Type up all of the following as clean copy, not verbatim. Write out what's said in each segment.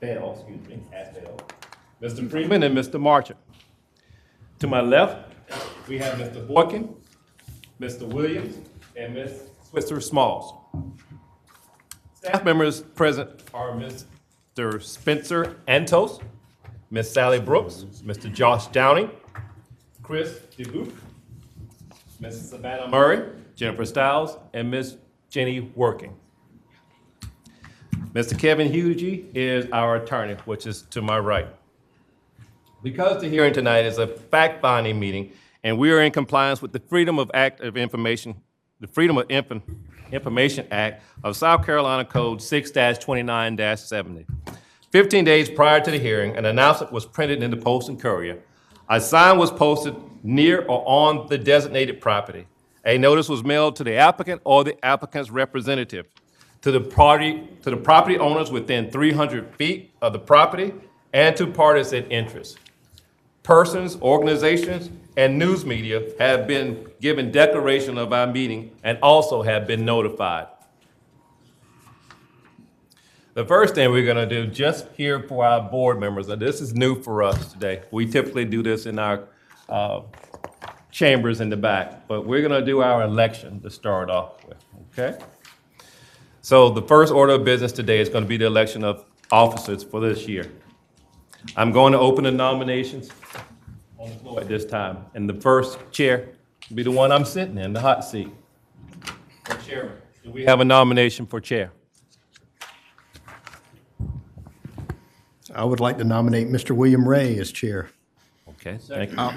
Bell, excuse me, at Bell, Mr. Freeman and Mr. Marchant. To my left, we have Mr. Boykin, Mr. Williams, and Ms. Switzer Smalls. Staff members present are Mr. Spencer Antos, Ms. Sally Brooks, Mr. Josh Downing, Chris DeBook, Ms. Savannah Murray, Jennifer Stiles, and Ms. Jenny Working. Mr. Kevin Hugie is our attorney, which is to my right. Because the hearing tonight is a fact-finding meeting, and we are in compliance with the Freedom of Information Act of South Carolina Code 6-29-70. 15 days prior to the hearing, an announcement was printed in the Post and Courier. A sign was posted near or on the designated property. A notice was mailed to the applicant or the applicant's representative, to the property owners within 300 feet of the property, and to parties in interest. Persons, organizations, and news media have been given declaration of our meeting and also have been notified. The first thing we're gonna do just here for our board members, and this is new for us today. We typically do this in our chambers in the back, but we're gonna do our election to start off with, okay? So the first order of business today is gonna be the election of officers for this year. I'm going to open the nominations on the floor at this time. And the first chair will be the one I'm sitting in, the hot seat. For chairman. Do we have a nomination for chair? I would like to nominate Mr. William Ray as chair. Okay, thank you.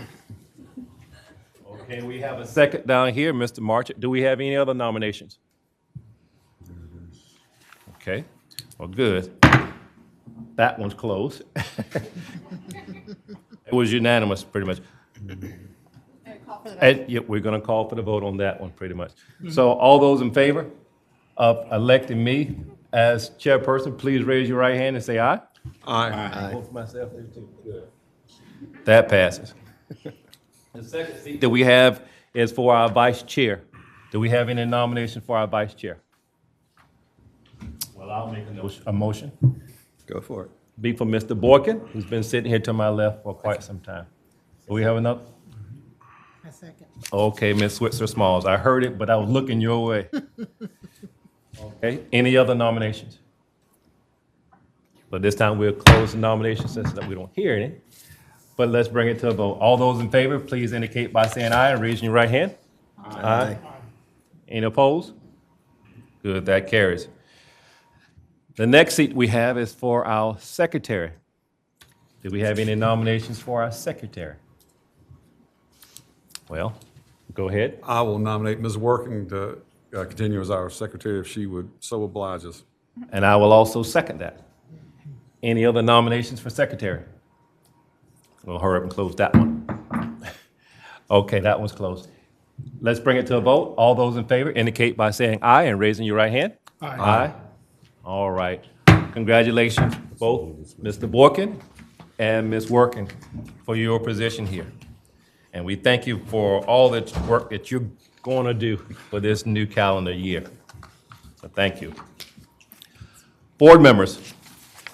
Okay, we have a second down here, Mr. Marchant. Do we have any other nominations? Okay, well, good. That one's closed. It was unanimous, pretty much. And, yeah, we're gonna call for the vote on that one, pretty much. So all those in favor of electing me as chairperson, please raise your right hand and say aye. Aye. Vote for myself there too. Good. That passes. The second seat that we have is for our vice chair. Do we have any nominations for our vice chair? Well, I'll make a motion. Go for it. Be for Mr. Boykin, who's been sitting here to my left for quite some time. Do we have enough? A second. Okay, Ms. Switzer Smalls, I heard it, but I was looking your way. Okay, any other nominations? But this time we'll close the nominations since we don't hear any. But let's bring it to a vote. All those in favor, please indicate by saying aye and raising your right hand. Aye. Any opposed? Good, that carries. The next seat we have is for our secretary. Do we have any nominations for our secretary? Well, go ahead. I will nominate Ms. Working to continue as our secretary if she would so oblige us. And I will also second that. Any other nominations for secretary? We'll hurry up and close that one. Okay, that one's closed. Let's bring it to a vote. All those in favor indicate by saying aye and raising your right hand. Aye. Aye. All right. Congratulations, both Mr. Boykin and Ms. Working, for your position here. And we thank you for all the work that you're going to do for this new calendar year. So thank you. Board members,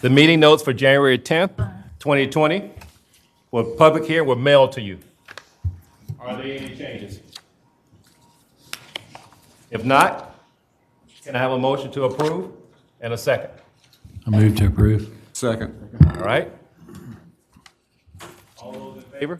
the meeting notes for January 10th, 2020, were public here, were mailed to you. Are there any changes? If not, can I have a motion to approve and a second? I move to approve. Second. All right. All those in favor,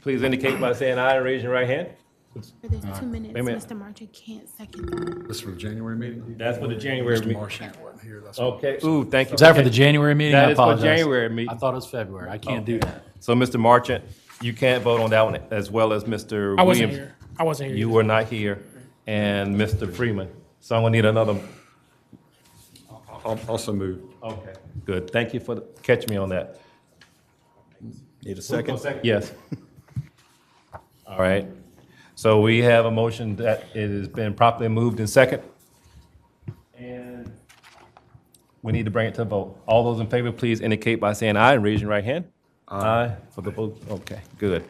please indicate by saying aye and raise your right hand. For this 2 minutes, Wait a minute. Mr. Marchant can't second that. This is for the January meeting? That's for the January meeting. Marchant wasn't here, that's Okay, ooh, thank you. Is that for the January meeting? That I is for apologize. January meeting. I thought it was February. I can't do that. So, Mr. Marchant, you can't vote on that one, as well as Mr. I wasn't Williams. here. I wasn't here. You were not here, and Mr. Freeman. So I'm gonna need another. I'll also move. Okay, good. Thank you for catching me on that. Need a second? Yes. All right. So we have a motion that it has been properly moved in second. And we need to bring it to a vote. All those in favor, please indicate by saying aye and raise your right hand. Aye. For the vote. Okay, good.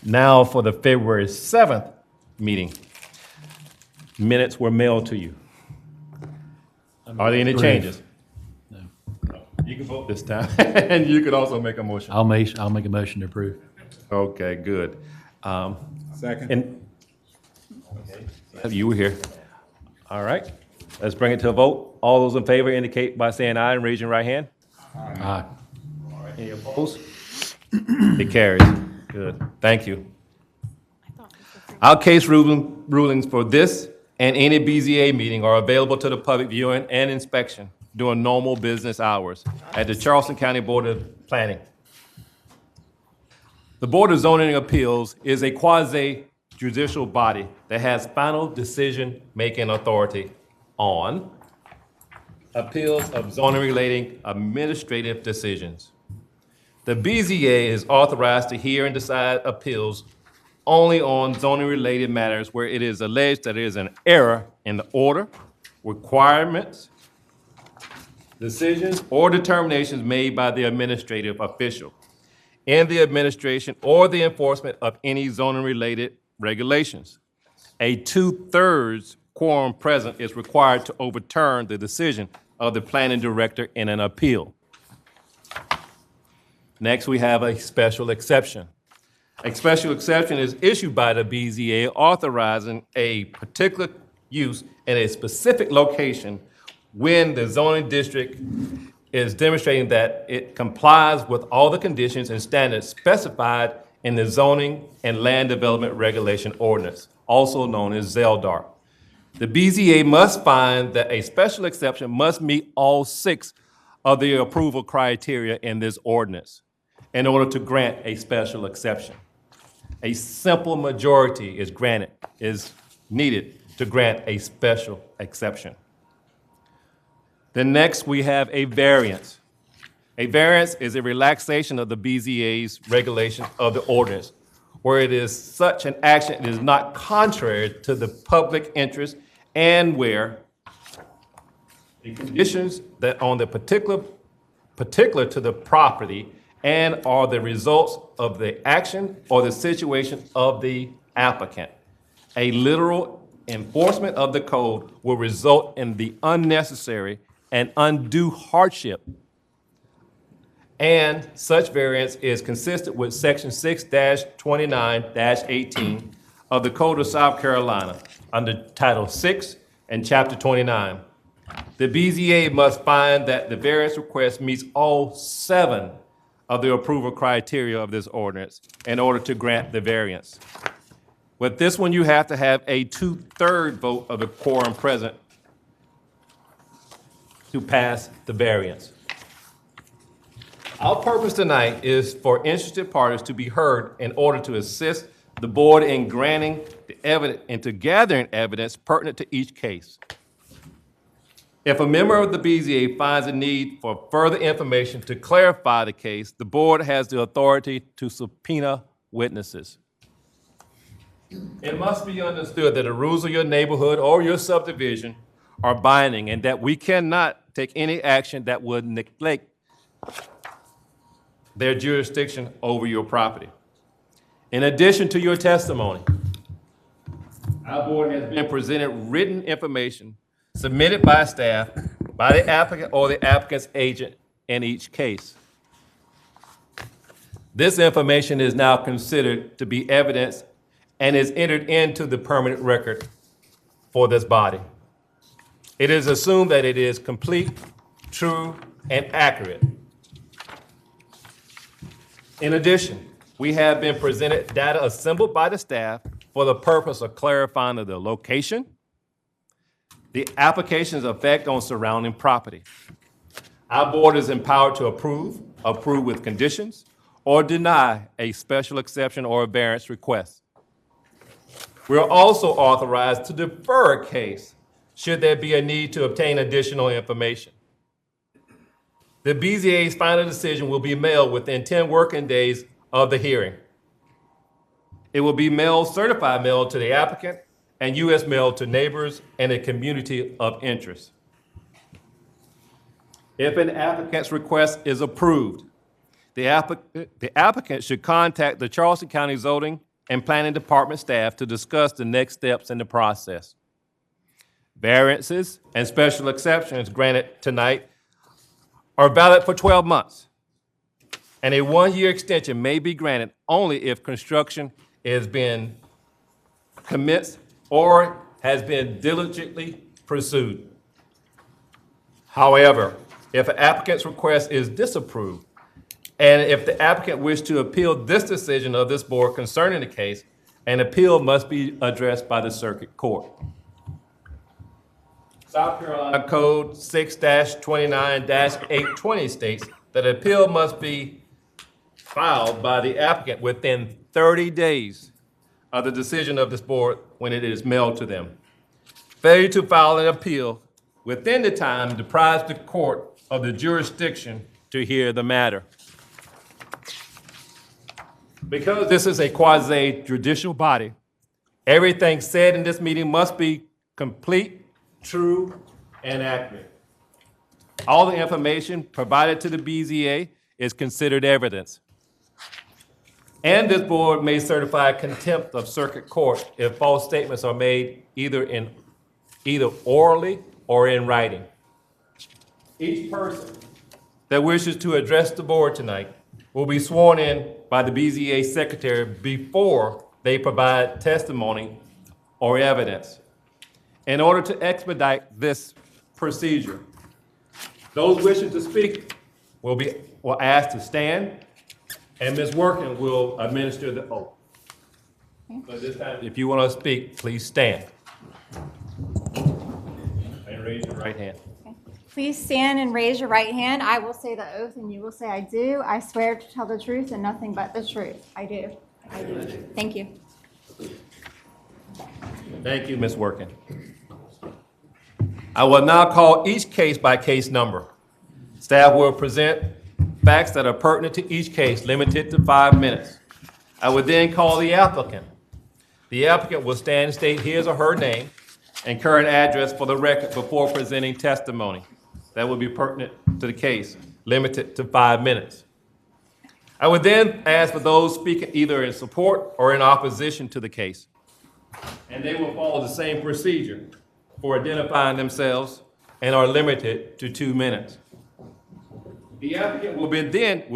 Now for the February 7th meeting. Minutes were mailed to you. Are there any changes? No. You can vote this time, and you could also make a motion. I'll make a motion to approve. Okay, good. Second. And, you were here. All right, let's bring it to a vote. All those in favor indicate by saying aye and raise your right hand. Aye. Any opposed? It carries. Good, thank you. Our case rulings for this and any BZA meeting are available to the public viewing and inspection during normal business hours at the Charleston County Board of Planning. The Board of Zoning Appeals is a quasi-judicial body that has final decision-making authority on appeals of zoning-relating administrative decisions. The BZA is authorized to hear and decide appeals only on zoning-related matters where it is alleged that there is an error in the order, requirements, decisions, or determinations made by the administrative official in the administration or the enforcement of any zoning-related regulations. A 2/3 quorum present is required to overturn the decision of the planning director in an appeal. Next, we have a special exception. A special exception is issued by the BZA authorizing a particular use in a specific location when the zoning district is demonstrating that it complies with all the conditions and standards specified in the zoning and land development regulation ordinance, also known as ZELDAR. The BZA must find that a special exception must meet all 6 of the approval criteria in this ordinance in order to grant a special exception. A simple majority is needed to grant a special exception. Then next, we have a variance. A variance is a relaxation of the BZA's regulation of the ordinance, where it is such an action that is not contrary to the public interest and where the conditions that on the particular to the property and are the results of the action or the situation of the applicant. A literal enforcement of the code will result in the unnecessary and undue hardship. And such variance is consistent with Section 6-29-18 of the Code of South Carolina under Title 6 and Chapter 29. The BZA must find that the variance request meets all 7 of the approval criteria of this ordinance in order to grant the variance. With this one, you have to have a 2/3 vote of the quorum present to pass the variance. Our purpose tonight is for interested parties to be heard in order to assist the board in granting the evidence and to gathering evidence pertinent to each case. If a member of the BZA finds a need for further information to clarify the case, the board has the authority to subpoena witnesses. It must be understood that the rules of your neighborhood or your subdivision are binding and that we cannot take any action that would neglect their jurisdiction over your property. In addition to your testimony, our board has been presented written information submitted by staff, by the applicant or the applicant's agent in each case. This information is now considered to be evidence and is entered into the permanent record for this body. It is assumed that it is complete, true, and accurate. In addition, we have been presented data assembled by the staff for the purpose of clarifying the location, the application's effect on surrounding property. Our board is empowered to approve with conditions, or deny a special exception or a variance request. We are also authorized to defer a case should there be a need to obtain additional information. The BZA's final decision will be mailed within 10 working days of the hearing. It will be certified mailed to the applicant and U.S. mail to neighbors and a community of interest. If an applicant's request is approved, the applicant should contact the Charleston County Zoning and Planning Department staff to discuss the next steps in the process. Variances and special exceptions granted tonight are valid for 12 months, and a one-year extension may be granted only if construction is being commenced or has been diligently pursued. However, if an applicant's request is disapproved, and if the applicant wishes to appeal this decision of this board concerning the case, an appeal must be addressed by the circuit court. South Carolina Code 6-29-820 states that an appeal must be filed by the applicant within 30 days of the decision of this board when it is mailed to them. Failure to file an appeal within the time deprives the court of the jurisdiction to hear the matter. Because this is a quasi-judicial body, everything said in this meeting must be complete, true, and accurate. All the information provided to the BZA is considered evidence. And this board may certify contempt of circuit court if false statements are made either orally or in writing. Each person that wishes to address the board tonight will be sworn in by the BZA secretary before they provide testimony or evidence. In order to expedite this procedure, those wishing to speak will asked to stand, and Ms. Working will administer the oath. So this time, if you want to speak, please stand. And raise your right hand. Please stand and raise your right hand. I will say the oath and you will say I do. I swear to tell the truth and nothing but the truth. I do. I do. Thank you. Thank you, Ms. Working. I will now call each case by case number. Staff will present facts that are pertinent to each case, limited to 5 minutes. I will then call the applicant. The applicant will stand and state his or her name and current address for the record before presenting testimony. That will be pertinent to the case, limited to 5 minutes. I would then ask for those speaking either in support or in opposition to the case. And they will follow the same procedure for identifying themselves and are limited to 2 minutes. The applicant will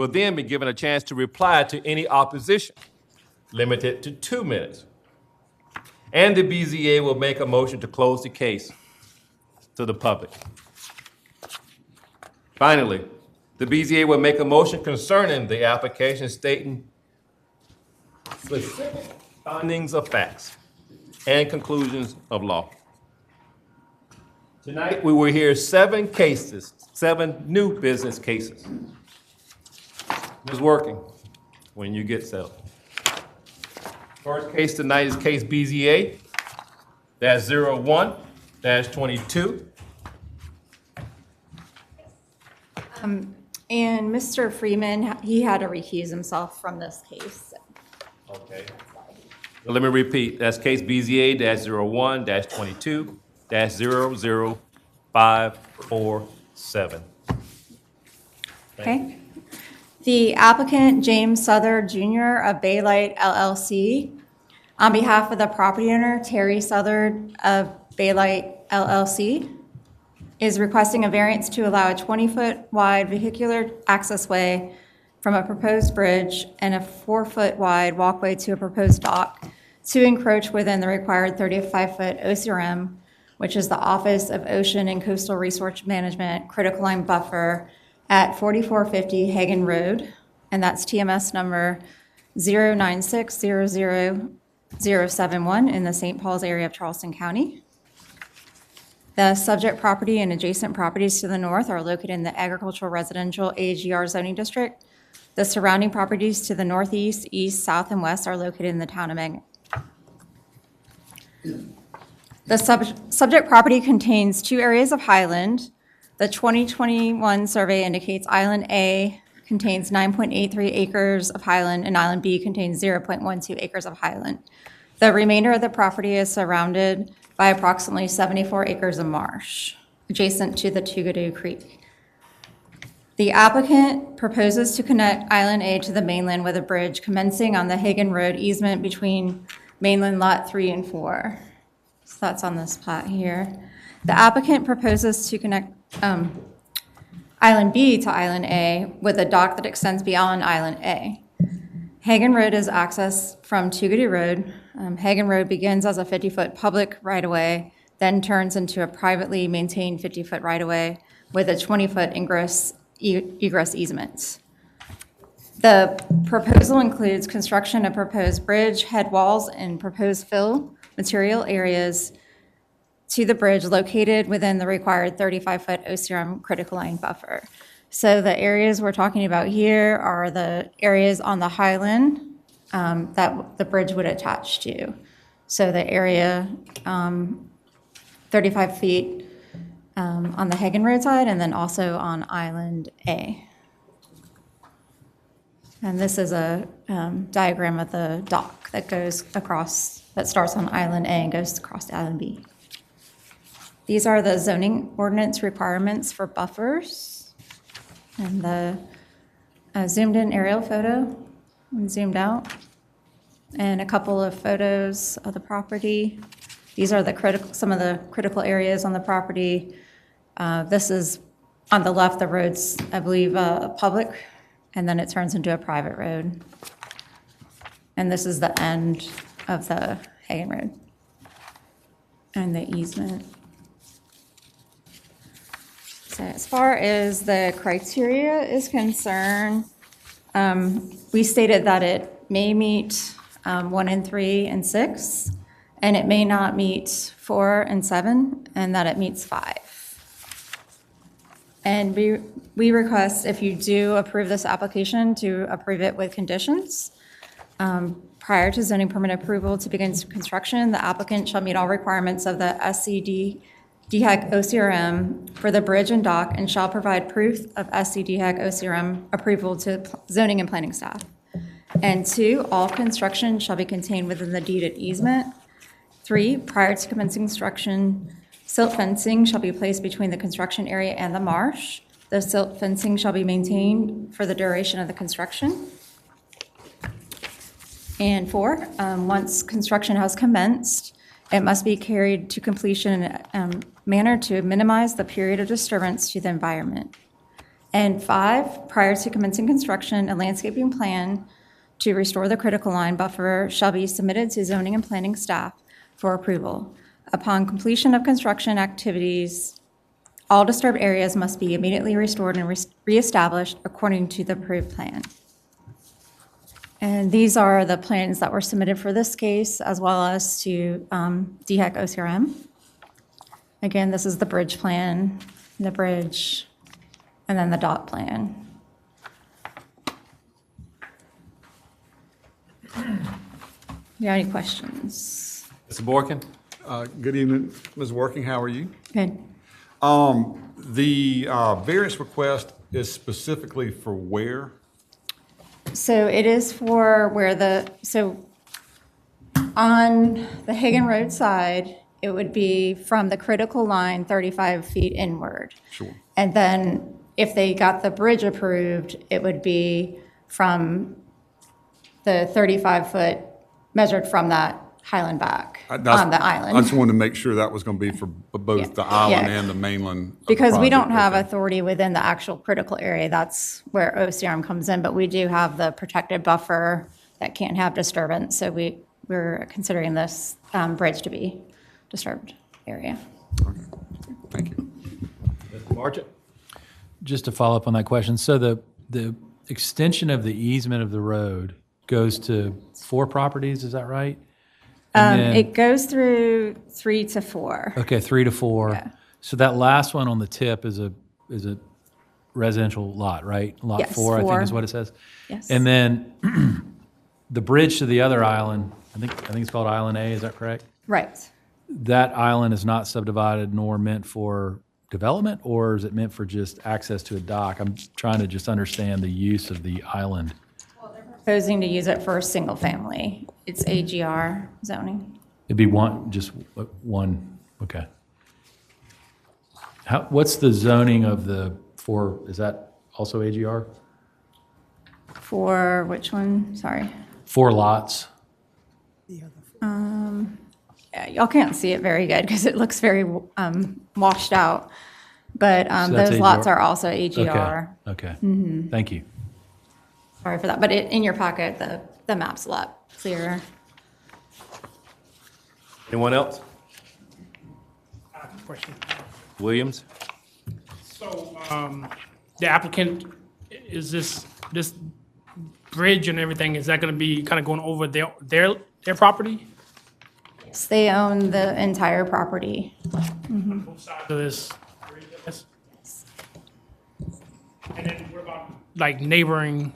then be given a chance to reply to any opposition, limited to 2 minutes. And the BZA will make a motion to close the case to the public. Finally, the BZA will make a motion concerning the application stating specific findings of facts and conclusions of law. Tonight, we will hear 7 cases, 7 new business cases. Ms. Working, when you get settled. First case tonight is case BZA-01-22. And Mr. Freeman, he had to recuse himself from this case. Okay. So let me repeat. That's case BZA-01-22-00547. Okay. The applicant, James Souther Jr. of Baylight LLC, on behalf of the property owner, Terry Southard of Baylight LLC, is requesting a variance to allow a 20-foot wide vehicular access way from a proposed bridge and a 4-foot wide walkway to a proposed dock to encroach within the required 35-foot OCRM, which is the Office of Ocean and Coastal Resource Management Critical Line Buffer at 4450 Hagen Road, and that's TMS number 0960071 in the St. Paul's area of Charleston County. The subject property and adjacent properties to the north are located in the Agricultural Residential AGR zoning district. The surrounding properties to the northeast, east, south, and west are located in the town of Magnet. The subject property contains 2 areas of highland. The 2021 survey indicates Island A contains 9.83 acres of highland and Island B contains 0.12 acres of highland. The remainder of the property is surrounded by approximately 74 acres of marsh, adjacent to the Tugadoo Creek. The applicant proposes to connect Island A to the mainland with a bridge commencing on the Hagen Road easement between mainland Lot 3 and 4. So that's on this plat here. The applicant proposes to connect Island B to Island A with a dock that extends beyond Island A. Hagan Road is accessed from Toogoody Road. Hagan Road begins as a 50-foot public right-of-way, then turns into a privately maintained 50-foot right-of-way with a 20-foot egress easement. The proposal includes construction of proposed bridge, head walls, and proposed fill material areas to the bridge located within the required 35-foot OCRM critical line buffer. So the areas we're talking about here are the areas on the highland that the bridge would attach to. So the area 35 feet on the Hagan Road side, and then also on Island A. And this is a diagram of the dock that goes across, that starts on Island A and goes across to Island B. These are the zoning ordinance requirements for buffers. And the zoomed in aerial photo and zoomed out. And a couple of photos of the property. These are some of the critical areas on the property. This is on the left, the road's, I believe, public, and then it turns into a private road. And this is the end of the Hagan Road and the easement. So as far as the criteria is concerned, we stated that it may meet 1 and 3 and 6, and it may not meet 4 and 7, and that it meets 5. And we request, if you do approve this application, to approve it with conditions. Prior to zoning permit approval to begin construction, the applicant shall meet all requirements of the SCD DHEC OCRM for the bridge and dock, and shall provide proof of SCDHEC OCRM approval to zoning and planning staff. And 2, all construction shall be contained within the deeded easement. 3, prior to commencing construction, silt fencing shall be placed between the construction area and the marsh. The silt fencing shall be maintained for the duration of the construction. And 4, once construction has commenced, it must be carried to completion in a manner to minimize the period of disturbance to the environment. And 5, prior to commencing construction, a landscaping plan to restore the critical line buffer shall be submitted to zoning and planning staff for approval. Upon completion of construction activities, all disturbed areas must be immediately restored and reestablished according to the approved plan. And these are the plans that were submitted for this case, as well as to DHEC OCRM. Again, this is the bridge plan, the bridge, and then the dot plan. Do you have any questions? Mr. Borkin? Good evening, Ms. Working, how are you? Good. The variance request is specifically for where? So it is for where so on the Hagan Road side, it would be from the critical line 35 feet inward. Sure. And then if they got the bridge approved, it would be from the 35-foot measured from that highland back on the island. I just wanted to make sure that was going to be for both Yeah. the island Yeah. and the mainland. of the Because we don't project. have Okay. authority within the actual critical area. That's where OCRM comes in, but we do have the protected buffer that can't have disturbance. So we're considering this bridge to be disturbed area. Thank you. Mr. Marchant? Just to follow up on that question, so the extension of the easement of the road goes to 4 properties, is that right? And then- It goes through 3 to 4. Okay, 3 to 4. Yeah. So that last one on the tip is a residential lot, right? Lot Yes, 4, I think 4. is what it says. Yes. And then the bridge to the other island, I think it's called Island A, is that correct? Right. That island is not subdivided nor meant for development, or is it meant for just access to a dock? I'm trying to just understand the use of the island. Proposing to use it for a single family. It's AGR zoning. It'd be just one, okay. What's the zoning of the 4, is that also AGR? For which one? Sorry. 4 lots? Yeah, y'all can't see it very good because it looks very washed out. But So that's those lots AGR. are also AGR. Okay, thank you. Sorry for that, but in your packet, the map's a lot clearer. Anyone else? Question. Williams? So, the applicant, is this bridge and everything, is that gonna be kind of going over their property? So they own the entire property. Both sides of this bridge, I guess? And then what about, like, neighboring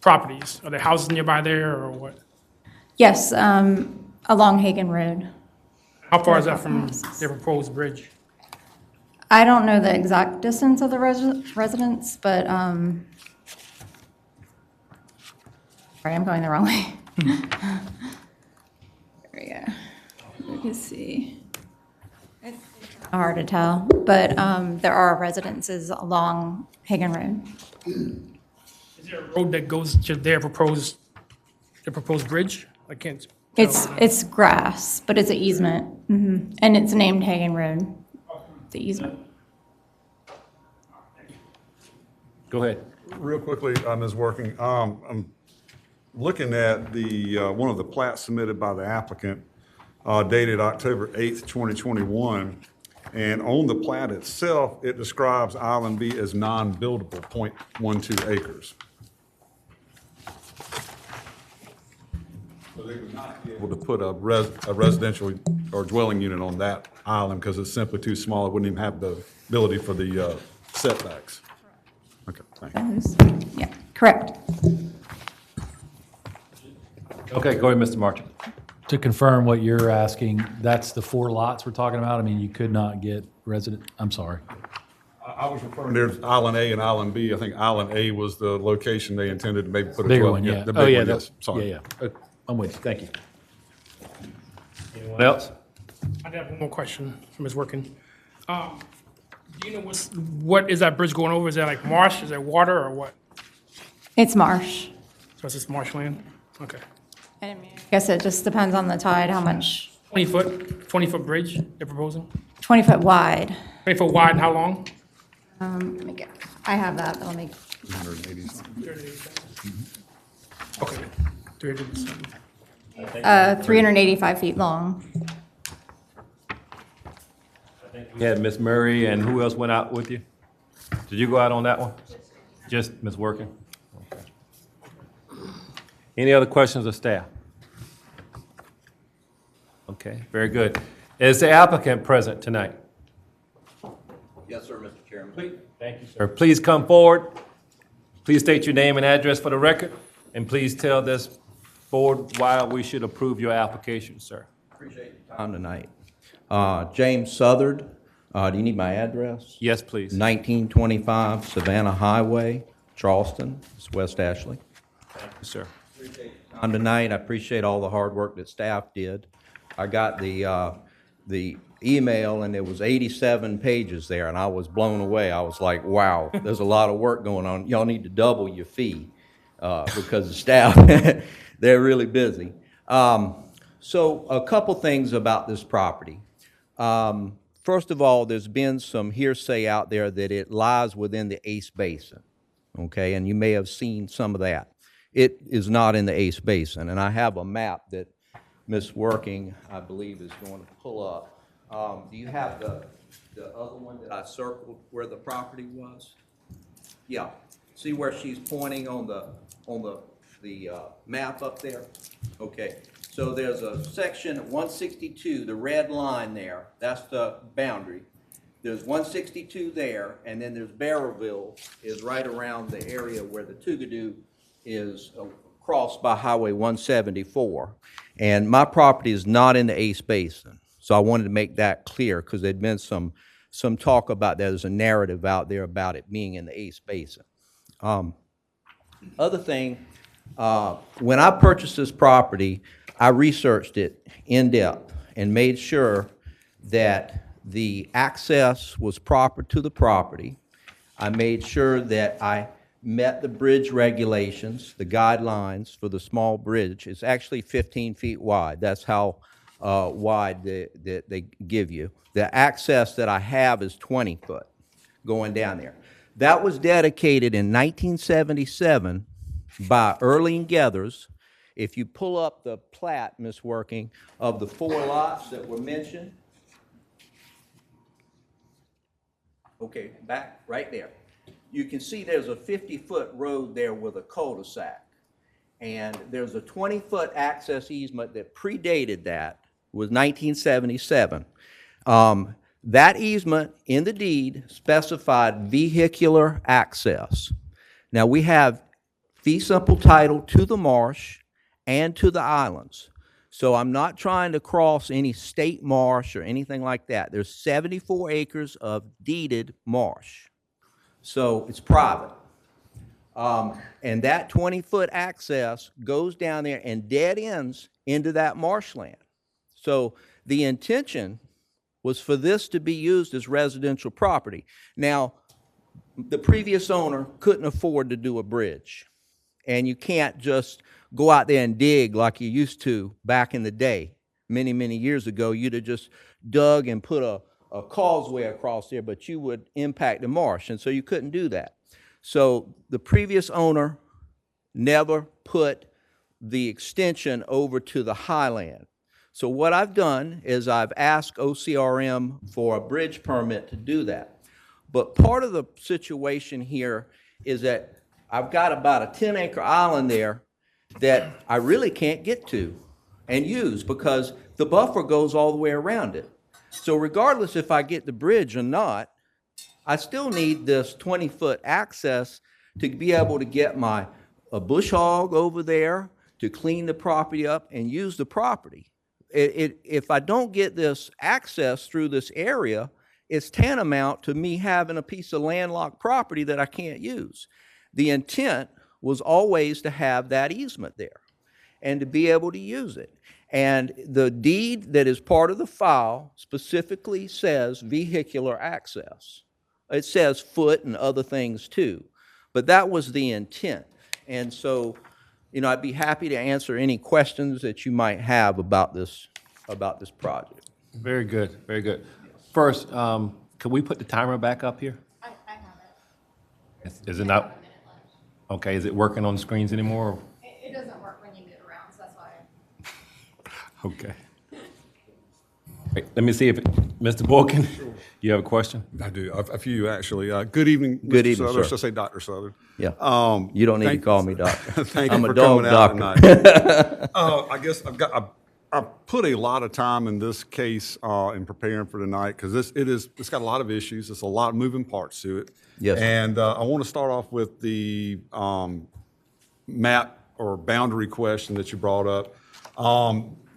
properties? Are there houses nearby there, or what? Yes, along Hagan Road. How far is that from their proposed bridge? I don't know the exact distance of the residence, but, sorry, I'm going the wrong way. There we go. You can see. It's hard to tell, but there are residences along Hagan Road. Is there a road that goes to their proposed bridge? I can't. It's grass, but it's an easement, and it's named Hagan Road, the easement. Go ahead. Real quickly, Ms. Working, I'm looking at the, one of the plats submitted by the applicant dated October 8th, 2021. And on the plat itself, it describes Island B as non-buildable, 0.12 acres. So they would not be able to put a residential or dwelling unit on that island because it's simply too small. It wouldn't even have the ability for the setbacks. Okay, thanks. Yeah, correct. Okay, go ahead, Mr. Marchant. To confirm what you're asking, that's the 4 lots we're talking about? I mean, you could not get I'm sorry. I was referring, there's Island A and Island B. I think Island A was the location they intended to maybe put a Bigger dwelling. one, yeah. The Oh, big yeah, one, that- yes, sorry. Yeah, yeah. I'm with you, thank you. Anyone else? I have one more question from Ms. Working. Do you know what is that bridge going over? Is that like marsh? Is that water or what? It's marsh. So it's just marshland? Okay. I guess it just depends on the tide, how much, 20-foot bridge they're proposing? 20-foot wide. 20-foot wide and how long? Let me get, I have that, but let me, 180 something. Okay. 300. 385 feet long. We had Ms. Murray, and who else went out with you? Did you go out on that one? Just Ms. Working? Okay. Any other questions of staff? Okay, very good. Is the applicant present tonight? Yes, sir, Mr. Chairman. Thank you, sir. Please come forward. Please state your name and address for the record, and please tell this board why we should approve your application, sir. Appreciate your time tonight. James Southard, do you need my address? Yes, please. 1925 Savannah Highway, Charleston, it's West Ashley. Thank you, sir. Time tonight, I appreciate all the hard work that staff did. I got the email, and there was 87 pages there, and I was blown away. I was like, wow, there's a lot of work going on. Y'all need to double your fee because the staff, they're really busy. So a couple things about this property. First of all, there's been some hearsay out there that it lies within the Ace Basin, okay? And you may have seen some of that. It is not in the Ace Basin, and I have a map that Ms. Working, I believe, is going to pull up. Do you have the other one that I circled where the property was? Yeah. See where she's pointing on the map up there? Okay. So there's a section 162, the red line there. That's the boundary. There's 162 there, and then there's Barrowville is right around the area where the Tougadoo is crossed by Highway 174. And my property is not in the Ace Basin. So I wanted to make that clear because there'd been some talk about that. There's a narrative out there about it being in the Ace Basin. Other thing, when I purchased this property, I researched it in depth and made sure that the access was proper to the property. I made sure that I met the bridge regulations, the guidelines for the small bridge. It's actually 15 feet wide. That's how wide they give you. The access that I have is 20 foot, going down there. That was dedicated in 1977 by Early Gethers. If you pull up the plat, Ms. Working, of the 4 lots that were mentioned. Okay, back, right there. You can see there's a 50-foot road there with a cul-de-sac. And there's a 20-foot access easement that predated that, was 1977. That easement in the deed specified vehicular access. Now, we have fee simple title to the marsh and to the islands. So I'm not trying to cross any state marsh or anything like that. There's 74 acres of deeded marsh. So it's private. And that 20-foot access goes down there and dead ends into that marshland. So the intention was for this to be used as residential property. Now, the previous owner couldn't afford to do a bridge. And you can't just go out there and dig like you used to back in the day. Many, many years ago, you'd have just dug and put a causeway across there, but you would impact the marsh, and so you couldn't do that. So the previous owner never put the extension over to the highland. So what I've done is I've asked OCRM for a bridge permit to do that. But part of the situation here is that I've got about a 10-acre island there that I really can't get to and use because the buffer goes all the way around it. So regardless if I get the bridge or not, I still need this 20-foot access to be able to get a bush hog over there to clean the property up and use the property. If I don't get this access through this area, it's tantamount to me having a piece of landlocked property that I can't use. The intent was always to have that easement there and to be able to use it. And the deed that is part of the file specifically says vehicular access. It says foot and other things too, but that was the intent. And so, I'd be happy to answer any questions that you might have about this project. Very good, very good. First, can we put the timer back up here? I have it. Is it not? Okay, is it working on the screens anymore? It doesn't work when you move around, so that's why. Okay. Wait, let me see if, Mr. Borkin, you have a question? I do. A few, actually. Good evening, Good Mr. evening, Southern. sir. Should I say Dr. Southern? Yeah. You don't need to thank- call me doctor. Thank I'm you a for dog coming out doctor. tonight. I guess I've put a lot of time in this case in preparing for tonight because it's got a lot of issues. There's a lot of moving parts to it. Yes. And I want to start off with the map or boundary question that you brought up.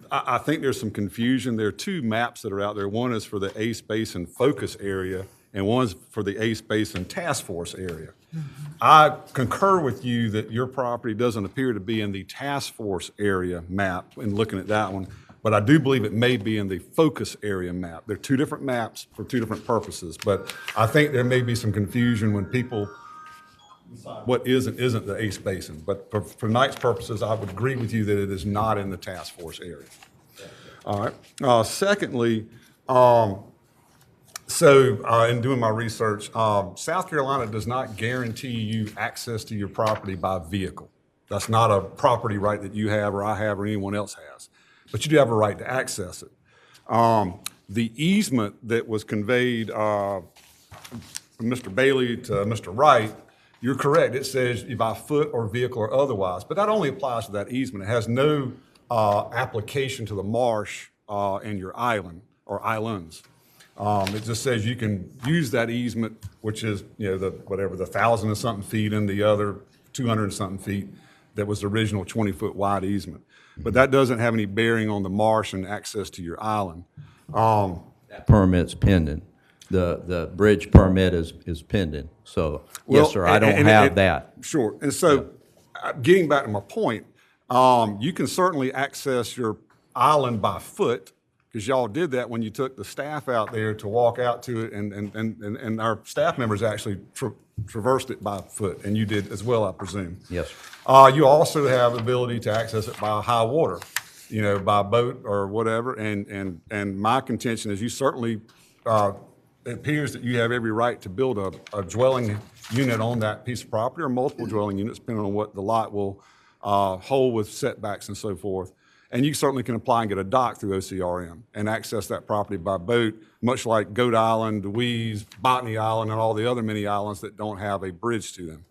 I think there's some confusion. There are 2 maps that are out there. One is for the Ace Basin focus area, and one's for the Ace Basin task force area. I concur with you that your property doesn't appear to be in the task force area map in looking at that one, but I do believe it may be in the focus area map. They're 2 different maps for 2 different purposes, but I think there may be some confusion when people what is and isn't the Ace Basin. But for tonight's purposes, I would agree with you that it is not in the task force area. All right. Secondly, in doing my research, South Carolina does not guarantee you access to your property by vehicle. That's not a property right that you have or I have or anyone else has. But you do have a right to access it. The easement that was conveyed from Mr. Bailey to Mr. Wright, you're correct. It says by foot or vehicle or otherwise, but that only applies to that easement. It has no application to the marsh and your island or islands. It just says you can use that easement, which is, the 1,000 and something feet and the other 200 and something feet that was the original 20-foot wide easement. But that doesn't have any bearing on the marsh and access to your island. That permit's pending. The bridge permit is pending. So, yes, sir, I don't have that. Sure. And so, getting back to my point, you can certainly access your island by foot, because y'all did that when you took the staff out there to walk out to it, and our staff members actually traversed it by foot, and you did as well, I presume. Yes. You also have the ability to access it by high water, by boat or whatever, and my contention is you certainly it appears that you have every right to build a dwelling unit on that piece of property, or multiple dwelling units, depending on what the lot will hold with setbacks and so forth. And you certainly can apply and get a dock through OCRM and access that property by boat, much like Goat Island, Deweese, Botany Island, and all the other many islands that don't have a bridge to them.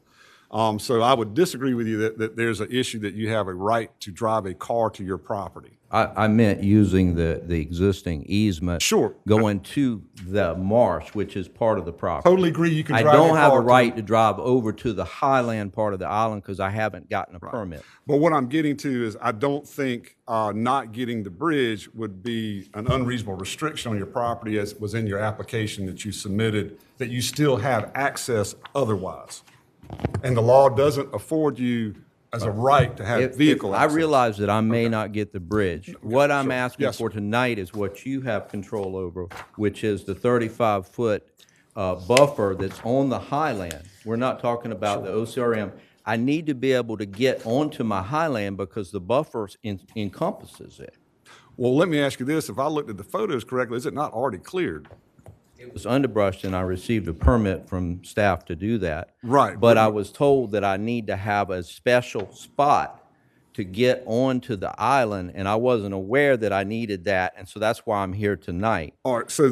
So I would disagree with you that there's an issue that you have a right to drive a car to your property. I meant using the existing easement. Sure. Going to the marsh, which is part of the property. Totally agree you can I drive your don't have car a to- right to drive over to the highland part of the island because I haven't gotten a permit. But what I'm getting to is I don't think not getting the bridge would be an unreasonable restriction on your property, as was in your application that you submitted, that you still have access otherwise. And the law doesn't afford you as a right to have vehicle I access. realize that I may not get the bridge. What I'm asking Yes, for sir. tonight is what you have control over, which is the 35-foot buffer that's on the highland. We're not talking about the OCRM. I need to be able to get onto my highland because the buffer encompasses it. Well, let me ask you this. If I looked at the photos correctly, is it not already cleared? It was underbrushed, and I received a permit from staff to do that. Right, But I was told that I need to have a special spot to get onto the island, and I wasn't aware that I needed that, and so that's why I'm here tonight. All right, so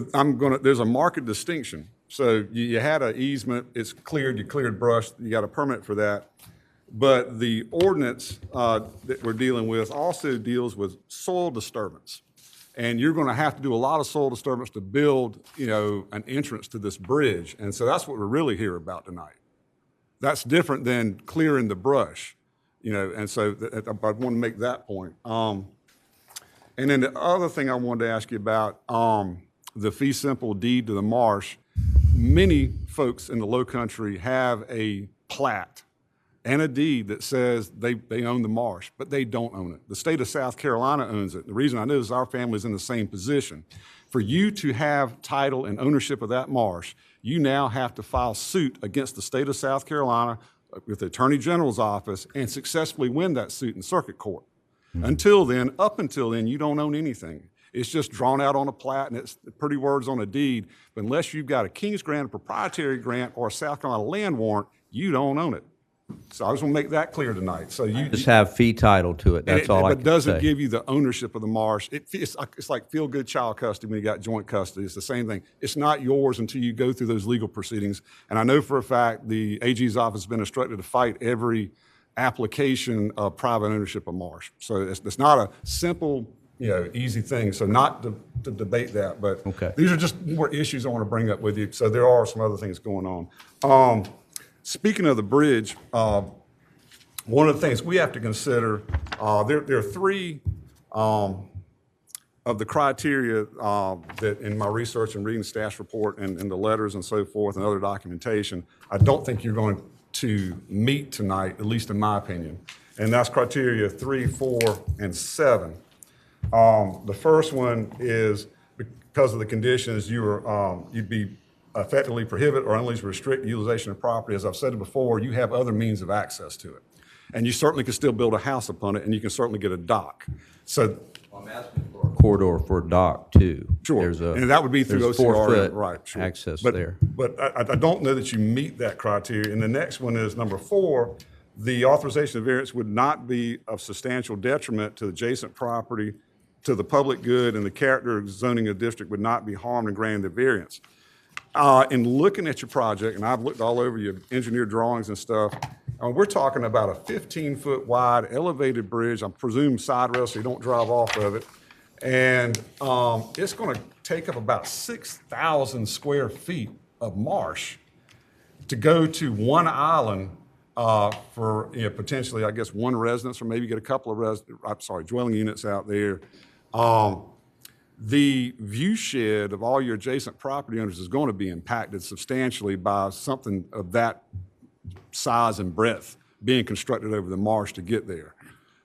there's a marked distinction. So you had an easement, it's cleared, you cleared brush, you got a permit for that. But the ordinance that we're dealing with also deals with soil disturbance. And you're going to have to do a lot of soil disturbance to build, an entrance to this bridge. And so that's what we're really here about tonight. That's different than clearing the brush, and so I want to make that point. And then the other thing I wanted to ask you about, the fee simple deed to the marsh. Many folks in the Low Country have a plat and a deed that says they own the marsh, but they don't own it. The state of South Carolina owns it. The reason I know is our family's in the same position. For you to have title and ownership of that marsh, you now have to file suit against the state of South Carolina with the Attorney General's office and successfully win that suit in circuit court. Up until then, you don't own anything. It's just drawn out on a plat and it's pretty words on a deed. But unless you've got a King's grant, a proprietary grant, or a South Carolina land warrant, you don't own it. So I just want to make that clear tonight. So you Just have fee title to it, that's all I But can doesn't say. give you the ownership of the marsh. It's like feel-good child custody when you got joint custody. It's the same thing. It's not yours until you go through those legal proceedings. And I know for a fact the AG's office has been instructed to fight every application of private ownership of marsh. So it's not a simple, easy thing. So not to debate that, but Okay. these are just more issues I want to bring up with you. So there are some other things going on. Speaking of the bridge, one of the things we have to consider, there are three of the criteria that in my research and reading the staff's report and the letters and so forth and other documentation, I don't think you're going to meet tonight, at least in my opinion. And that's criteria 3, 4, and 7. The first one is because of the conditions, you'd be effectively prohibit or unleash restrict utilization of property. As I've said before, you have other means of access to it. And you certainly can still build a house upon it, and you can certainly get a dock. So, I'm asking for a corridor for a dock too. sure, There's and that would be through there's OCRM, 4-foot right, sure. access But- there. But I don't know that you meet that criteria. And the next one is number 4, the authorization of variance would not be of substantial detriment to adjacent property, to the public good, and the character of zoning of district would not be harmed in granting the variance. In looking at your project, and I've looked all over your engineered drawings and stuff, we're talking about a 15-foot wide elevated bridge, I presume side rail so you don't drive off of it. And it's going to take up about 6,000 square feet of marsh to go to one island for potentially, I guess, one residence or maybe get a couple of dwelling units out there. The view shed of all your adjacent property owners is going to be impacted substantially by something of that size and breadth being constructed over the marsh to get there.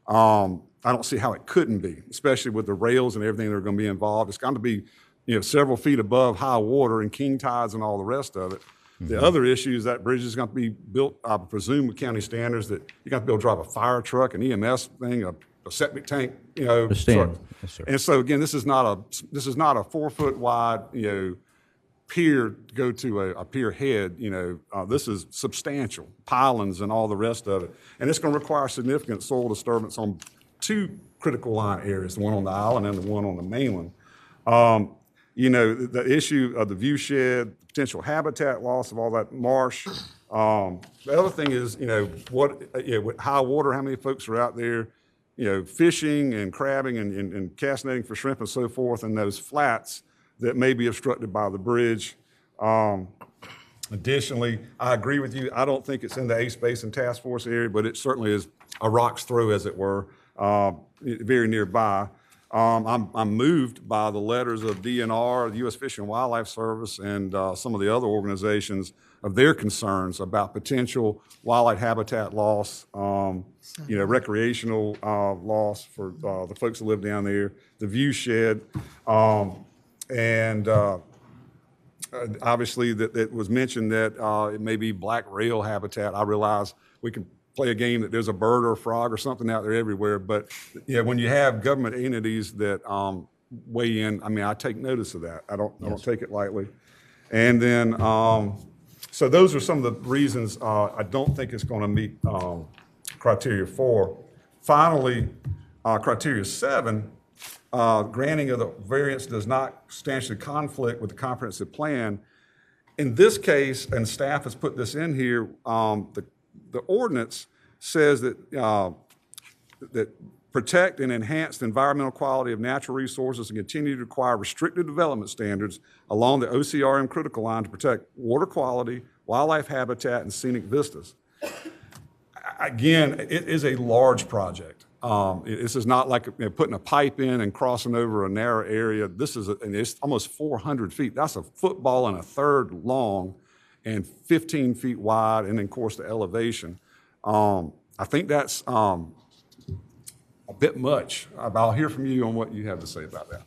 I don't see how it couldn't be, especially with the rails and everything that are going to be involved. It's going to be, several feet above high water and king tides and all the rest of it. The other issue is that bridge is going to be built, I presume, with county standards that you're going to be able to drive a fire truck, an EMS thing, a septic tank, Understand. truck. Yes, sir. And so again, this is not a 4-foot wide, pier go to a pier head, this is substantial, pilings and all the rest of it. And it's going to require significant soil disturbance on two critical line areas, the one on the island and the one on the mainland. The issue of the view shed, potential habitat loss of all that marsh. The other thing is, with high water, how many folks are out there, fishing and crabbing and cast netting for shrimp and so forth, and those flats that may be obstructed by the bridge. Additionally, I agree with you. I don't think it's in the Ace Basin Task Force area, but it certainly is a rock's throw, as it were, very nearby. I'm moved by the letters of DNR, the U.S. Fish and Wildlife Service, and some of the other organizations of their concerns about potential wildlife habitat loss, recreational loss for the folks that live down there, the view shed, and obviously that it was mentioned that it may be black rail habitat. I realize we can play a game that there's a bird or a frog or something out there everywhere, but when you have government entities that weigh in, I take notice of that. I don't take it lightly. And then, so those are some of the reasons I don't think it's going to meet criteria 4. Finally, criteria 7, granting of the variance does not substantially conflict with the comprehensive plan. In this case, and staff has put this in here, the ordinance says that that protect and enhance the environmental quality of natural resources and continue to require restricted development standards along the OCRM critical line to protect water quality, wildlife habitat, and scenic vistas. Again, it is a large project. This is not like putting a pipe in and crossing over a narrow area. This is and it's almost 400 feet. That's a football and a third long and 15 feet wide, and then, of course, the elevation. I think that's a bit much. I'll hear from you on what you have to say about that.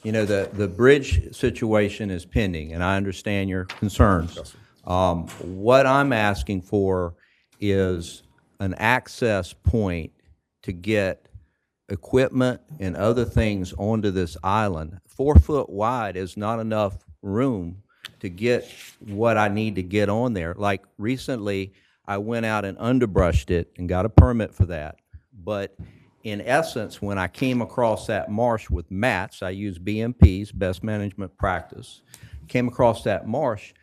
The bridge situation is pending, and I understand your concerns. Yes, sir. What I'm asking for is an access point to get equipment and other things onto this island. 4 foot wide is not enough room to get what I need to get on there. Like recently, I went out and underbrushed it and got a permit for that. But in essence, when I came across that marsh with mats, I use BMP's, best management practice, came across that marsh,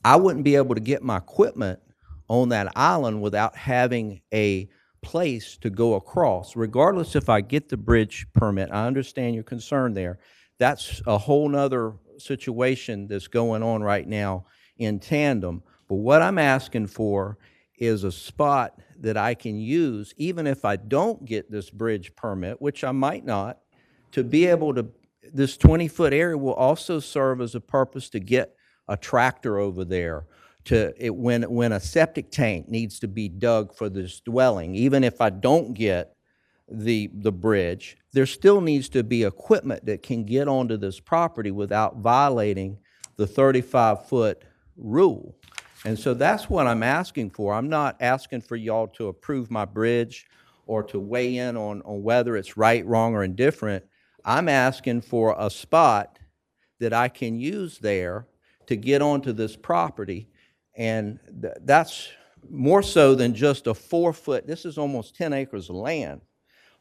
I wouldn't be able to get my equipment on that island without having a place to go across. Regardless if I get the bridge permit, I understand your concern there. That's a whole nother situation that's going on right now in tandem. But what I'm asking for is a spot that I can use, even if I don't get this bridge permit, which I might not, to be able to, this 20-foot area will also serve as a purpose to get a tractor over there, when a septic tank needs to be dug for this dwelling. Even if I don't get the bridge, there still needs to be equipment that can get onto this property without violating the 35-foot rule. And so that's what I'm asking for. I'm not asking for y'all to approve my bridge or to weigh in on whether it's right, wrong, or indifferent. I'm asking for a spot that I can use there to get onto this property. And that's more so than just a 4 foot, this is almost 10 acres of land,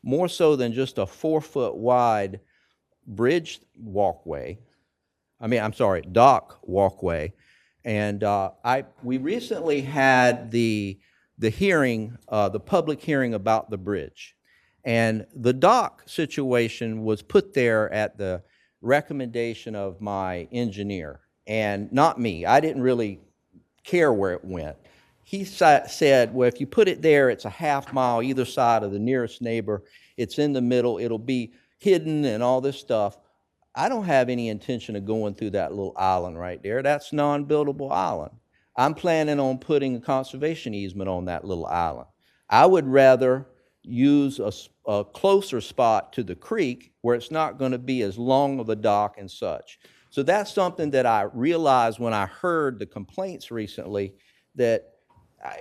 more so than just a 4 foot wide bridge walkway. Dock walkway. And we recently had the hearing, the public hearing about the bridge. And the dock situation was put there at the recommendation of my engineer, and not me. I didn't really care where it went. He said, well, if you put it there, it's a half mile either side of the nearest neighbor. It's in the middle. It'll be hidden and all this stuff. I don't have any intention of going through that little island right there. That's non-buildable island. I'm planning on putting a conservation easement on that little island. I would rather use a closer spot to the creek where it's not going to be as long of a dock and such. So that's something that I realized when I heard the complaints recently, that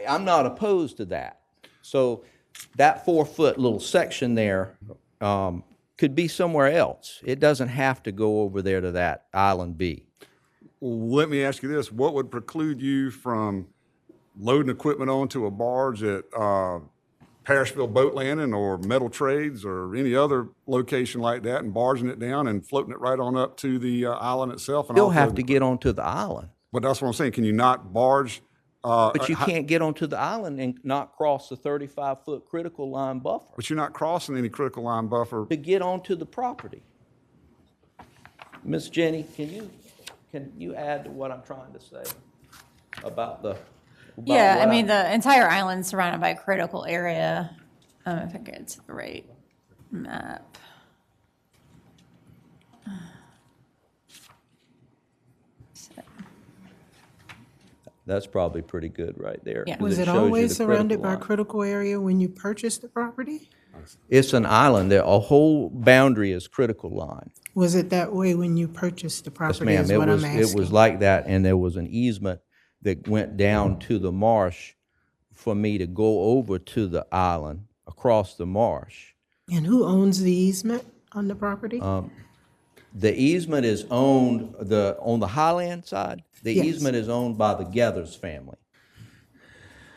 I'm not opposed to that. So that 4 foot little section there, could be somewhere else. It doesn't have to go over there to that Island B. Let me ask you this, what would preclude you from loading equipment onto a barge at Parrishville Boat Landing or Metal Trades or any other location like that and barging it down and floating it right on up to the island itself? And You'll offloading have to it? get onto the island. But that's what I'm saying, can you not barge? But you can't get onto the island and not cross the 35-foot critical line buffer But you're not crossing any critical line buffer. to get onto the property. Miss Jenny, can you add to what I'm trying to say about the? about Yeah, I what mean, the entire island's surrounded by a critical area. If I get to the right map. That's probably pretty good right there. Yeah. 'cause Was it shows you always the surrounded critical by a line. critical area when you purchased the property? It's an island. There, a whole boundary is critical line. Was it that way when you purchased the Yes, property ma'am. is It what was, I'm it was asking? like that, and there was an easement that went down to the marsh for me to go over to the island across the marsh. And who owns the easement on the property? The easement is owned, on the Highland side, the Yes. easement is owned by the Gathers family.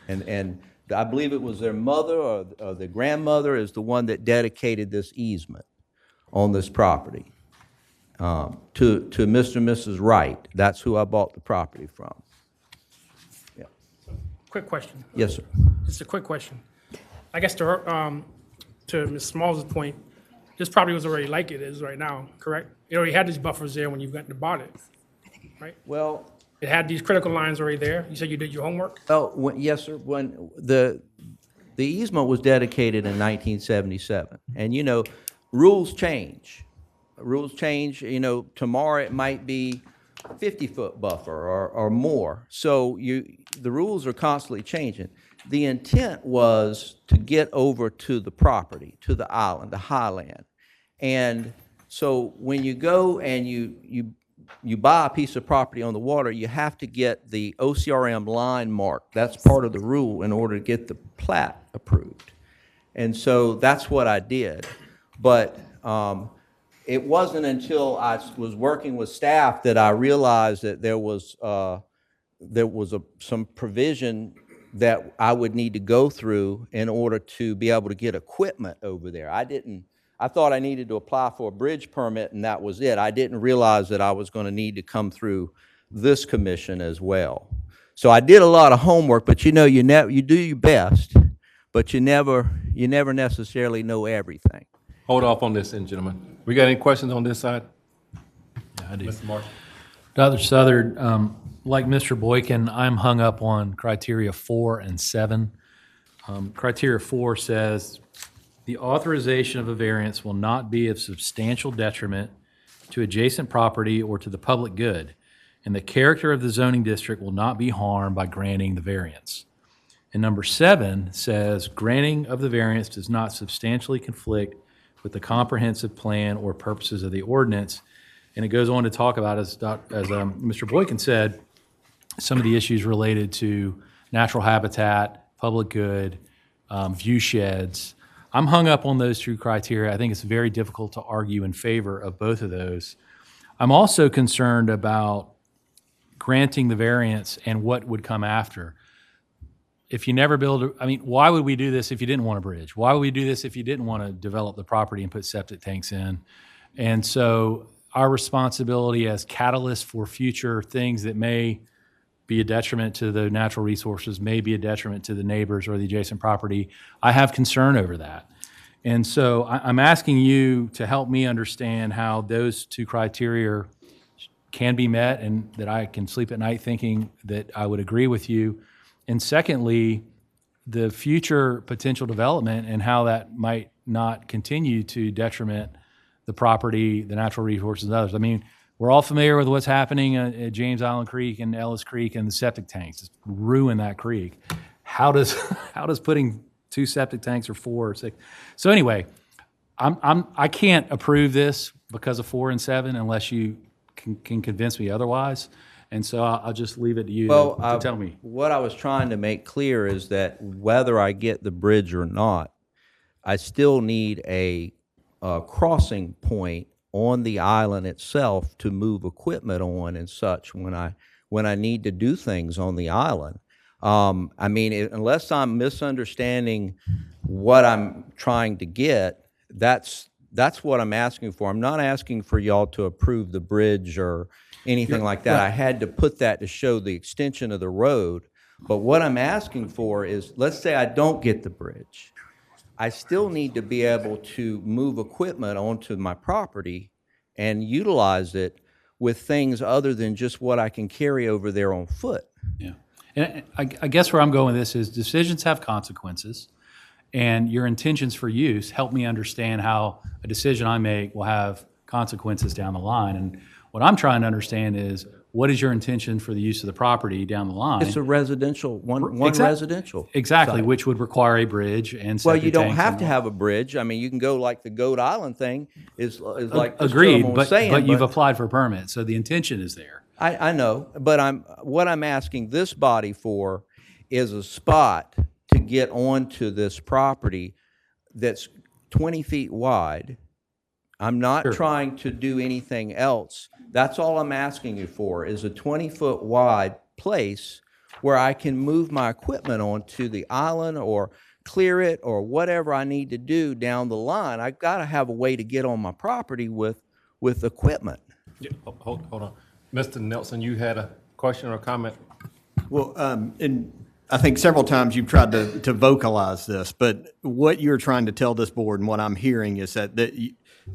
And I believe it was their mother or their grandmother is the one that dedicated this easement on this property to Mr. and Mrs. Wright. That's who I bought the property from. Yeah. Quick question. Yes, sir. Just a quick question. I guess to Ms. Smalls' point, this property was already like it is right now, correct? It already had these buffers there when you went and bought it. Well, It had these critical lines already there. You said you did your homework? yes, sir. When the easement was dedicated in 1977, and rules change. Rules change. Tomorrow it might be 50-foot buffer or more. So the rules are constantly changing. The intent was to get over to the property, to the island, the highland, and so when you go and you buy a piece of property on the water, you have to get the OCRM line marked. That's part of the rule in order to get the plat approved. And so that's what I did. But it wasn't until I was working with staff that I realized that there was some provision that I would need to go through in order to be able to get equipment over there. I thought I needed to apply for a bridge permit and that was it. I didn't realize that I was going to need to come through this commission as well. So I did a lot of homework, but you do your best, but you never necessarily know everything. Hold off on this end, gentlemen. We got any questions on this side? Yeah, I do. Mr. Martin? Dr. Southard, like Mr. Boykin, I'm hung up on criteria 4 and 7. Criteria 4 says, the authorization of a variance will not be of substantial detriment to adjacent property or to the public good, and the character of the zoning district will not be harmed by granting the variance. And number 7 says, granting of the variance does not substantially conflict with the comprehensive plan or purposes of the ordinance. And it goes on to talk about, as Mr. Boykin said, some of the issues related to natural habitat, public good, view sheds. I'm hung up on those 2 criteria. I think it's very difficult to argue in favor of both of those. I'm also concerned about granting the variance and what would come after. If you never why would we do this if you didn't want a bridge? Why would we do this if you didn't want to develop the property and put septic tanks in? And so our responsibility as catalyst for future things that may be a detriment to the natural resources, may be a detriment to the neighbors or the adjacent property, I have concern over that. And so I'm asking you to help me understand how those 2 criteria can be met and that I can sleep at night thinking that I would agree with you. And secondly, the future potential development and how that might not continue to detriment the property, the natural resources, and others. I mean, we're all familiar with what's happening at James Island Creek and Ellis Creek and the septic tanks. It's ruined that creek. How does putting 2 septic tanks or 4 or 6? So anyway, I can't approve this because of 4 and 7 unless you can convince me otherwise. And so I'll just leave it to you to tell me. What I was trying to make clear is that whether I get the bridge or not, I still need a crossing point on the island itself to move equipment on and such when I need to do things on the island. I mean, unless I'm misunderstanding what I'm trying to get, that's what I'm asking for. I'm not asking for y'all to approve the bridge or anything like that. I had to put that to show the extension of the road. But what I'm asking for is, let's say I don't get the bridge. I still need to be able to move equipment onto my property and utilize it with things other than just what I can carry over there on foot. Yeah. And I guess where I'm going with this is decisions have consequences, and your intentions for use help me understand how a decision I make will have consequences down the line. And what I'm trying to understand is, what is your intention for the use of the property down the line? It's a residential, one residential. Exactly, site. which would require a bridge and Well, septic you don't tanks have and to all. have a bridge. I mean, you can go like the Goat Island thing is like this Agreed, gentleman was saying. but you've applied for a permit, so the intention is there. I know, but what I'm asking this body for is a spot to get onto this property that's 20 feet wide. I'm not trying to do anything else. That's all I'm asking you for, is a 20-foot wide place where I can move my equipment onto the island or clear it or whatever I need to do down the line. I've got to have a way to get on my property with equipment. Yeah, hold on. Mr. Nelson, you had a question or comment? Well, and I think several times you've tried to vocalize this, but what you're trying to tell this board and what I'm hearing is that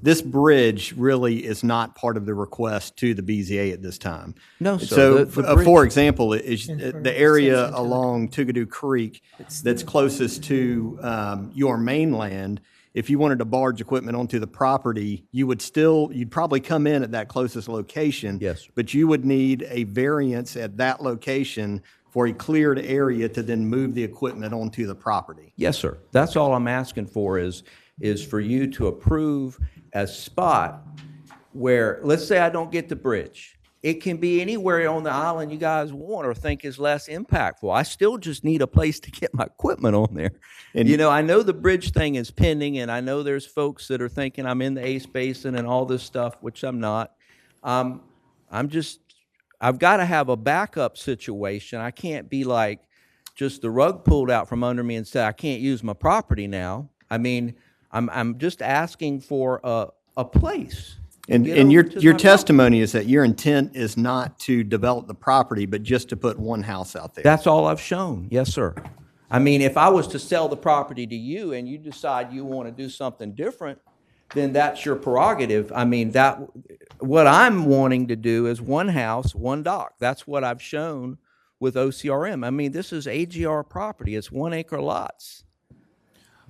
this bridge really is not part of the request to the BZA at this time. No, sir. So, The bridge- for example, is the area along Tugadoo Creek that's closest to your mainland. If you wanted to barge equipment onto the property, you'd probably come in at that closest location. Yes. But you would need a variance at that location for a cleared area to then move the equipment onto the property. Yes, sir. That's all I'm asking for is for you to approve a spot where, let's say I don't get the bridge. It can be anywhere on the island you guys want or think is less impactful. I still just need a place to get my equipment on there. And I know the bridge thing is pending, and I know there's folks that are thinking I'm in the Ace Basin and all this stuff, which I'm not. I've got to have a backup situation. I can't be like just the rug pulled out from under me and say I can't use my property now. I mean, I'm just asking for a place. And your testimony is that your intent is not to develop the property, but just to put one house out there. That's all I've shown. Yes, sir. I mean, if I was to sell the property to you and you decide you want to do something different, then that's your prerogative. I mean, what I'm wanting to do is one house, one dock. That's what I've shown with OCRM. I mean, this is AGR property. It's 1 acre lots.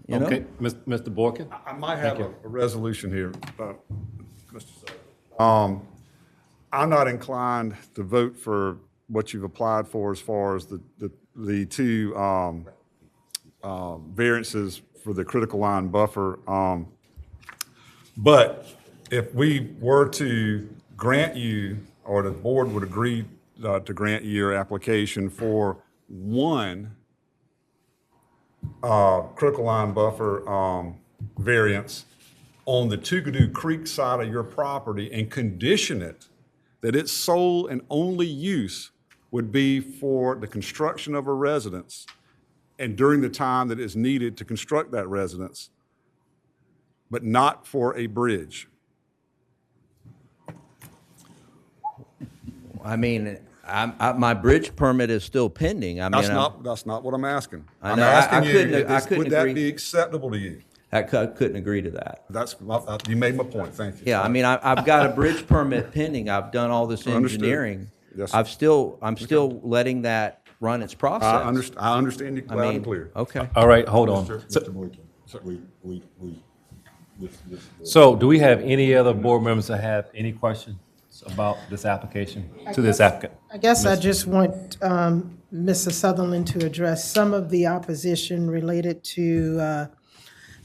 You know? Okay, Mr. Boykin? I might have a resolution here, Mr. Sutton. I'm not inclined to vote for what you've applied for as far as the two variances for the critical line buffer. But if we were to grant you, or the board would agree to grant you your application for one critical line buffer variance on the Tugadoo Creek side of your property and condition it that its sole and only use would be for the construction of a residence and during the time that is needed to construct that residence, but not for a bridge. I mean, my bridge permit is still pending. I mean, That's not what I'm asking. I I'm know. asking you, I couldn't would that agree. be acceptable to you? I couldn't agree to that. You made my point, thank you. Yeah, I mean, I've got a bridge permit pending. I've done all this Understood. engineering. Yes. I'm still letting that run its process. I understand you loud and clear. Okay. All right, hold on. Mr. Boykin, So do we have any other board members that have any questions about this application, to this applicant? I guess I just want Mr. Sutherland to address some of the opposition related to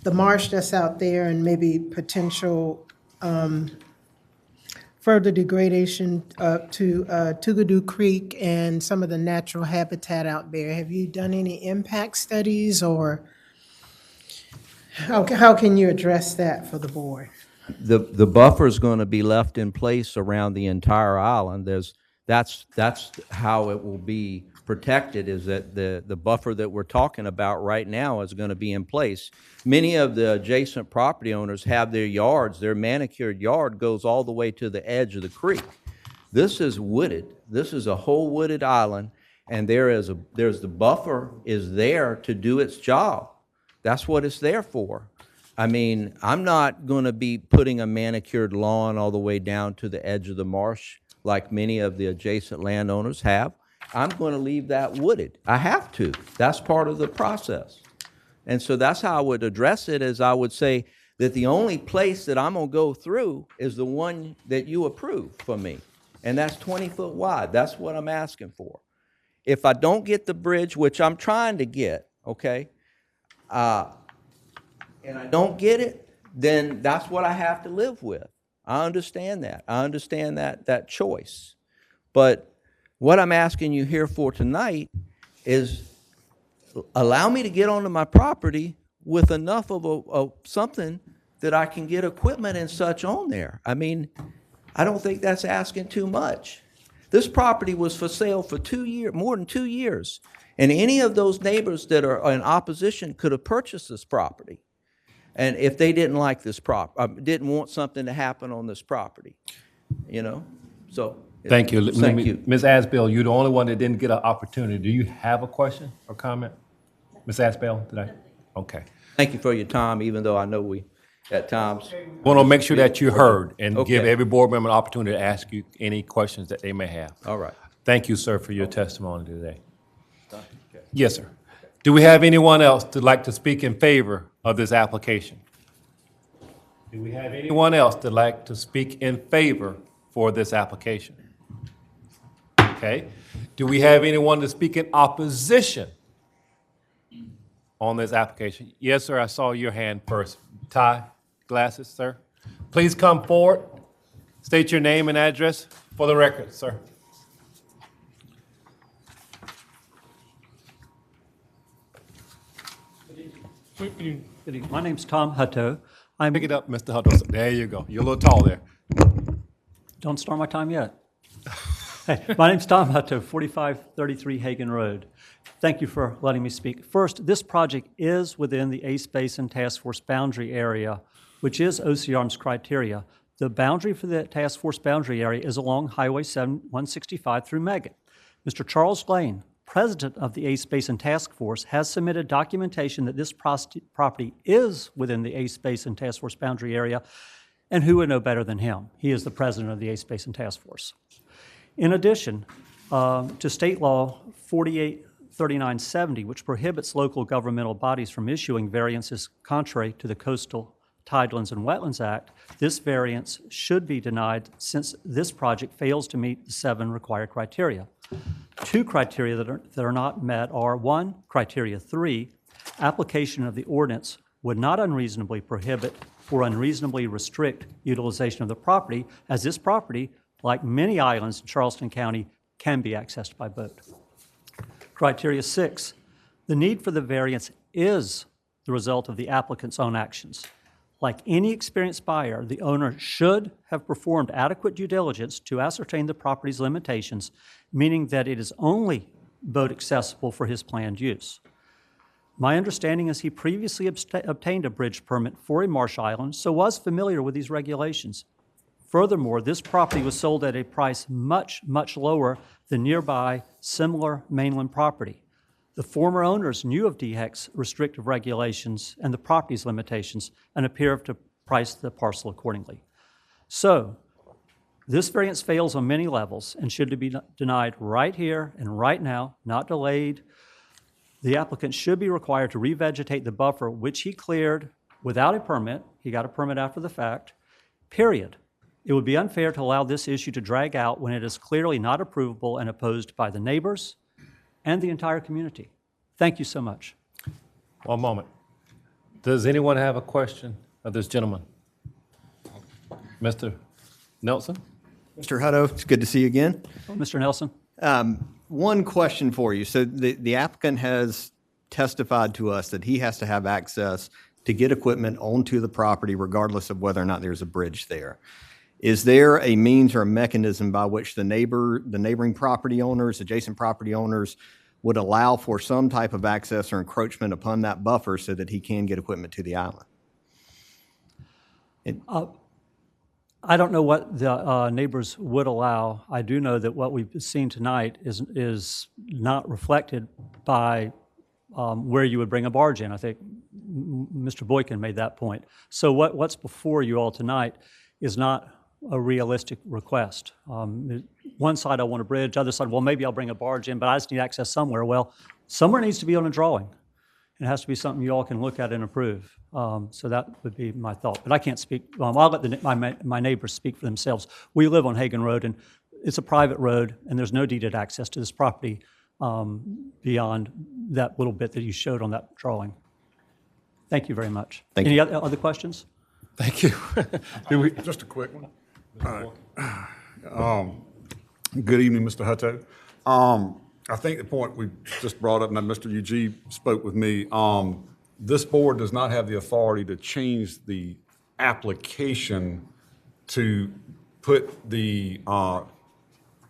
the marsh that's out there and maybe potential further degradation to Tugadoo Creek and some of the natural habitat out there. Have you done any impact studies or How can you address that for the board? The buffer is going to be left in place around the entire island. That's how it will be protected, is that the buffer that we're talking about right now is going to be in place. Many of the adjacent property owners have their yards, their manicured yard goes all the way to the edge of the creek. This is wooded. This is a whole wooded island, and there's the buffer is there to do its job. That's what it's there for. I mean, I'm not going to be putting a manicured lawn all the way down to the edge of the marsh like many of the adjacent landowners have. I'm going to leave that wooded. I have to. That's part of the process. And so that's how I would address it, is I would say that the only place that I'm going to go through is the one that you approve for me. And that's 20 foot wide. That's what I'm asking for. If I don't get the bridge, which I'm trying to get, okay, and I don't get it, then that's what I have to live with. I understand that. I understand that choice. But what I'm asking you here for tonight is allow me to get onto my property with enough of something that I can get equipment and such on there. I mean, I don't think that's asking too much. This property was for sale for 2 years, more than 2 years. And any of those neighbors that are in opposition could have purchased this property. And if they didn't like this didn't want something to happen on this property, you know? So. Thank you. Thank you. Ms. Asbell, you're the only one that didn't get an opportunity. Do you have a question or comment? Ms. Asbell, did I? Okay. Thank you for your time, even though I know we, at times. Want to make sure that you heard and give Okay. every board member an opportunity to ask you any questions that they may have. All right. Thank you, sir, for your testimony today. Yes, sir. Do we have anyone else that'd like to speak in favor of this application? Do we have anyone else that'd like to speak in favor for this application? Okay. Do we have anyone to speak in opposition on this application? Yes, sir, I saw your hand first. Tie, glasses, sir. Please come forward. State your name and address for the record, sir. Good evening. My name's Tom Hutto. Pick it up, Mr. Huddleston. There you go. You're a little tall there. Don't start my time yet. Hey, my name's Tom Hutto, 4533 Hagan Road. Thank you for letting me speak. First, this project is within the Ace Basin Task Force boundary area, which is OCRM's criteria. The boundary for the task force boundary area is along Highway 165 through Megan. Mr. Charles Lane, president of the Ace Basin Task Force, has submitted documentation that this property is within the Ace Basin Task Force boundary area, and who would know better than him? He is the president of the Ace Basin Task Force. In addition to State Law 483970, which prohibits local governmental bodies from issuing variances contrary to the Coastal Tidelands and Wetlands Act, this variance should be denied since this project fails to meet the 7 required criteria. 2 criteria that are not met are: 1, criteria 3, application of the ordinance would not unreasonably prohibit or unreasonably restrict utilization of the property, as this property, like many islands in Charleston County, can be accessed by boat. Criteria 6, the need for the variance is the result of the applicant's own actions. Like any experienced buyer, the owner should have performed adequate due diligence to ascertain the property's limitations, meaning that it is only boat accessible for his planned use. My understanding is he previously obtained a bridge permit for a marsh island, so was familiar with these regulations. Furthermore, this property was sold at a price much, much lower than nearby similar mainland property. The former owners knew of DHEC's restrictive regulations and the property's limitations and appear to price the parcel accordingly. So, this variance fails on many levels and should be denied right here and right now, not delayed. The applicant should be required to revegetate the buffer, which he cleared without a permit. He got a permit after the fact, period. It would be unfair to allow this issue to drag out when it is clearly not approvable and opposed by the neighbors and the entire community. Thank you so much. One moment. Does anyone have a question of this gentleman? Mr. Nelson? Mr. Hutto, it's good to see you again. Mr. Nelson? One question for you. So the applicant has testified to us that he has to have access to get equipment onto the property regardless of whether or not there's a bridge there. Is there a means or a mechanism by which the neighboring property owners, adjacent property owners, would allow for some type of access or encroachment upon that buffer so that he can get equipment to the island? I don't know what the neighbors would allow. I do know that what we've seen tonight is not reflected by where you would bring a barge in. I think Mr. Boykin made that point. So what's before you all tonight is not a realistic request. One side, I want a bridge. Other side, well, maybe I'll bring a barge in, but I just need access somewhere. Well, somewhere needs to be on a drawing. It has to be something you all can look at and approve. So that would be my thought. But I can't speak. I'll let my neighbors speak for themselves. We live on Hagan Road, and it's a private road, and there's no deeded access to this property beyond that little bit that you showed on that drawing. Thank you very much. Thank Any you. other questions? Thank you. Just a quick one. Good evening, Mr. Hutto. I think the point we just brought up, and Mr. Eugene spoke with me, this board does not have the authority to change the application to put the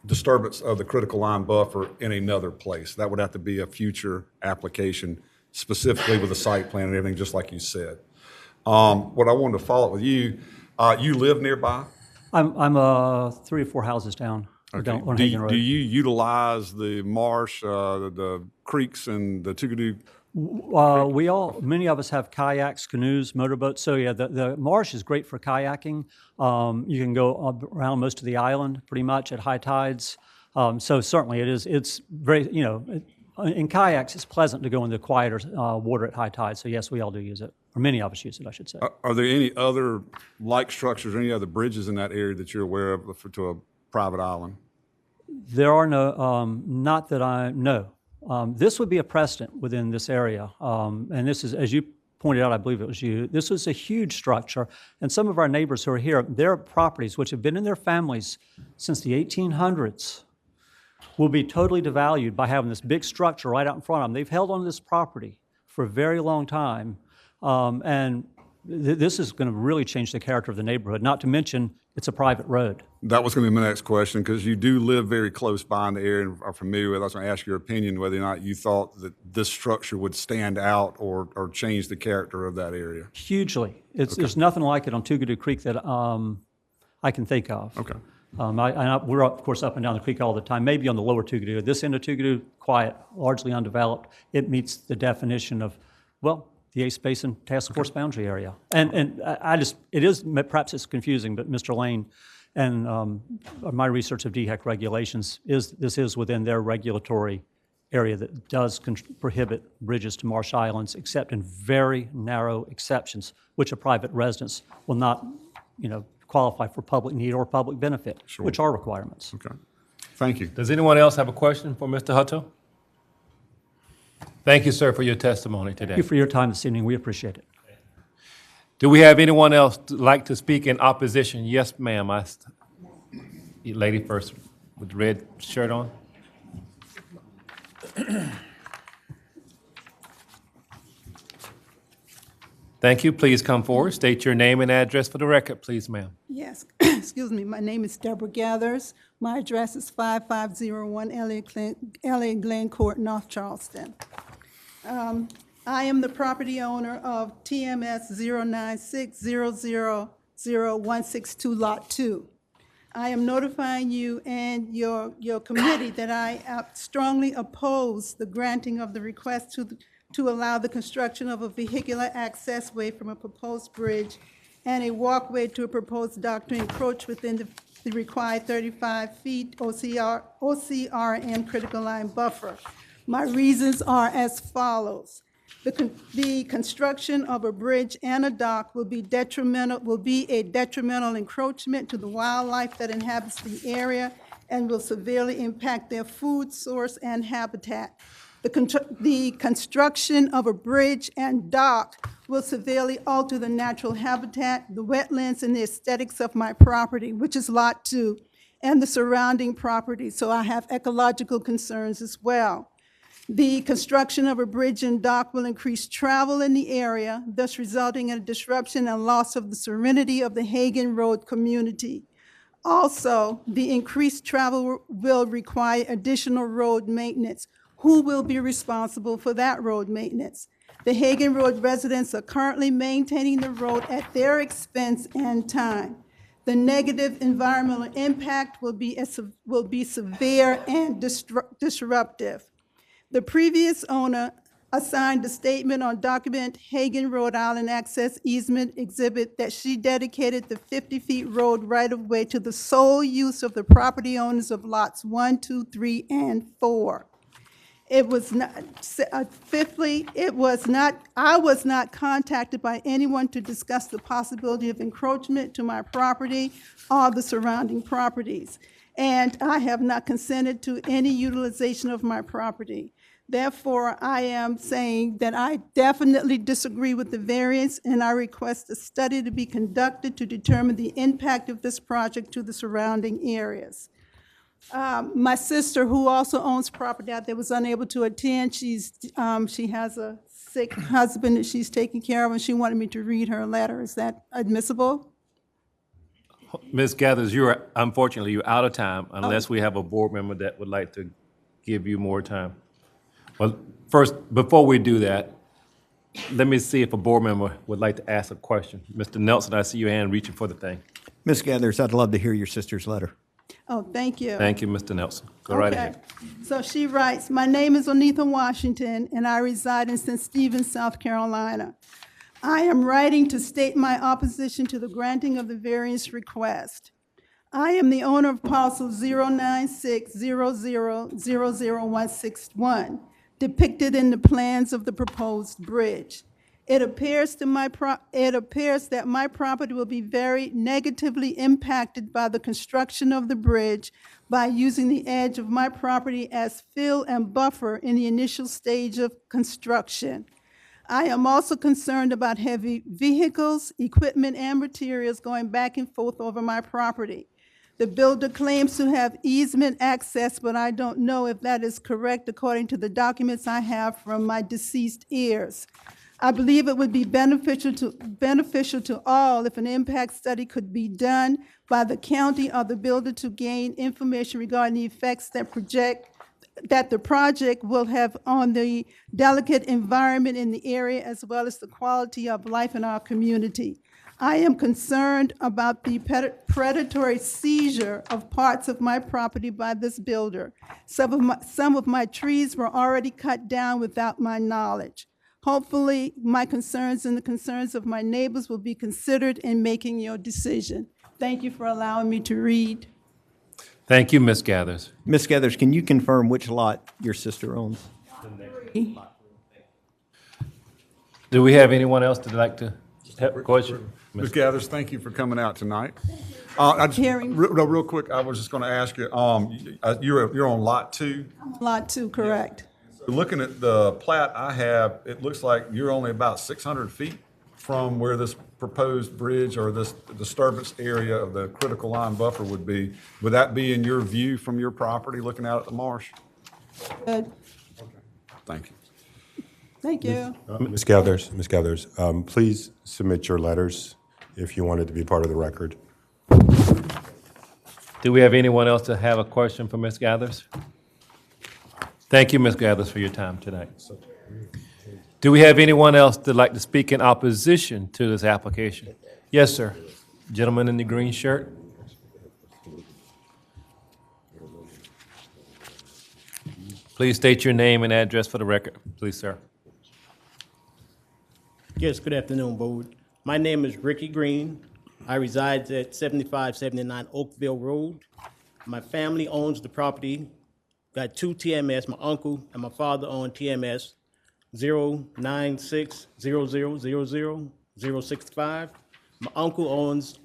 disturbance of the critical line buffer in another place. That would have to be a future application, specifically with the site plan and everything, just like you said. What I wanted to follow up with you, you live nearby? I'm 3 or 4 houses down. Okay. On Hagan Road. Do you utilize the marsh, the creeks, and the Tugadoo? Many of us have kayaks, canoes, motorboats. So yeah, the marsh is great for kayaking. You can go around most of the island pretty much at high tides. So certainly it's very, in kayaks, it's pleasant to go in the quieter water at high tide. So yes, we all do use it, or many of us use it, I should say. Are there any other like structures, or any other bridges in that area that you're aware of to a private island? There are no, not that I know. This would be a precedent within this area. And this is, as you pointed out, I believe it was you, this was a huge structure. And some of our neighbors who are here, their properties, which have been in their families since the 1800s, will be totally devalued by having this big structure right out in front of them. They've held on to this property for a very long time. And this is going to really change the character of the neighborhood, not to mention it's a private road. That was going to be my next question, because you do live very close by in the area and are familiar with it. I was going to ask your opinion whether or not you thought that this structure would stand out or change the character of that area. Hugely. There's nothing like it on Tugadoo Creek that I can think of. Okay. We're, of course, up and down the creek all the time, maybe on the lower Tugadoo. This end of Tugadoo, quiet, largely undeveloped. It meets the definition of, well, the Ace Basin Task Force boundary area. And perhaps it's confusing, but Mr. Lane and my research of DHEC regulations this is within their regulatory area that does prohibit bridges to marsh islands, except in very narrow exceptions, which a private residence will not, qualify for public need or public benefit, which are requirements. Okay. Thank you. Does anyone else have a question for Mr. Hutto? Thank you, sir, for your testimony today. Thank you for your time this evening. We appreciate it. Do we have anyone else like to speak in opposition? Yes, ma'am. Lady first with the red shirt on. Thank you. Please come forward. State your name and address for the record, please, ma'am. Yes, excuse me. My name is Deborah Gathers. My address is 5501 Elliott Glen Court, North Charleston. I am the property owner of TMS 096000162 Lot 2. I am notifying you and your committee that I strongly oppose the granting of the request to allow the construction of a vehicular accessway from a proposed bridge and a walkway to a proposed dock to encroach within the required 35 feet OCRN critical line buffer. My reasons are as follows. The construction of a bridge and a dock will be a detrimental encroachment to the wildlife that inhabits the area and will severely impact their food source and habitat. The construction of a bridge and dock will severely alter the natural habitat, the wetlands, and the aesthetics of my property, which is Lot 2, and the surrounding property, so I have ecological concerns as well. The construction of a bridge and dock will increase travel in the area, thus resulting in a disruption and loss of the serenity of the Hagan Road community. Also, the increased travel will require additional road maintenance. Who will be responsible for that road maintenance? The Hagan Road residents are currently maintaining the road at their expense and time. The negative environmental impact will be severe and disruptive. The previous owner assigned a statement on document Hagan, Rhode Island Access Easement Exhibit that she dedicated the 50 feet road right-of-way to the sole use of the property owners of lots 1, 2, 3, and 4. It was not, fifthly, I was not contacted by anyone to discuss the possibility of encroachment to my property or the surrounding properties, and I have not consented to any utilization of my property. Therefore, I am saying that I definitely disagree with the variance, and I request a study to be conducted to determine the impact of this project to the surrounding areas. My sister, who also owns property out there, was unable to attend. She has a sick husband that she's taking care of, and she wanted me to read her letter. Is that admissible? Ms. Gathers, unfortunately, you're out of time unless we have a board member that would like to give you more time. Well, first, before we do that, let me see if a board member would like to ask a question. Mr. Nelson, I see your hand reaching for the thing. Ms. Gathers, I'd love to hear your sister's letter. Oh, thank you. Thank you, Mr. Nelson. Go right ahead. So she writes, "My name is Onetha Washington, and I reside in St. Stephen, South Carolina. I am writing to state my opposition to the granting of the variance request. I am the owner of parcel 09600000161, depicted in the plans of the proposed bridge. It appears that my property will be very negatively impacted by the construction of the bridge by using the edge of my property as fill and buffer in the initial stage of construction. I am also concerned about heavy vehicles, equipment, and materials going back and forth over my property. The builder claims to have easement access, but I don't know if that is correct according to the documents I have from my deceased heirs. I believe it would be beneficial to all if an impact study could be done by the county or the builder to gain information regarding the effects that the project will have on the delicate environment in the area as well as the quality of life in our community. I am concerned about the predatory seizure of parts of my property by this builder. Some of my trees were already cut down without my knowledge. Hopefully, my concerns and the concerns of my neighbors will be considered in making your decision. Thank you for allowing me to read." Thank you, Ms. Gathers. Ms. Gathers, can you confirm which lot your sister owns? Do we have anyone else that'd like to have a question? Ms. Gathers, thank you for coming out tonight. Hearing. Real quick, I was just going to ask you, you're on Lot 2? Lot 2, correct. Looking at the plat I have, it looks like you're only about 600 feet from where this proposed bridge or this disturbance area of the critical line buffer would be. Would that be in your view from your property looking out at the marsh? Good. Thank you. Thank you. Ms. Gathers, please submit your letters if you want it to be part of the record. Do we have anyone else to have a question for Ms. Gathers? Thank you, Ms. Gathers, for your time tonight. Do we have anyone else that'd like to speak in opposition to this application? Yes, sir. Gentleman in the green shirt. Please state your name and address for the record, please, sir. Yes, good afternoon, Board. My name is Ricky Green. I reside at 7579 Oakville Road. My family owns the property. Got two TMS. My uncle and my father own TMS 09600000065. My uncle owns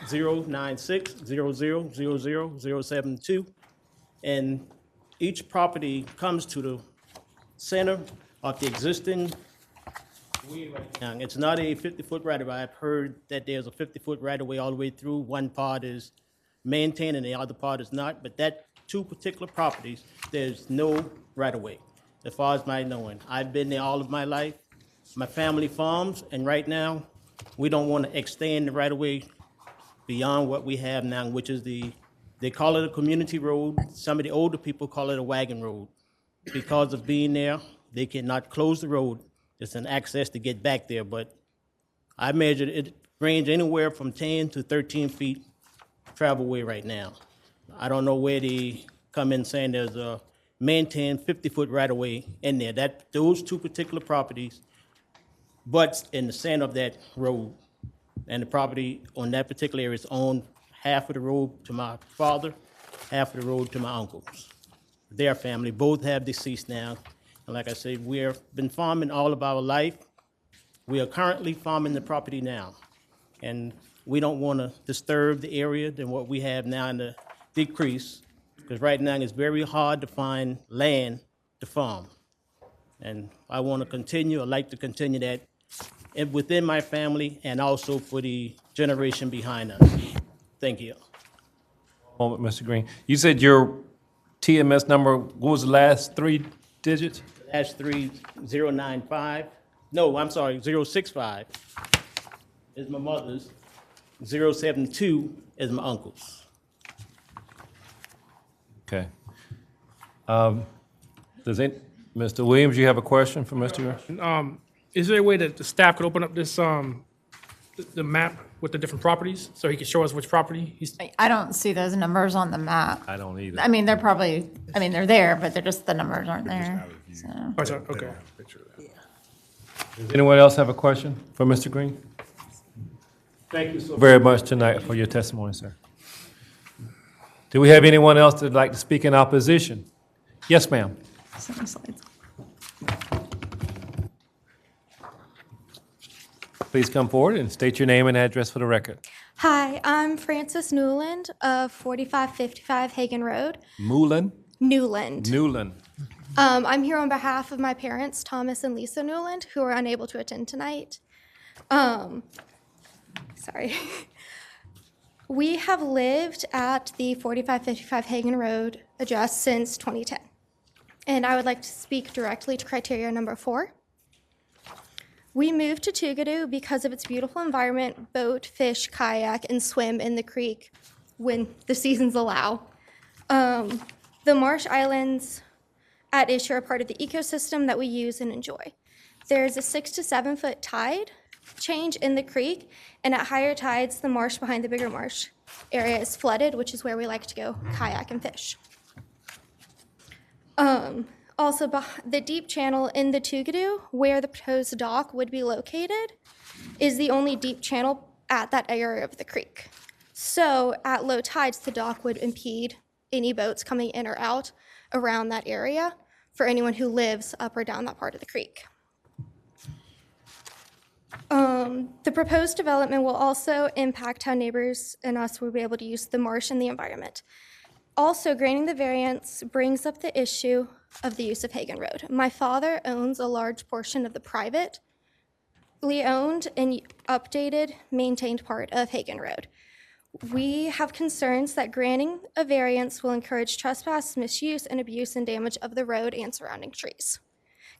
09600000072. And each property comes to the center of the existing way right now. It's not a 50-foot right-of-way. I've heard that there's a 50-foot right-of-way all the way through. One part is maintained and the other part is not, but that two particular properties, there's no right away, as far as my knowing. I've been there all of my life. My family farms, and right now, we don't want to extend the right of way beyond what we have now, which is they call it a community road. Some of the older people call it a wagon road. Because of being there, they cannot close the road. It's an access to get back there, but I measured it range anywhere from 10 to 13 feet travel way right now. I don't know where they come in saying there's a maintained 50-foot right-of-way in there. Those two particular properties butts in the center of that road. And the property on that particular area is owned half of the road to my father, half of the road to my uncles. Their family, both have deceased now. And like I said, we've been farming all of our life. We are currently farming the property now. And we don't want to disturb the area than what we have now in the decrease, because right now it's very hard to find land to farm. And I want to continue, I'd like to continue that within my family and also for the generation behind us. Thank you. Moment, Mr. Green. You said your TMS number, what was the last 3 digits? Last 3095. No, I'm sorry, 065 is my mother's. 072 is my uncle's. Okay. Mr. Williams, you have a question for Mr. Green? Is there a way that the staff could open up this, the map with the different properties, so he could show us which property he's? I don't see those numbers on the map. I don't either. I mean, they're probably, I mean, they're there, but they're just, the numbers aren't there. So. Oh, sorry, okay. Does anyone else have a question for Mr. Green? Thank you so very much tonight for your testimony, sir. Do we have anyone else that'd like to speak in opposition? Yes, ma'am. Some slides. Please come forward and state your name and address for the record. Hi, I'm Frances Newland of 4555 Hagen Road. Newland? Newland. I'm here on behalf of my parents, Thomas and Lisa Newland, who are unable to attend tonight. Sorry. We have lived at the 4555 Hagen Road address since 2010. And I would like to speak directly to criteria number 4. We moved to Tugadoo because of its beautiful environment, boat, fish, kayak, and swim in the creek when the seasons allow. The marsh islands at issue are part of the ecosystem that we use and enjoy. There's a 6 to 7 foot tide change in the creek, and at higher tides, the marsh behind the bigger marsh area is flooded, which is where we like to go kayak and fish. Also, the deep channel in the Tugadoo, where the proposed dock would be located, is the only deep channel at that area of the creek. So at low tides, the dock would impede any boats coming in or out around that area for anyone who lives up or down that part of the creek. The proposed development will also impact how neighbors and us will be able to use the marsh and the environment. Also, granting the variance brings up the issue of the use of Hagen Road. My father owns a large portion of the privately owned and updated, maintained part of Hagen Road. We have concerns that granting a variance will encourage trespass, misuse, and abuse and damage of the road and surrounding trees,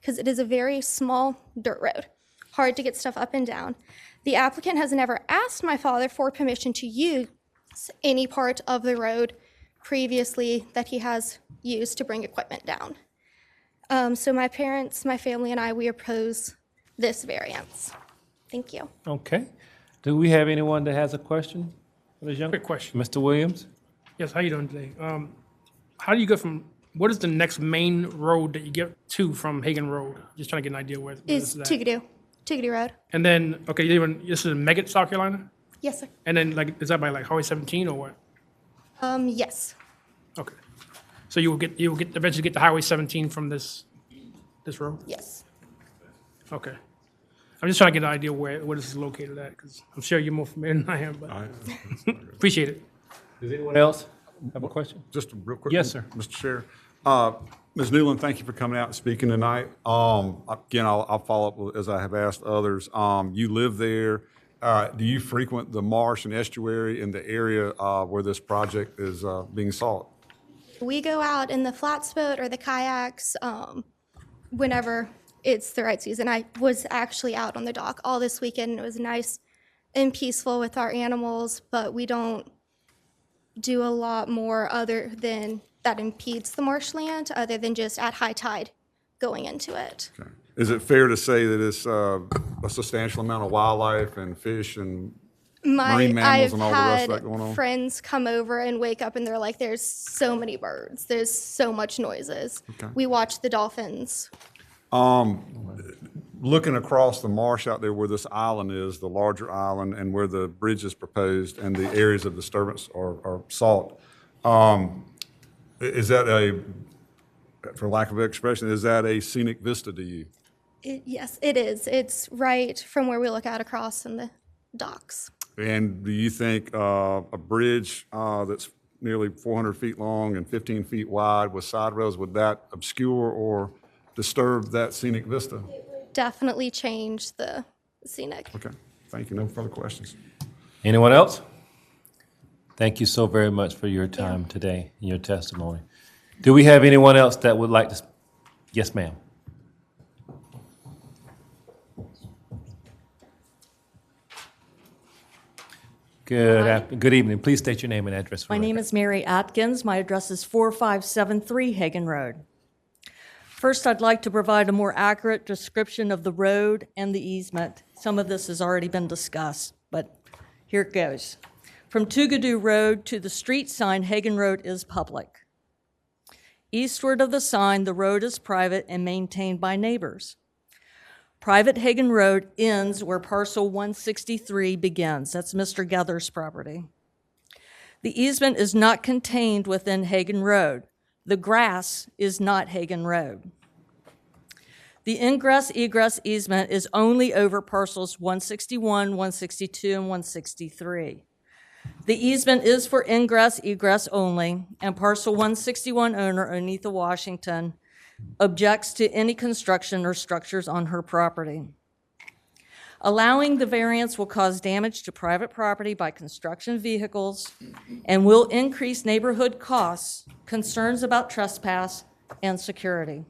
because it is a very small dirt road, hard to get stuff up and down. The applicant has never asked my father for permission to use any part of the road previously that he has used to bring equipment down. So my parents, my family, and I, we oppose this variance. Thank you. Okay. Do we have anyone that has a question for this young? Quick question. Mr. Williams? Yes, how you doing today? How do you go from, what is the next main road that you get to from Hagen Road? Just trying to get an idea where Is this is at. Tugadoo Road. And then, okay, this is in Megget, South Carolina? Yes, sir. And then, like, is that by like Highway 17 or what? Yes. Okay. So you will eventually get to Highway 17 from this road? Yes. Okay. I'm just trying to get an idea where this is located at, because I'm sure you're more familiar than I am, but appreciate it. Does anyone else have a question? Just a real quick. Yes, sir. Mr. Chair. Ms. Newland, thank you for coming out and speaking tonight. Again, I'll follow up with, as I have asked others. You live there. Do you frequent the marsh and estuary in the area where this project is being sought? We go out in the flats boat or the kayaks whenever it's the right season. I was actually out on the dock all this weekend. It was nice and peaceful with our animals, but we don't do a lot more other than that impedes the marshland, other than just at high tide going into it. Okay. Is it fair to say that it's a substantial amount of wildlife and fish and marine mammals I've and all the rest of that had going on? friends come over and wake up and they're like, there's so many birds, there's so much noises. Okay. We watch the dolphins. Looking across the marsh out there where this island is, the larger island, and where the bridge is proposed and the areas of disturbance are sought, is that for lack of expression, is that a scenic vista to you? Yes, it is. It's right from where we look out across in the docks. And do you think a bridge that's nearly 400 feet long and 15 feet wide with side rails, would that obscure or disturb that scenic vista? Definitely change the scenic. Okay, thank you. No further questions. Anyone else? Thank you so very much for your time today and your testimony. Do we have anyone else that would like to? Yes, ma'am. Good evening. Please state your name and address. My name is Mary Atkins. My address is 4573 Hagen Road. First, I'd like to provide a more accurate description of the road and the easement. Some of this has already been discussed, but here it goes. From Tugadoo Road to the street sign, Hagen Road is public. Eastward of the sign, the road is private and maintained by neighbors. Private Hagen Road ends where parcel 163 begins. That's Mr. Gether's property. The easement is not contained within Hagen Road. The grass is not Hagen Road. The ingress-egress easement is only over parcels 161, 162, and 163. The easement is for ingress-egress only, and parcel 161 owner, Onetha Washington, objects to any construction or structures on her property. Allowing the variance will cause damage to private property by construction vehicles and will increase neighborhood costs, concerns about trespass, and security.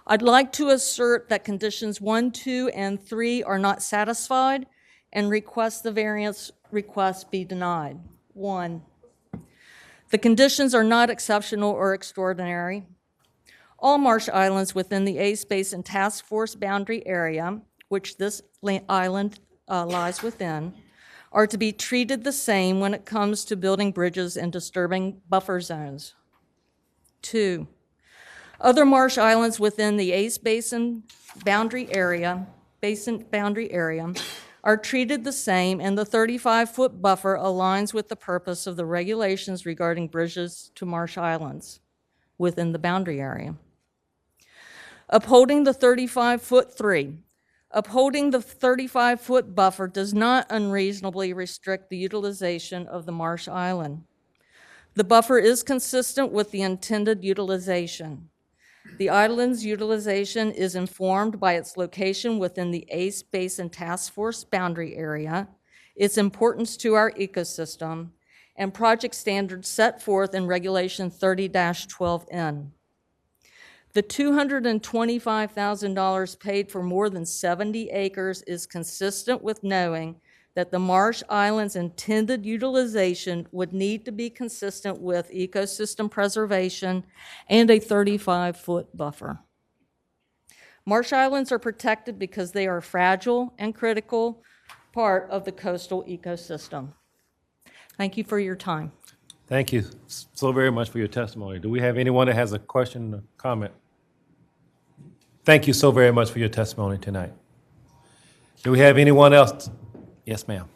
I'd like to assert that conditions 1, 2, and 3 are not satisfied and request the variance request be denied. 1, the conditions are not exceptional or extraordinary. All marsh islands within the Ace Basin Task Force boundary area, which this island lies within, are to be treated the same when it comes to building bridges and disturbing buffer zones. 2, other marsh islands within the Ace Basin boundary area are treated the same, and the 35-foot buffer aligns with the purpose of the regulations regarding bridges to marsh islands within the boundary area. Upholding the 35-foot buffer does not unreasonably restrict the utilization of the marsh island. The buffer is consistent with the intended utilization. The island's utilization is informed by its location within the Ace Basin Task Force boundary area, its importance to our ecosystem, and project standards set forth in Regulation 30-12N. The $225,000 paid for more than 70 acres is consistent with knowing that the marsh island's intended utilization would need to be consistent with ecosystem preservation and a 35-foot buffer. Marsh islands are protected because they are a fragile and critical part of the coastal ecosystem. Thank you for your time. Thank you so very much for your testimony. Do we have anyone that has a question or comment? Thank you so very much for your testimony tonight. Do we have anyone else? Yes, ma'am.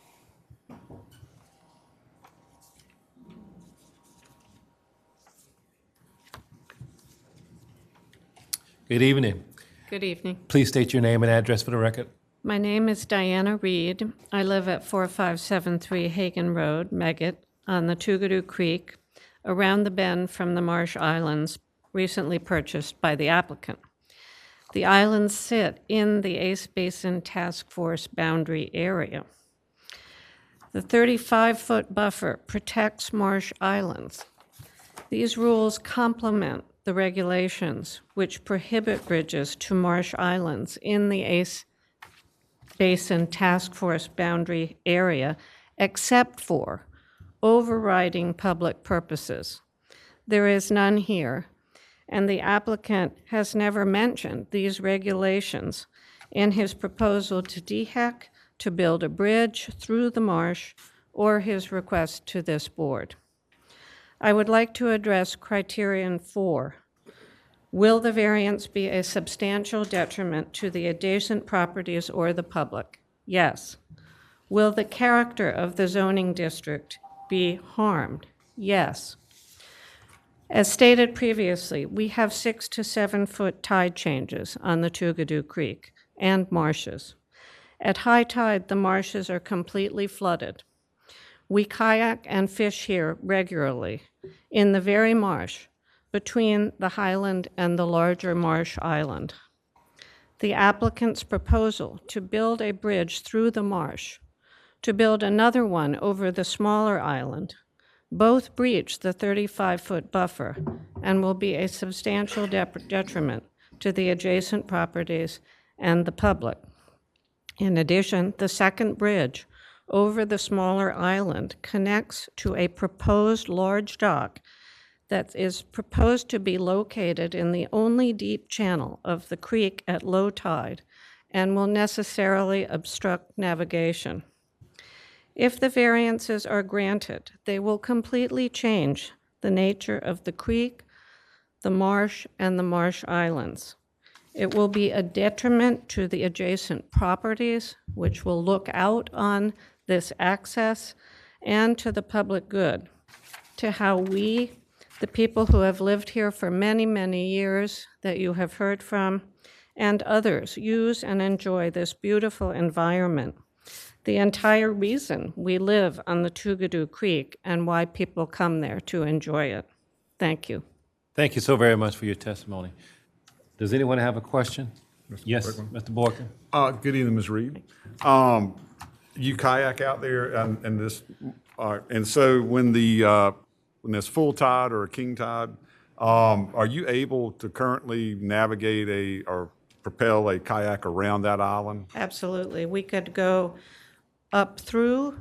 Good evening. Good evening. Please state your name and address for the record. My name is Diana Reed. I live at 4573 Hagen Road, Megget, on the Tugadoo Creek, around the bend from the Marsh Islands, recently purchased by the applicant. The islands sit in the Ace Basin Task Force boundary area. The 35-foot buffer protects marsh islands. These rules complement the regulations which prohibit bridges to marsh islands in the Ace Basin Task Force boundary area, except for overriding public purposes. There is none here, and the applicant has never mentioned these regulations in his proposal to DHEC to build a bridge through the marsh or his request to this board. I would like to address criterion 4. Will the variance be a substantial detriment to the adjacent properties or the public? Yes. Will the character of the zoning district be harmed? Yes. As stated previously, we have 6 to 7 foot tide changes on the Tugadoo Creek and marshes. At high tide, the marshes are completely flooded. We kayak and fish here regularly in the very marsh between the highland and the larger marsh island. The applicant's proposal to build a bridge through the marsh, to build another one over the smaller island, both breach the 35-foot buffer and will be a substantial detriment to the adjacent properties and the public. In addition, the second bridge over the smaller island connects to a proposed large dock that is proposed to be located in the only deep channel of the creek at low tide and will necessarily obstruct navigation. If the variances are granted, they will completely change the nature of the creek, the marsh, and the marsh islands. It will be a detriment to the adjacent properties, which will look out on this access, and to the public good, to how we, the people who have lived here for many, many years that you have heard from, and others use and enjoy this beautiful environment. The entire reason we live on the Tugadoo Creek and why people come there to enjoy it. Thank you. Thank you so very much for your testimony. Does anyone have a question? Yes, Mr. Boykin. Good evening, Ms. Reed. You kayak out there and this, and so when there's full tide or a king tide, are you able to currently navigate or propel a kayak around that island? Absolutely. We could go up through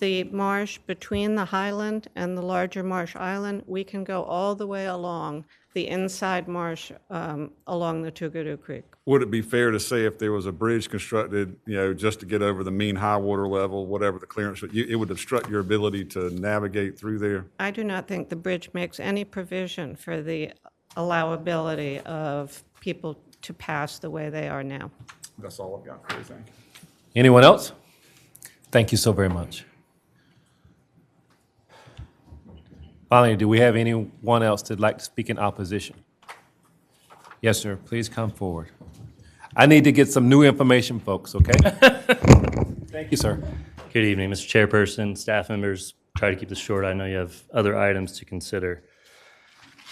the marsh between the highland and the larger marsh island. We can go all the way along the inside marsh along the Tugadoo Creek. Would it be fair to say if there was a bridge constructed, just to get over the mean high water level, whatever the clearance, it would obstruct your ability to navigate through there? I do not think the bridge makes any provision for the allowability of people to pass the way they are now. That's all I've got for you. Thank you. Anyone else? Thank you so very much. Finally, do we have anyone else that'd like to speak in opposition? Yes, sir. Please come forward. I need to get some new information, folks, okay? Thank you, sir. Good evening, Mr. Chairperson, staff members. Try to keep this short. I know you have other items to consider.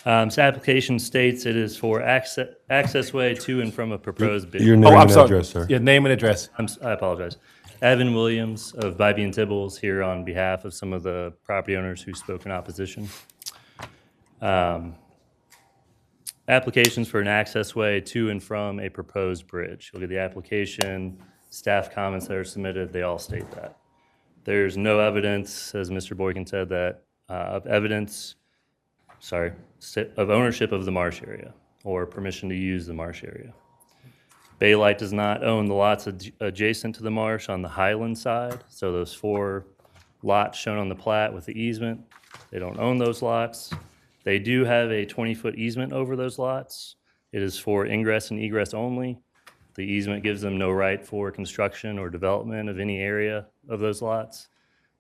This application states it is for access way to and from a proposed business. Your name and address, sir. Your name and address. I apologize. Evan Williams of Bybee and Tibbles here on behalf of some of the property owners who spoke in opposition. Applications for an access way to and from a proposed bridge. Look at the application, staff comments that are submitted, they all state that. There's no evidence, as Mr. Boykin said, that of ownership of the marsh area or permission to use the marsh area. Baylight does not own the lots adjacent to the marsh on the highland side. So those 4 lots shown on the plat with the easement, they don't own those lots. They do have a 20-foot easement over those lots. It is for ingress and egress only. The easement gives them no right for construction or development of any area of those lots.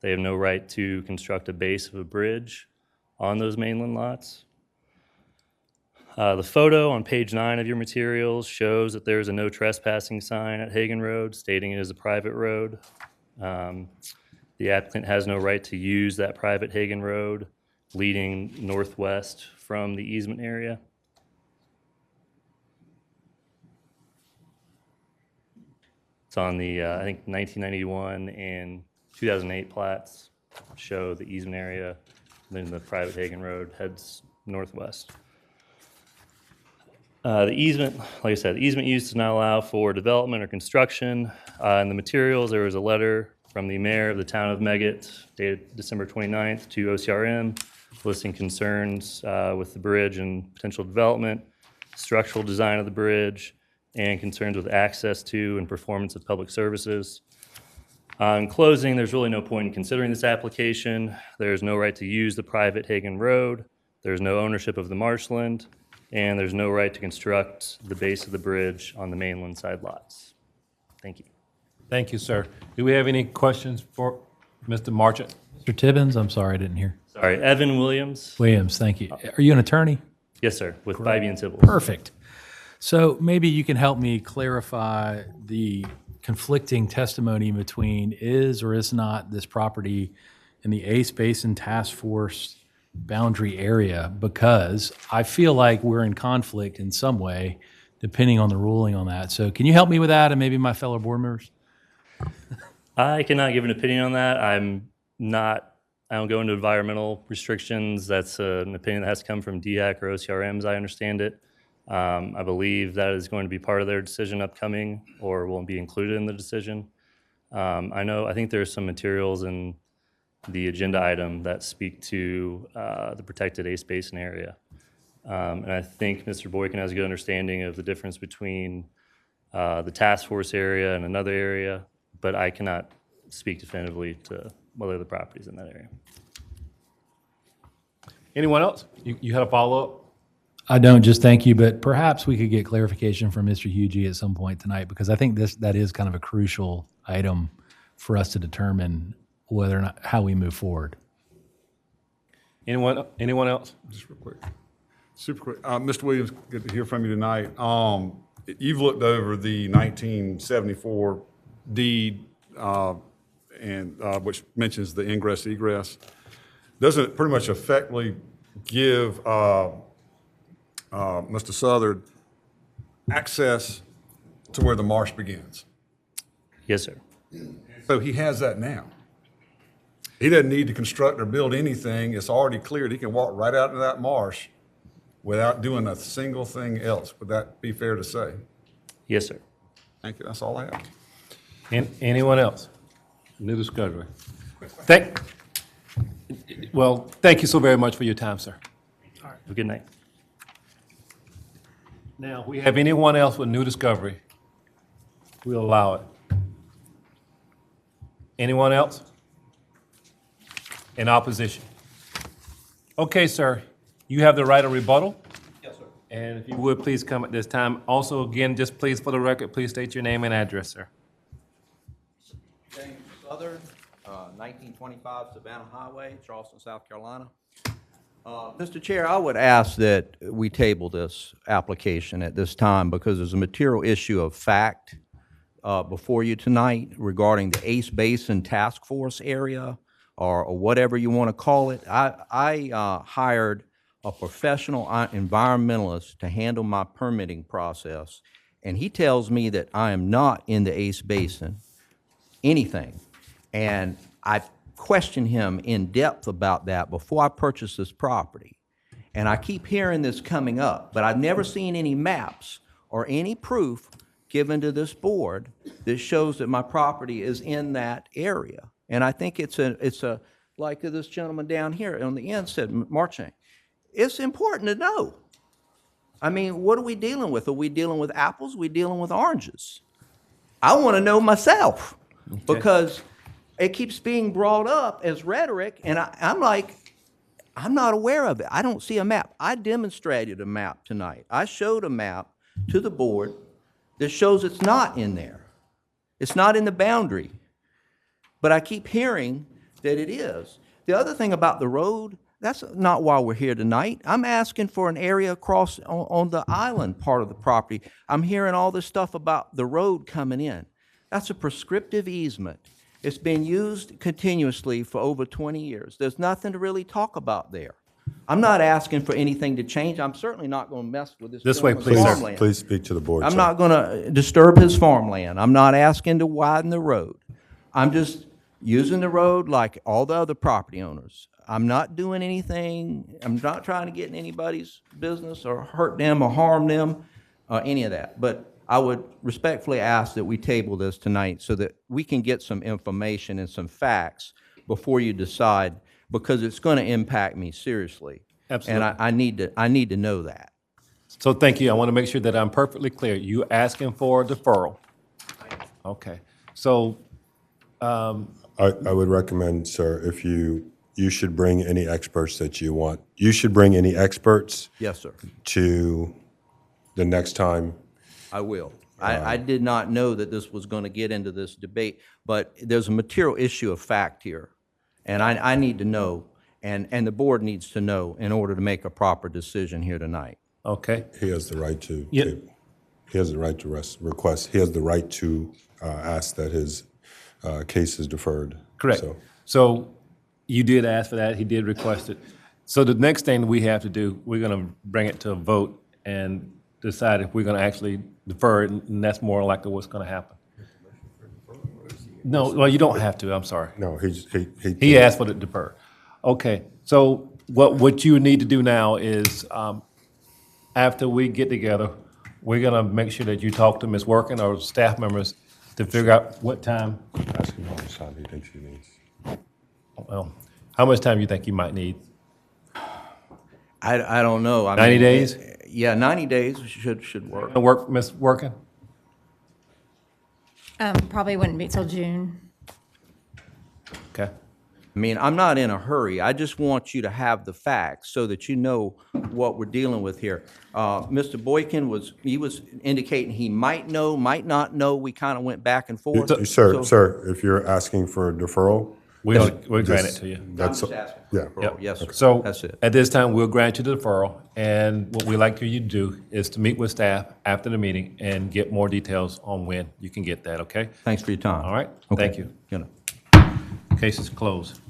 They have no right to construct a base of a bridge on those mainland lots. The photo on page 9 of your materials shows that there's a no trespassing sign at Hagen Road stating it is a private road. The applicant has no right to use that private Hagen Road leading northwest from the easement area. It's on the, I think, 1991 and 2008 plats show the easement area then the private Hagen Road heads northwest. The easement, like I said, the easement use does not allow for development or construction. In the materials, there was a letter from the mayor of the town of Megget dated December 29th to OCRM listing concerns with the bridge and potential development, structural design of the bridge, and concerns with access to and performance of public services. In closing, there's really no point in considering this application. There's no right to use the private Hagen Road. There's no ownership of the marshland, and there's no right to construct the base of the bridge on the mainland side lots. Thank you. Thank you, sir. Do we have any questions for Mr. Marchant? Mr. Tibbins, I'm sorry, I didn't hear. Sorry, Evan Williams. Williams, thank you. Are you an attorney? Yes, sir, with Bybee and Tibbles. Perfect. So maybe you can help me clarify the conflicting testimony between is or is not this property in the Ace Basin Task Force boundary area, because I feel like we're in conflict in some way depending on the ruling on that. So can you help me with that and maybe my fellow board members? I cannot give an opinion on that. I don't go into environmental restrictions. That's an opinion that has to come from DHEC or OCRM, as I understand it. I believe that is going to be part of their decision upcoming or will be included in the decision. I think there's some materials in the agenda item that speak to the protected Ace Basin area. And I think Mr. Boykin has a good understanding of the difference between the task force area and another area, but I cannot speak definitively to whether the property is in that area. Anyone else? You had a follow-up? I don't, just thank you, but perhaps we could get clarification from Mr. Hugie at some point tonight, because I think that is kind of a crucial item for us to determine whether or not how we move forward. Anyone else? Just real quick, super quick. Mr. Williams, good to hear from you tonight. You've looked over the 1974 deed, which mentions the ingress egress. Doesn't it pretty much effectively give Mr. Southard access to where the marsh begins? Yes, sir. So he has that now. He doesn't need to construct or build anything. It's already cleared. He can walk right out into that marsh without doing a single thing else. Would that be fair to say? Yes, sir. Thank you. That's all I have. Anyone else? New discovery. Thank you so very much for your time, sir. All right. Have a good night. Now, if we have anyone else with new discovery, we'll allow it. Anyone else? In opposition? Okay, sir. You have the right of rebuttal. Yes, sir. And if you would, please come at this time. Also, again, just please, for the record, please state your name and address, sir. James Southern, 1925 Savannah Highway, Charleston, South Carolina. Mr. Chair, I would ask that we table this application at this time because there's a material issue of fact before you tonight regarding the Ace Basin Task Force area or whatever you want to call it. I hired a professional environmentalist to handle my permitting process, and he tells me that I am not in the Ace Basin, anything. And I questioned him in depth about that before I purchased this property. And I keep hearing this coming up, but I've never seen any maps or any proof given to this board that shows that my property is in that area. And I think it's a like this gentleman down here on the end said, Marchant, it's important to know. I mean, what are we dealing with? Are we dealing with apples? Are we dealing with oranges? I want to know myself because it keeps being brought up as rhetoric, and I'm like, I'm not aware of it. I don't see a map. I demonstrated a map tonight. I showed a map to the board that shows it's not in there. It's not in the boundary. But I keep hearing that it is. The other thing about the road, that's not why we're here tonight. I'm asking for an area across on the island part of the property. I'm hearing all this stuff about the road coming in. That's a prescriptive easement. It's been used continuously for over 20 years. There's nothing to really talk about there. I'm not asking for anything to change. I'm certainly not going to mess with this way, gentleman's please, farmland. Please speak to the board, I'm sir. not going to disturb his farmland. I'm not asking to widen the road. I'm just using the road like all the other property owners. I'm not doing anything. I'm not trying to get in anybody's business or hurt them or harm them, any of that. But I would respectfully ask that we table this tonight so that we can get some information and some facts before you decide, because it's going to impact me seriously. Absolutely. And I need to know that. So thank you. I want to make sure that I'm perfectly clear. You asking for a deferral? Okay. So, I would recommend, sir, if you should bring any experts that you want. You should bring any experts Yes, sir. to the next time. I will. I did not know that this was going to get into this debate, but there's a material issue of fact here. And I need to know, and the board needs to know in order to make a proper decision here tonight. okay. He has the right to. Yeah. He has the right to request. He has the right to ask that his case is deferred. Correct. So you did ask for that. He did request it. So the next thing we have to do, we're going to bring it to a vote and decide if we're going to actually defer it, and that's more likely what's going to happen. No, well, you don't have to. I'm sorry. No, He asked for the defer. Okay. So what you need to do now is, after we get together, we're going to make sure that you talk to Ms. Working or staff members to figure out what time. Ask him how much time he thinks he needs. Well, how much time you think you might need? I don't know. 90 days? Yeah, 90 days should work. Gonna work, Ms. Working? Probably wouldn't be till June. Okay. I mean, I'm not in a hurry. I just want you to have the facts so that you know what we're dealing with here. Mr. Boykin was indicating he might know, might not know. We kind of went back and forth. Sir, if you're asking for a deferral. We'll grant it to you. That's, I'm just asking for yeah. deferral. Yes, sir. So That's it. at this time, we'll grant you the deferral, and what we'd like for you to do is to meet with staff after the meeting and get more details on when you can get that, okay? Thanks for your time. All right, Okay. thank you. Good night. Case is closed.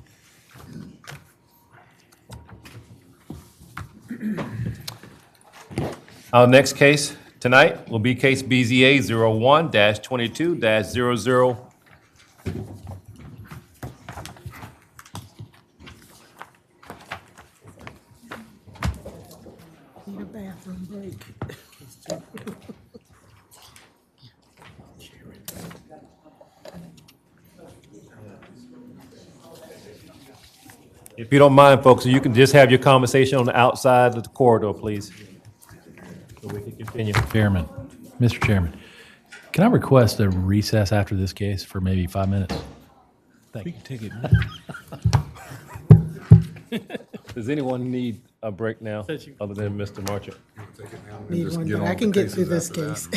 Our next case tonight will be case BZA 01-22-00. Need a bathroom break. If you don't mind, folks, you can just have your conversation on the outside of the corridor, please. So we can continue. Chairman, Mr. Chairman, can I request a recess after this case for maybe 5 minutes? Thank you. Take it. Does anyone need a break now, other than Mr. Marchant? Need one, but I can get through this case.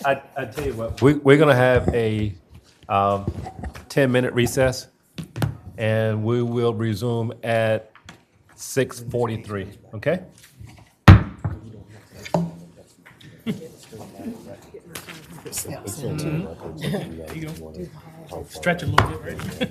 I tell you what, we're gonna have a 10-minute recess, and we will resume at 6:43, okay? Stretch a little bit, right?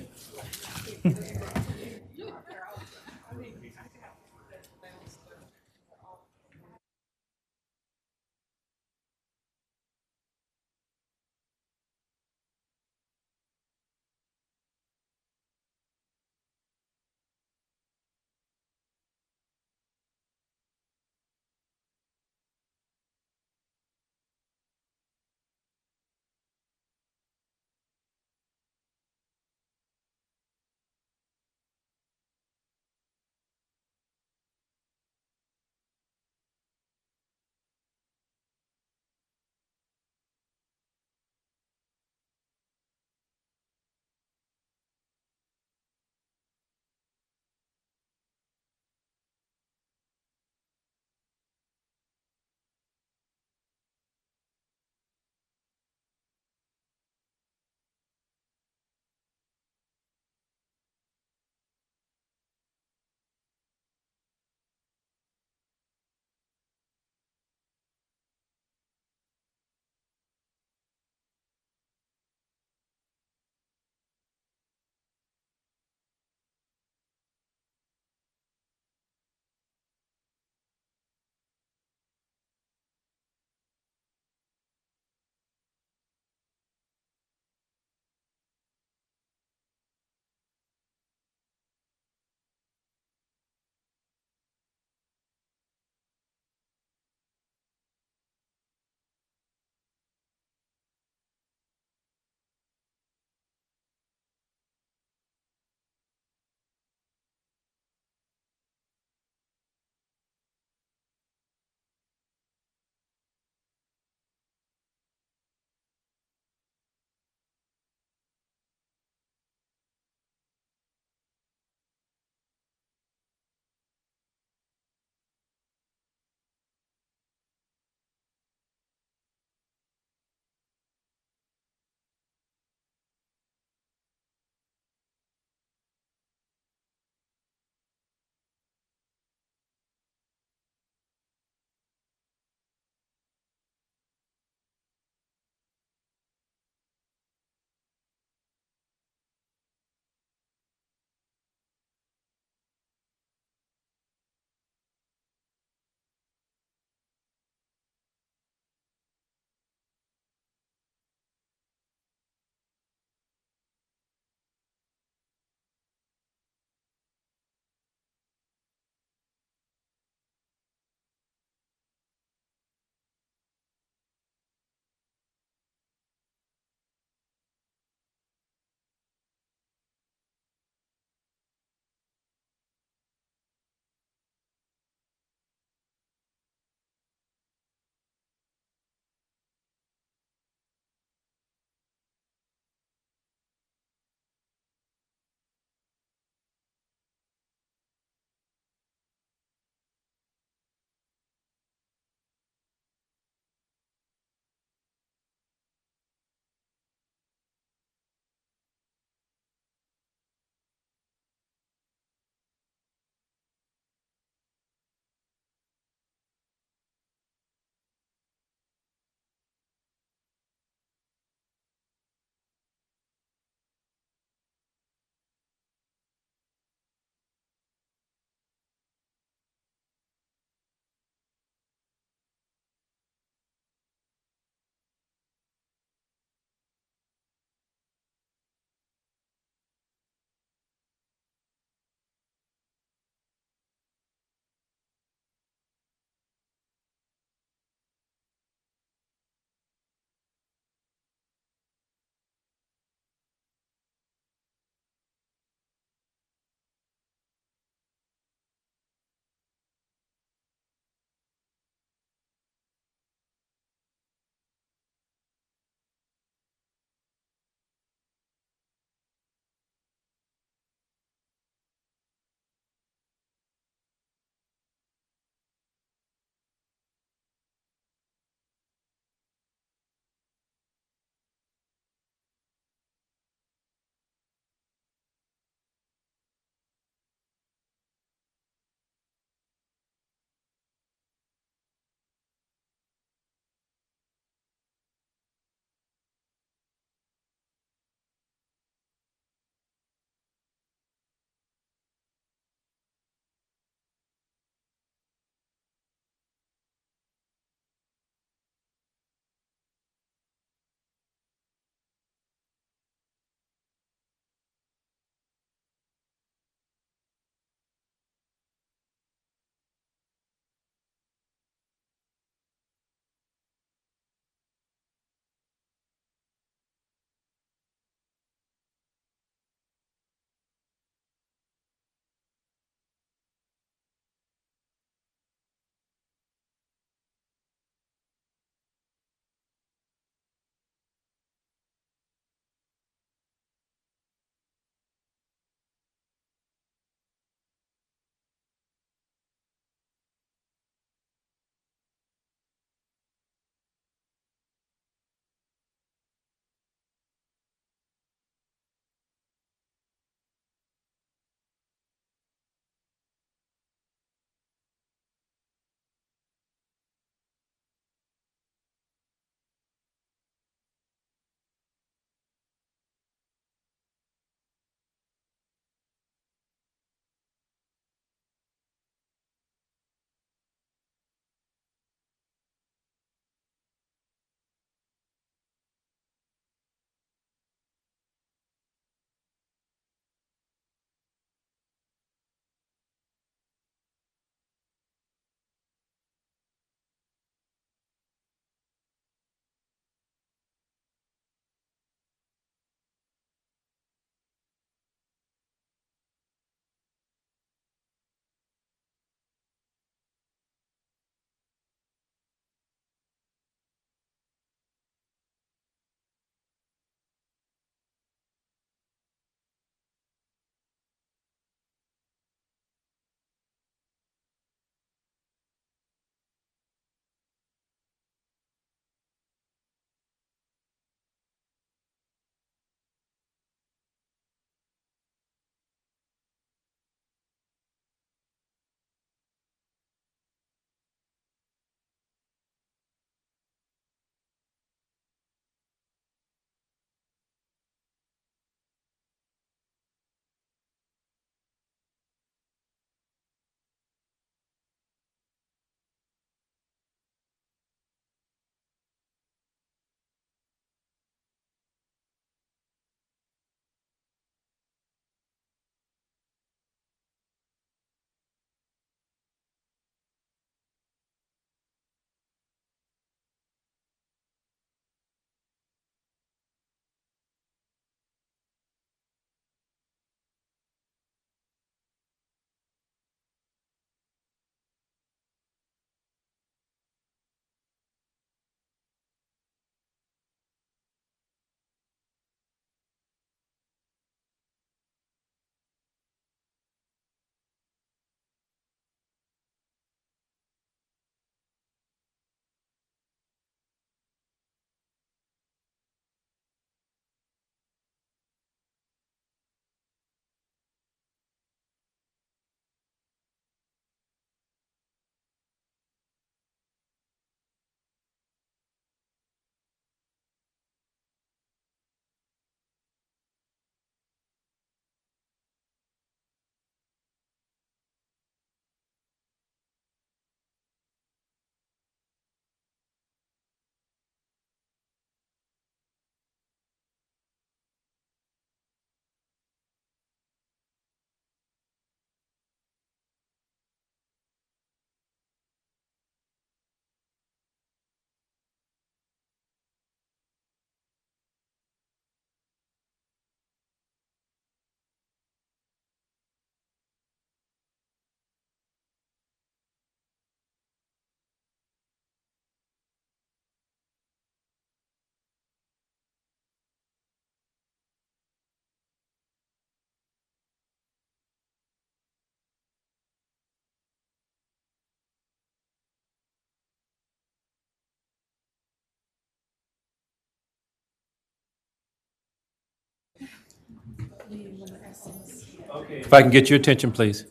If I can get your attention, please.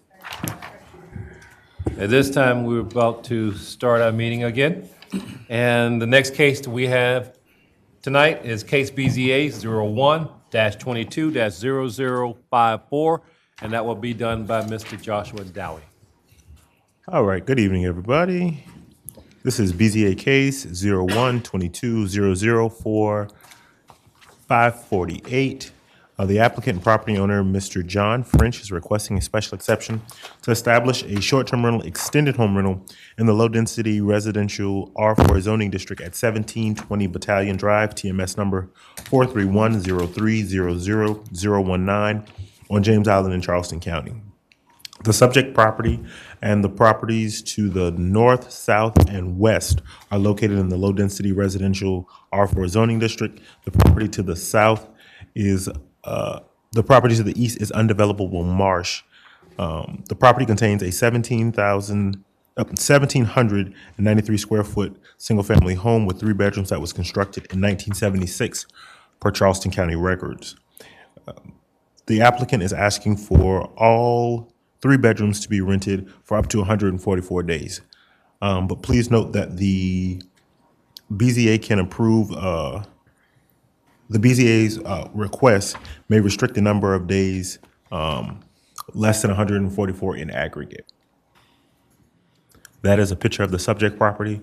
At this time, we're about to start our meeting again. And the next case that we have tonight is case BZA 01-22-0054, and that will be done by Mr. Joshua Dowie. All right, good evening, everybody. This is BZA case 01-22-004-548. The applicant and property owner, Mr. John French, is requesting a special exception to establish a short-term rental, extended home rental in the low-density residential R4 zoning district at 1720 Battalion Drive, TMS number 431-03-00019 on James Island in Charleston County. The subject property and the properties to the north, south, and west are located in the low-density residential R4 zoning district. The property to the south is the property to the east is undevelopable marsh. The property contains a 1,793 square foot single-family home with 3 bedrooms that was constructed in 1976 per Charleston County records. The applicant is asking for all 3 bedrooms to be rented for up to 144 days. But please note that the BZA can approve, the BZA's request may restrict the number of days less than 144 in aggregate. That is a picture of the subject property.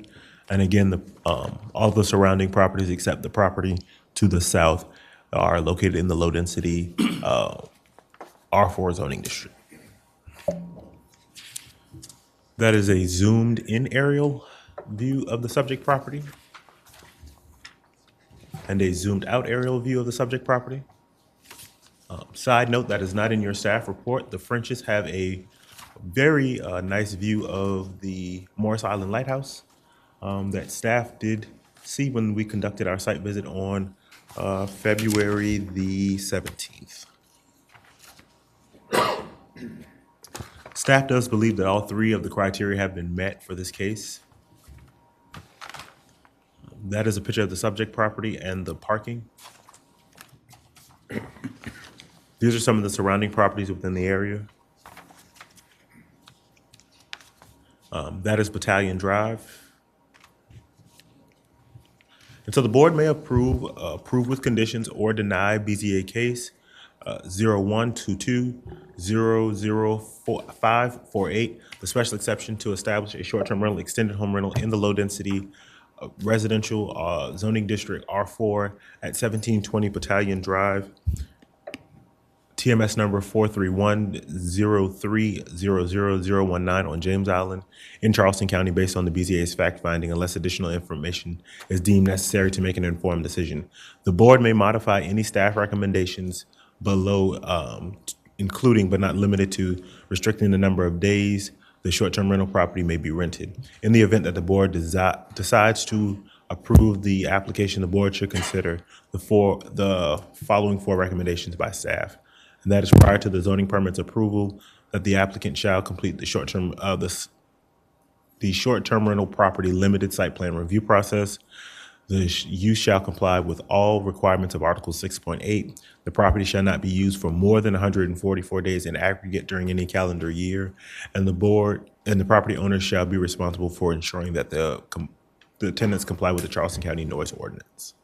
And again, all the surrounding properties except the property to the south are located in the low density R4 zoning district. That is a zoomed in aerial view of the subject property and a zoomed out aerial view of the subject property. Side note, that is not in your staff report. The Frenches have a very nice view of the Morris Island Lighthouse that staff did see when we conducted our site visit on February the 17th. Staff does believe that all 3 of the criteria have been met for this case. That is a picture of the subject property and the parking. These are some of the surrounding properties within the area. That is Battalion Drive. And so the board may approve with conditions or deny BZA case 01-22-00548, the special exception to establish a short-term rental, extended home rental in the low-density residential zoning district R4 at 1720 Battalion Drive, TMS number 431-03-00019 on James Island in Charleston County based on the BZA's fact-finding unless additional information is deemed necessary to make an informed decision. The board may modify any staff recommendations below, including but not limited to restricting the number of days the short-term rental property may be rented. In the event that the board decides to approve the application, the board should consider the following 4 recommendations by staff. And that is prior to the zoning permit's approval, that the applicant shall complete the short-term rental property limited site plan review process. The use shall comply with all requirements of Article 6.8. The property shall not be used for more than 144 days in aggregate during any calendar year. And the board and the property owner shall be responsible for ensuring that the tenants comply with the Charleston County noise ordinance.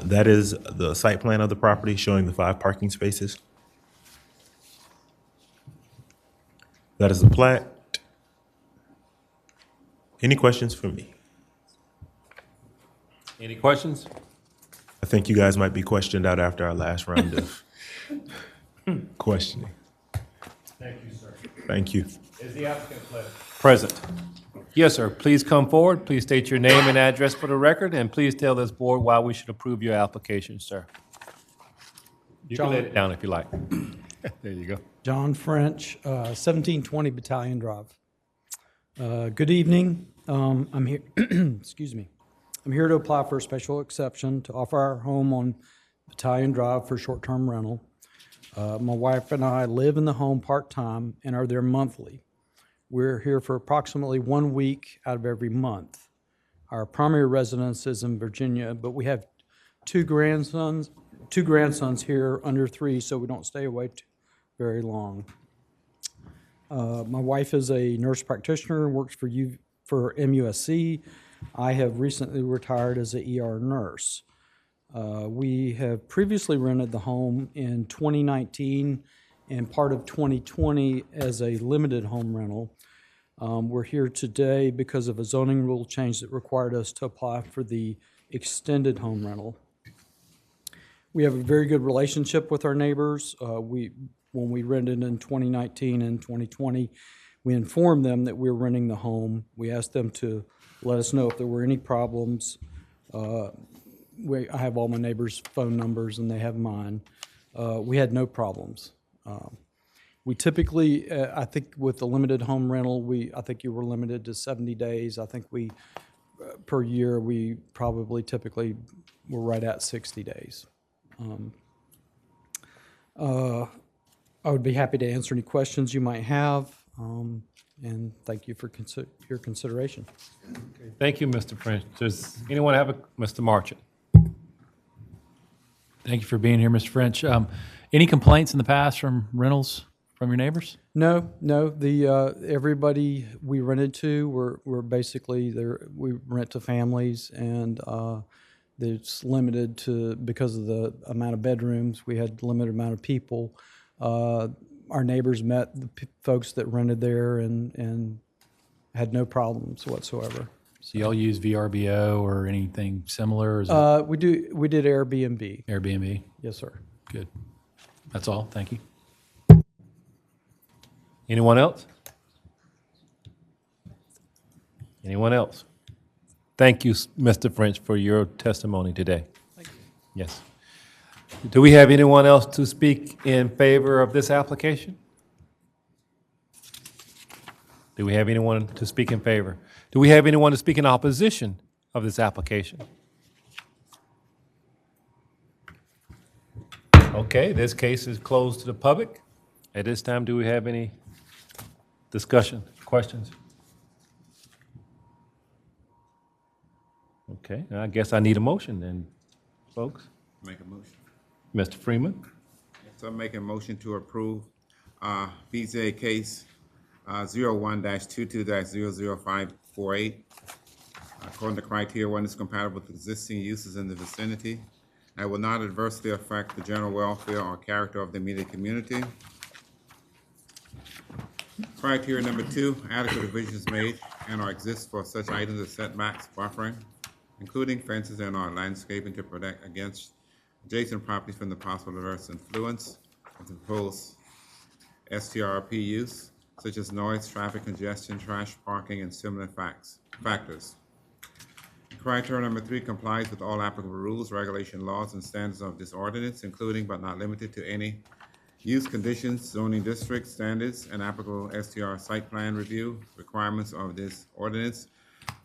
That is the site plan of the property showing the 5 parking spaces. That is the plat. Any questions for me? Any questions? I think you guys might be questioned out after our last round of questioning. Thank you, sir. Thank you. Is the applicant present? Yes, sir. Please come forward. Please state your name and address for the record, and please tell this board why we should approve your application, sir. You can lay it down if you like. There you go. John French, 1720 Battalion Drive. Good evening. I'm here, excuse me. I'm here to apply for a special exception to offer our home on Battalion Drive for short-term rental. My wife and I live in the home part-time and are there monthly. We're here for approximately 1 week out of every month. Our primary residence is in Virginia, but we have two grandsons here under 3, so we don't stay away very long. My wife is a nurse practitioner and works for MUSC. I have recently retired as an ER nurse. We have previously rented the home in 2019 and part of 2020 as a limited home rental. We're here today because of a zoning rule change that required us to apply for the extended home rental. We have a very good relationship with our neighbors. When we rented in 2019 and 2020, we informed them that we were renting the home. We asked them to let us know if there were any problems. I have all my neighbors' phone numbers and they have mine. We had no problems. We typically, I think with the limited home rental, I think you were limited to 70 days. I think per year, we probably typically were right at 60 days. I would be happy to answer any questions you might have, and thank you for your consideration. Okay, thank you, Mr. French. Does anyone have Mr. Marchant? Thank you for being here, Mr. French. Any complaints in the past from rentals from your neighbors? No. Everybody we rented to were basically there. We rent to families, and it's limited to because of the amount of bedrooms. We had limited amount of people. Our neighbors met the folks that rented there and had no problems whatsoever. So y'all use VRBO or anything similar? Or is it we did Airbnb. Airbnb? Yes, sir. Good. That's all. Thank you. Anyone else? Anyone else? Thank you, Mr. French, for your testimony today. Thank you. Yes. Do we have anyone else to speak in favor of this application? Do we have anyone to speak in favor? Do we have anyone to speak in opposition of this application? Okay, this case is closed to the public. At this time, do we have any discussion, questions? Okay, I guess I need a motion then, folks. Make a motion. Mr. Freeman? So I'm making a motion to approve BZA case 01-22-00548. According to criteria, one is compatible with existing uses in the vicinity and will not adversely affect the general welfare or character of the immediate community. Criteria number 2, adequate provisions made and or exist for such items as setbacks, buffering, including fences and or landscaping to protect against adjacent properties from the possible adverse influence of the proposed STRP use, such as noise, traffic congestion, trash, parking, and similar factors. Criteria number 3 complies with all applicable rules, regulation, laws, and standards of this ordinance, including but not limited to any use conditions, zoning district standards, and applicable STR site plan review requirements of this ordinance,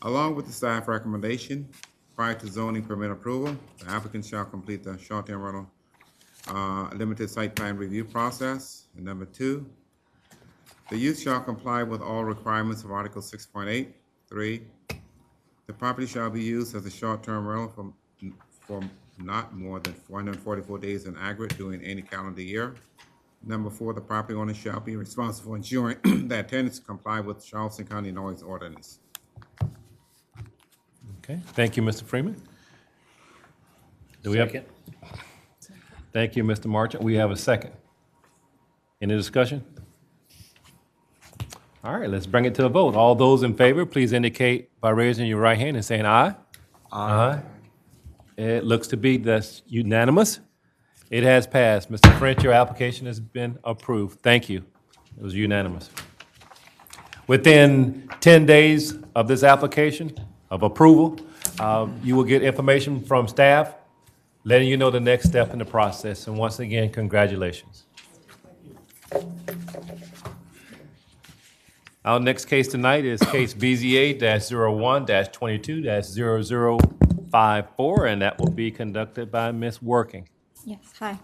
along with the staff recommendation. Prior to zoning permit approval, the applicant shall complete the short-term rental limited site plan review process. And number 2, the use shall comply with all requirements of Article 6.8. 3, the property shall be used as a short-term rental for not more than 444 days in aggregate during any calendar year. Number 4, the property owner shall be responsible for ensuring that tenants comply with Charleston County noise ordinance. Okay, thank you, Mr. Freeman. Do we have? Second. Thank you, Mr. Marchant. We have a second. Any discussion? All right, let's bring it to a vote. All those in favor, please indicate by raising your right hand and saying aye. Aye. It looks to be that's unanimous. It has passed. Mr. French, your application has been approved. Thank you. It was unanimous. Within 10 days of this application of approval, you will get information from staff letting you know the next step in the process. And once again, congratulations. Our next case tonight is case BZA-01-22-0054, and that will be conducted by Ms. Working. Yes, hi.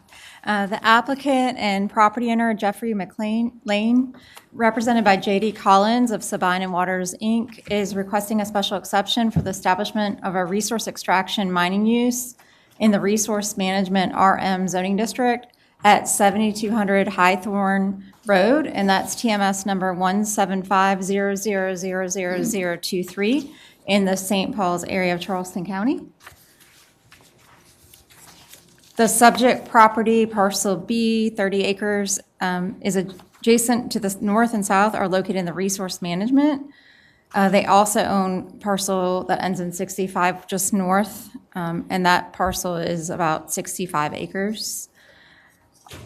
The applicant and property owner, Jeffrey McLean, represented by J.D. Collins of Sabine and Waters, Inc., is requesting a special exception for the establishment of a resource extraction mining use in the Resource Management RM zoning district at 7200 Highthorn Road, and that's TMS number 17500000023 in the St. Paul's area of Charleston County. The subject property, parcel B, 30 acres, is adjacent to the north and south, are located in the resource management. They also own parcel that ends in 65 just north, and that parcel is about 65 acres.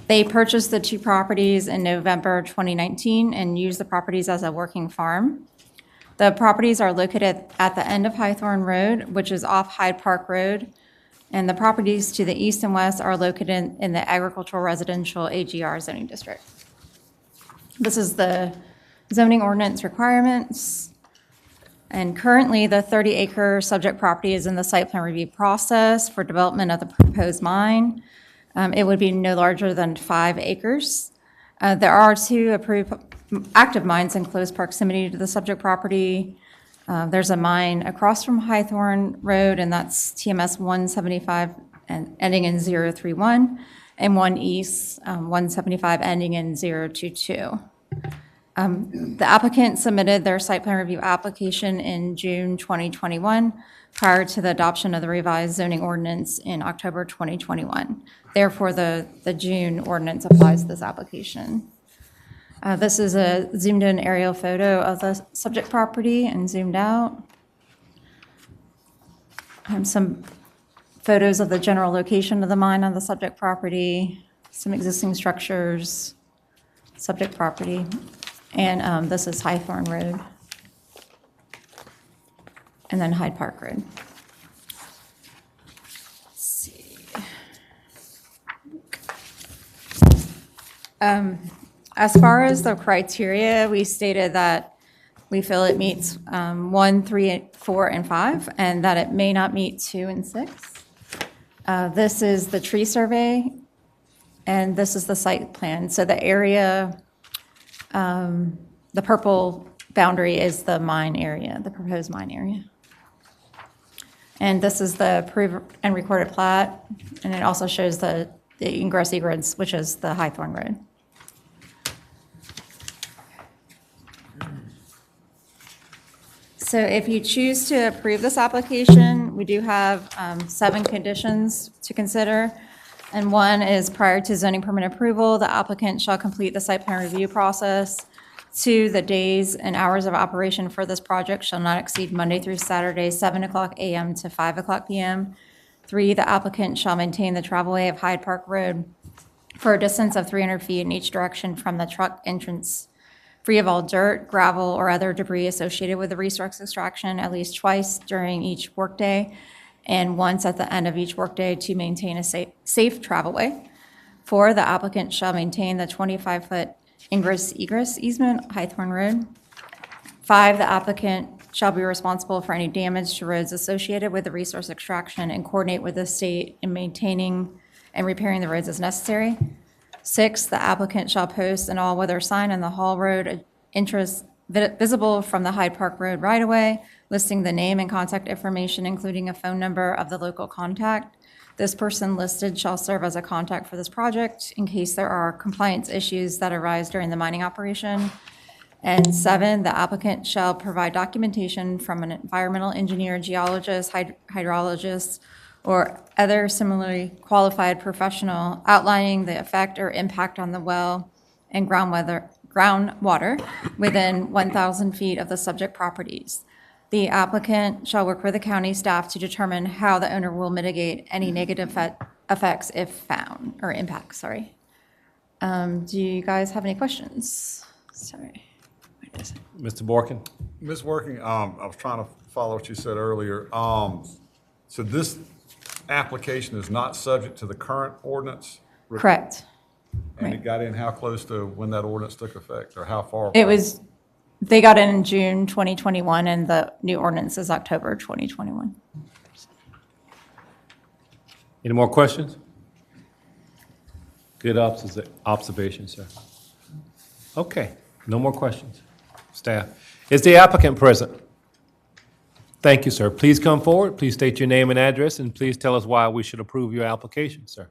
They purchased the two properties in November 2019 and used the properties as a working farm. The properties are located at the end of Highthorn Road, which is off Hyde Park Road, and the properties to the east and west are located in the agricultural residential AGR zoning district. This is the zoning ordinance requirements. And currently, the 30-acre subject property is in the site plan review process for development of the proposed mine. It would be no larger than 5 acres. There are 2 approved active mines in close proximity to the subject property. There's a mine across from Highthorn Road, and that's TMS 175 and ending in 031, and one east, 175 ending in 022. The applicant submitted their site plan review application in June 2021 prior to the adoption of the revised zoning ordinance in October 2021. Therefore, the June ordinance applies to this application. This is a zoomed in aerial photo of the subject property and zoomed out. Some photos of the general location of the mine on the subject property, some existing structures, subject property. And this is Highthorn Road. And then Hyde Park Road. Let's see. As far as the criteria, we stated that we feel it meets 1, 3, 4, and 5, and that it may not meet 2 and 6. This is the tree survey, and this is the site plan. So the area, the purple boundary is the mine area, the proposed mine area. And this is the approved and recorded plat, and it also shows the ingress egress, which is the Highthorn Road. So if you choose to approve this application, we do have 7 conditions to consider. And one is prior to zoning permit approval, the applicant shall complete the site plan review process. 2, the days and hours of operation for this project shall not exceed Monday through Saturday, 7:00 a.m. to 5:00 p.m. 3, the applicant shall maintain the travelway of Hyde Park Road for a distance of 300 feet in each direction from the truck entrance, free of all dirt, gravel, or other debris associated with the resource extraction at least twice during each workday and once at the end of each workday to maintain a safe travelway. 4, the applicant shall maintain the 25-foot ingress-egress easement, Highthorn Road. 5, the applicant shall be responsible for any damage to roads associated with the resource extraction and coordinate with the state in maintaining and repairing the roads as necessary. 6, the applicant shall post an all-weather sign on the Hall Road entrance visible from the Hyde Park Road right-of-way, listing the name and contact information, including a phone number of the local contact. This person listed shall serve as a contact for this project in case there are compliance issues that arise during the mining operation. And 7, the applicant shall provide documentation from an environmental engineer, geologist, hydrologist, or other similarly qualified professional outlining the effect or impact on the well and groundwater within 1,000 feet of the subject properties. The applicant shall work with the county staff to determine how the owner will mitigate any negative effects if found, or impacts, sorry. Do you guys have any questions? Sorry. Mr. Borkin? Ms. Working, I was trying to follow what you said earlier. So this application is not subject to the current ordinance? Correct. And it got in how close to when that ordinance took effect, or how far? They got in June 2021, and the new ordinance is October 2021. Any more questions? Good observation, sir. Okay, no more questions. Staff. Is the applicant present? Thank you, sir. Please come forward. Please state your name and address, and please tell us why we should approve your application, sir.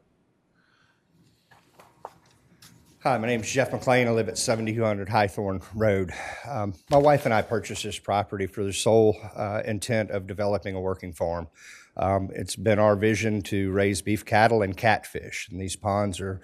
Hi, my name is Jeff McLean. I live at 7200 Highthorn Road. My wife and I purchased this property for the sole intent of developing a working farm. It's been our vision to raise beef cattle and catfish, and these ponds are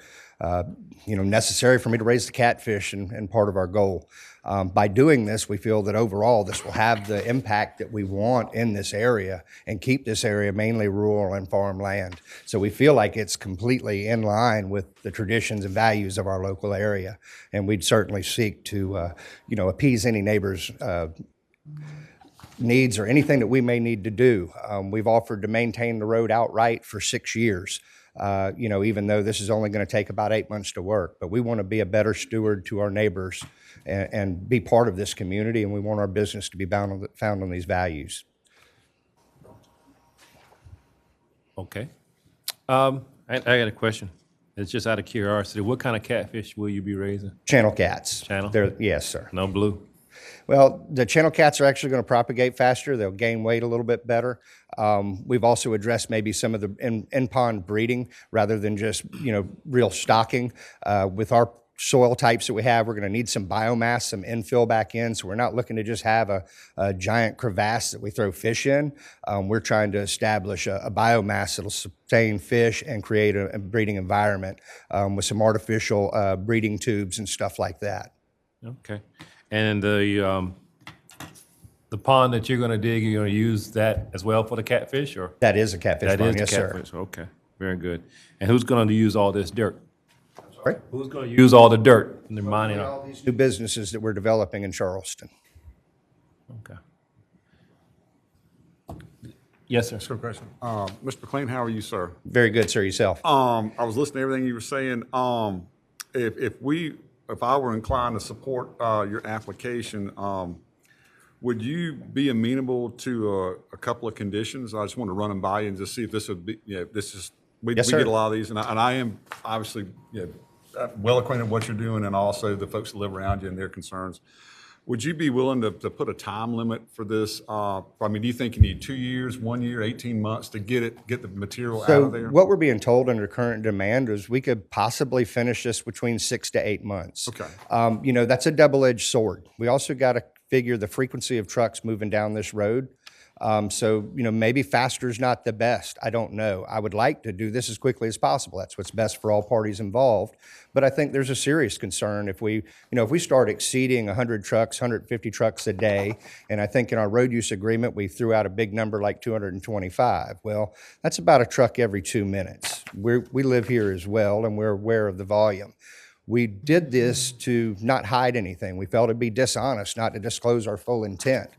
necessary for me to raise the catfish and part of our goal. By doing this, we feel that overall this will have the impact that we want in this area and keep this area mainly rural and farmland. So we feel like it's completely in line with the traditions and values of our local area, and we'd certainly seek to appease any neighbors' needs or anything that we may need to do. We've offered to maintain the road outright for 6 years. Even though this is only going to take about 8 months to work, but we want to be a better steward to our neighbors and be part of this community, and we want our business to be found on these values. Okay. I got a question. It's just out of curiosity. What kind of catfish will you be raising? Channel cats. Channel? Yes, sir. No blue? Well, the channel cats are actually going to propagate faster. They'll gain weight a little bit better. We've also addressed maybe some of the in-pond breeding rather than just, real stocking. With our soil types that we have, we're going to need some biomass, some infill back in. So we're not looking to just have a giant crevasse that we throw fish in. We're trying to establish a biomass that'll sustain fish and create a breeding environment with some artificial breeding tubes and stuff like that. Okay. And the pond that you're going to dig, you're going to use that as well for the catfish, or? That is a catfish pond, That is yes, the sir. catfish. Okay, very good. And who's going to use all this dirt? Sorry? Who's going to use all the dirt in the mining? All these new businesses that we're developing in Charleston. Okay. Yes, sir. Good question. Mr. McLean, how are you, sir? Very good, sir. Yourself? I was listening to everything you were saying. If I were inclined to support your application, would you be amenable to a couple of conditions? I just want to run them by you and just see if this would be, we Yes, sir. get a lot of these, and I am obviously well acquainted with what you're doing, and also the folks that live around you and their concerns. Would you be willing to put a time limit for this? Do you think you need 2 years, 1 year, 18 months to get the material out So of there? what we're being told under current demand is we could possibly finish this between 6 to 8 months. Okay. That's a double-edged sword. We also got to figure the frequency of trucks moving down this road. Maybe faster is not the best. I don't know. I would like to do this as quickly as possible. That's what's best for all parties involved. But I think there's a serious concern if we start exceeding 100 trucks, 150 trucks a day, and I think in our road use agreement, we threw out a big number like 225. Well, that's about a truck every 2 minutes. We live here as well, and we're aware of the volume. We did this to not hide anything. We felt it'd be dishonest not to disclose our full intent.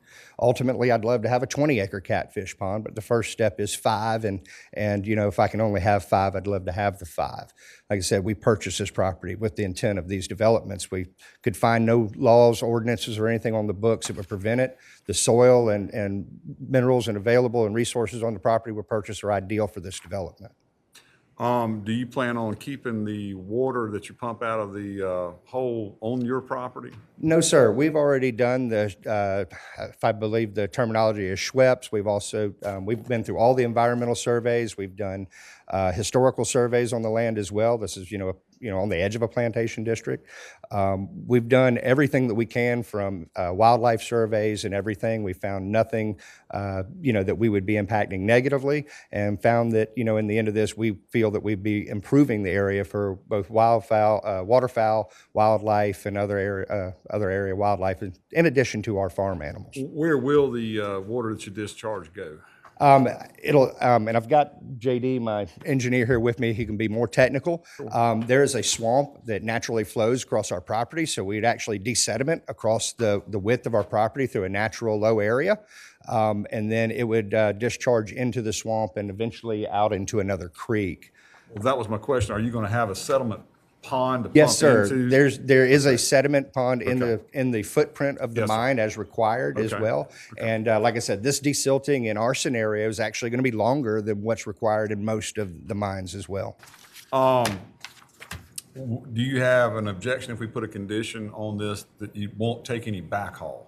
Ultimately, I'd love to have a 20-acre catfish pond, but the first step is 5, and if I can only have 5, I'd love to have the 5. Like I said, we purchased this property with the intent of these developments. We could find no laws, ordinances, or anything on the books that would prevent it. The soil and minerals and available and resources on the property we purchased are ideal for this development. Do you plan on keeping the water that you pump out of the hole on your property? No, sir. We've already done if I believe the terminology is SHWEPs. We've also, we've been through all the environmental surveys. We've done historical surveys on the land as well. This is, on the edge of a plantation district. We've done everything that we can from wildlife surveys and everything. We found nothing, that we would be impacting negatively, and found that, in the end of this, we feel that we'd be improving the area for both wildfowl, waterfowl, wildlife, and other area wildlife, in addition to our farm animals. Where will the water that you discharge go? And I've got JD, my engineer, here with me. He can be more technical. There is a swamp that naturally flows across our property, so we'd actually desediment across the width of our property through a natural low area, and then it would discharge into the swamp and eventually out into another creek. Well, that was my question. Are you going to have a settlement pond to Yes, pump sir. into? There is a sediment pond in the footprint of the Yes, sir. mine as required as Okay. well. And like I said, this desilting in our scenario is actually going to be longer than what's required in most of the mines as well. Do you have an objection if we put a condition on this that you won't take any backhaul?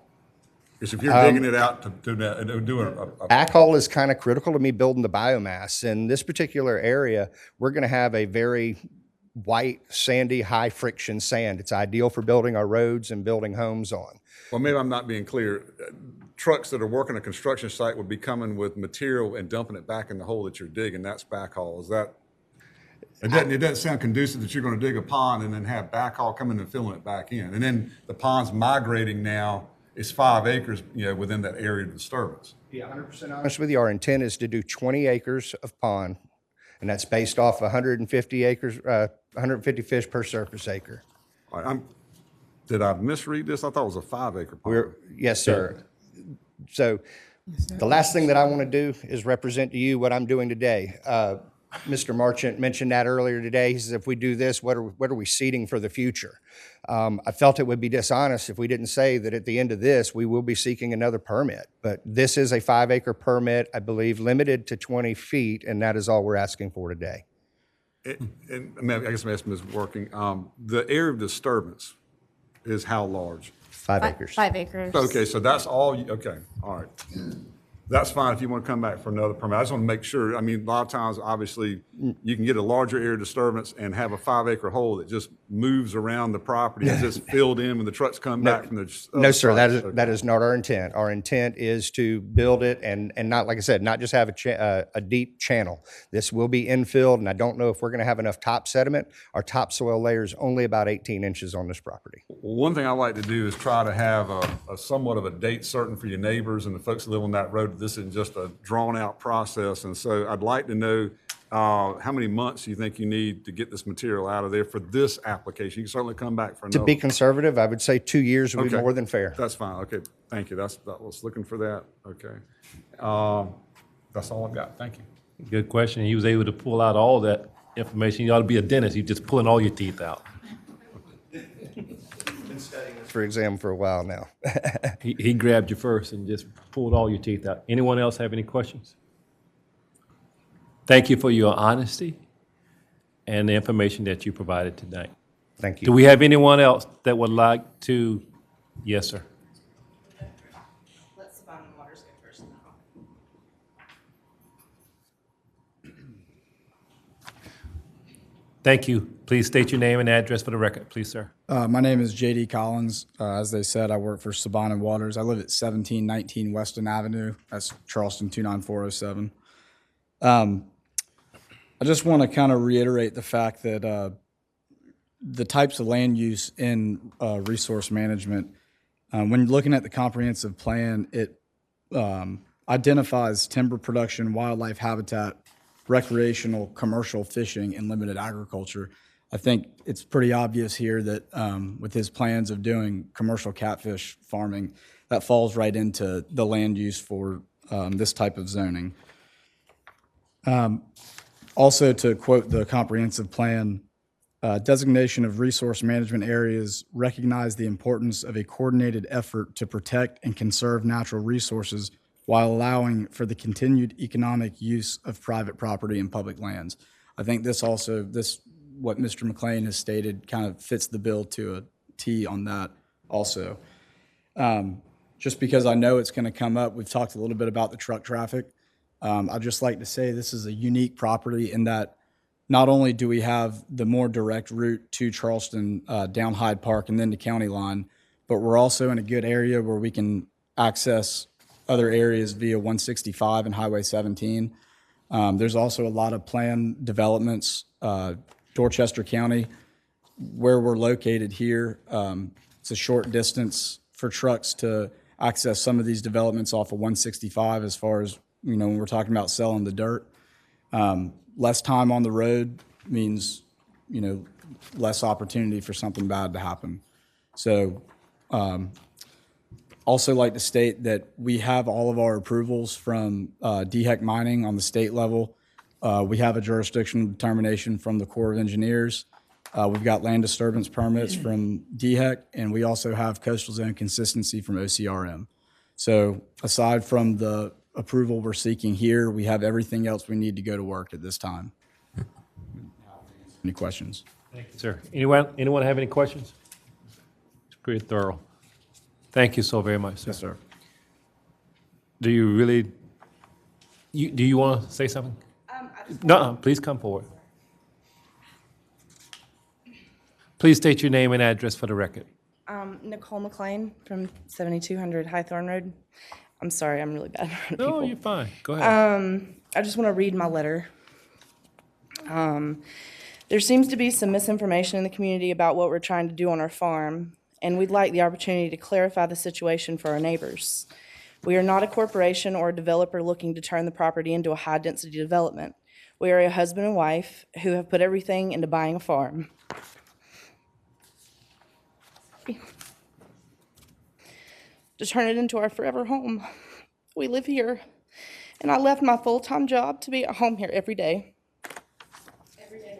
Because if you're digging it out to do a Backhaul is kind of critical to me building the biomass. In this particular area, we're going to have a very white, sandy, high-friction sand. It's ideal for building our roads and building homes on. Well, maybe I'm not being clear. Trucks that are working a construction site would be coming with material and dumping it back in the hole that you're digging. That's backhaul. Is that? It doesn't sound conducive that you're going to dig a pond and then have backhaul coming and filling it back in. And then the pond's migrating now. It's 5 acres, within that area of disturbance. To be 100% honest with you, our intent is to do 20 acres of pond, and that's based off 150 acres, 150 fish per surface acre. All right, did I misread this? I thought it was a 5 acre pond. Yes, sir. So the last thing that I want to do is represent to you what I'm doing today. Mr. Marchant mentioned that earlier today. He says, if we do this, what are we seeding for the future? I felt it would be dishonest if we didn't say that at the end of this, we will be seeking another permit. But this is a 5 acre permit, I believe, limited to 20 feet, and that is all we're asking for today. And I guess I'm asking Ms. Working, the area of disturbance is how large? 5 acres. 5 acres. Okay, so that's all, okay, all right. That's fine if you want to come back for another permit. I just want to make sure, I mean, a lot of times, obviously, you can get a larger area disturbance and have a 5 acre hole that just moves around the property and just filled in when the trucks come back from the. No, sir, that is not our intent. Our intent is to build it and not, like I said, not just have a deep channel. This will be infilled, and I don't know if we're going to have enough top sediment. Our topsoil layer is only about 18 inches on this property. One thing I like to do is try to have a somewhat of a date certain for your neighbors and the folks that live on that road. This isn't just a drawn-out process, and so I'd like to know how many months you think you need to get this material out of there for this application. You can certainly come back for another. To be conservative, I would say 2 years would be Okay. more than fair. That's fine. Okay, thank you. I was looking for that. Okay. That's all I've got. Thank you. Good question. He was able to pull out all that information. You ought to be a dentist. You're just pulling all your teeth out. Been studying this for exam for a while now. He grabbed you first and just pulled all your teeth out. Anyone else have any questions? Thank you for your honesty and the information that you provided tonight. Thank you. Do we have anyone else that would like to? Yes, sir. Let Savannah Waters go first now. Thank you. Please state your name and address for the record, please, sir. My name is J.D. Collins. As they said, I work for Saban & Waters. I live at 1719 Weston Avenue. That's Charleston 29407. I just want to kind of reiterate the fact that the types of land use in resource management, when looking at the comprehensive plan, it identifies timber production, wildlife habitat, recreational, commercial fishing, and limited agriculture. I think it's pretty obvious here that with his plans of doing commercial catfish farming, that falls right into the land use for this type of zoning. Also, to quote the comprehensive plan, designation of resource management areas recognize the importance of a coordinated effort to protect and conserve natural resources while allowing for the continued economic use of private property and public lands. I think this what Mr. McLean has stated kind of fits the bill to a T on that also. Just because I know it's going to come up, we've talked a little bit about the truck traffic. I'd just like to say this is a unique property in that not only do we have the more direct route to Charleston, down Hyde Park and then to County Line, but we're also in a good area where we can access other areas via 165 and Highway 17. There's also a lot of planned developments, Dorchester County, where we're located here. It's a short distance for trucks to access some of these developments off of 165 as far as, when we're talking about selling the dirt. Less time on the road means, less opportunity for something bad to happen. So, also like to state that we have all of our approvals from DHEC Mining on the state level. We have a jurisdictional determination from the Corps of Engineers. We've got land disturbance permits from DHEC, and we also have coastal zone consistency from OCRM. So aside from the approval we're seeking here, we have everything else we need to go to work at this time. Any questions? Thank you, sir. Anyone have any questions? It's pretty thorough. Thank you so very much, sir. Yes, sir. Do you really, do you want to say something? No, please come forward. Please state your name and address for the record. Nicole McLean from 7200 Highthorn Road. I'm sorry, I'm really bad around No, people. you're fine. Go ahead. I just want to read my letter. There seems to be some misinformation in the community about what we're trying to do on our farm, and we'd like the opportunity to clarify the situation for our neighbors. We are not a corporation or a developer looking to turn the property into a high-density development. We are a husband and wife who have put everything into buying a farm. To turn it into our forever home. We live here, and I left my full-time job to be at home here every day.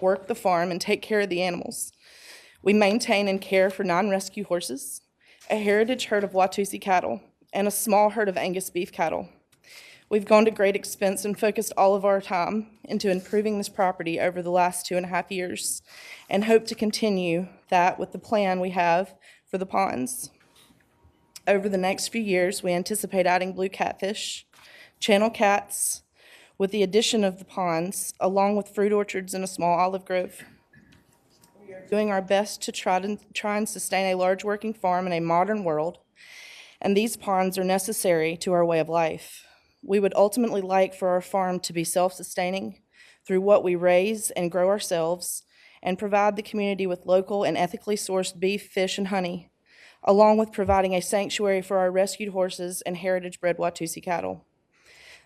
Work the farm and take care of the animals. We maintain and care for 9 rescue horses, a heritage herd of Watusi cattle, and a small herd of Angus beef cattle. We've gone to great expense and focused all of our time into improving this property over the last 2.5 years, and hope to continue that with the plan we have for the ponds. Over the next few years, we anticipate adding blue catfish, channel cats, with the addition of the ponds, along with fruit orchards and a small olive grove. We are doing our best to try and sustain a large working farm in a modern world, and these ponds are necessary to our way of life. We would ultimately like for our farm to be self-sustaining through what we raise and grow ourselves, and provide the community with local and ethically sourced beef, fish, and honey, along with providing a sanctuary for our rescued horses and heritage-bred Watusi cattle.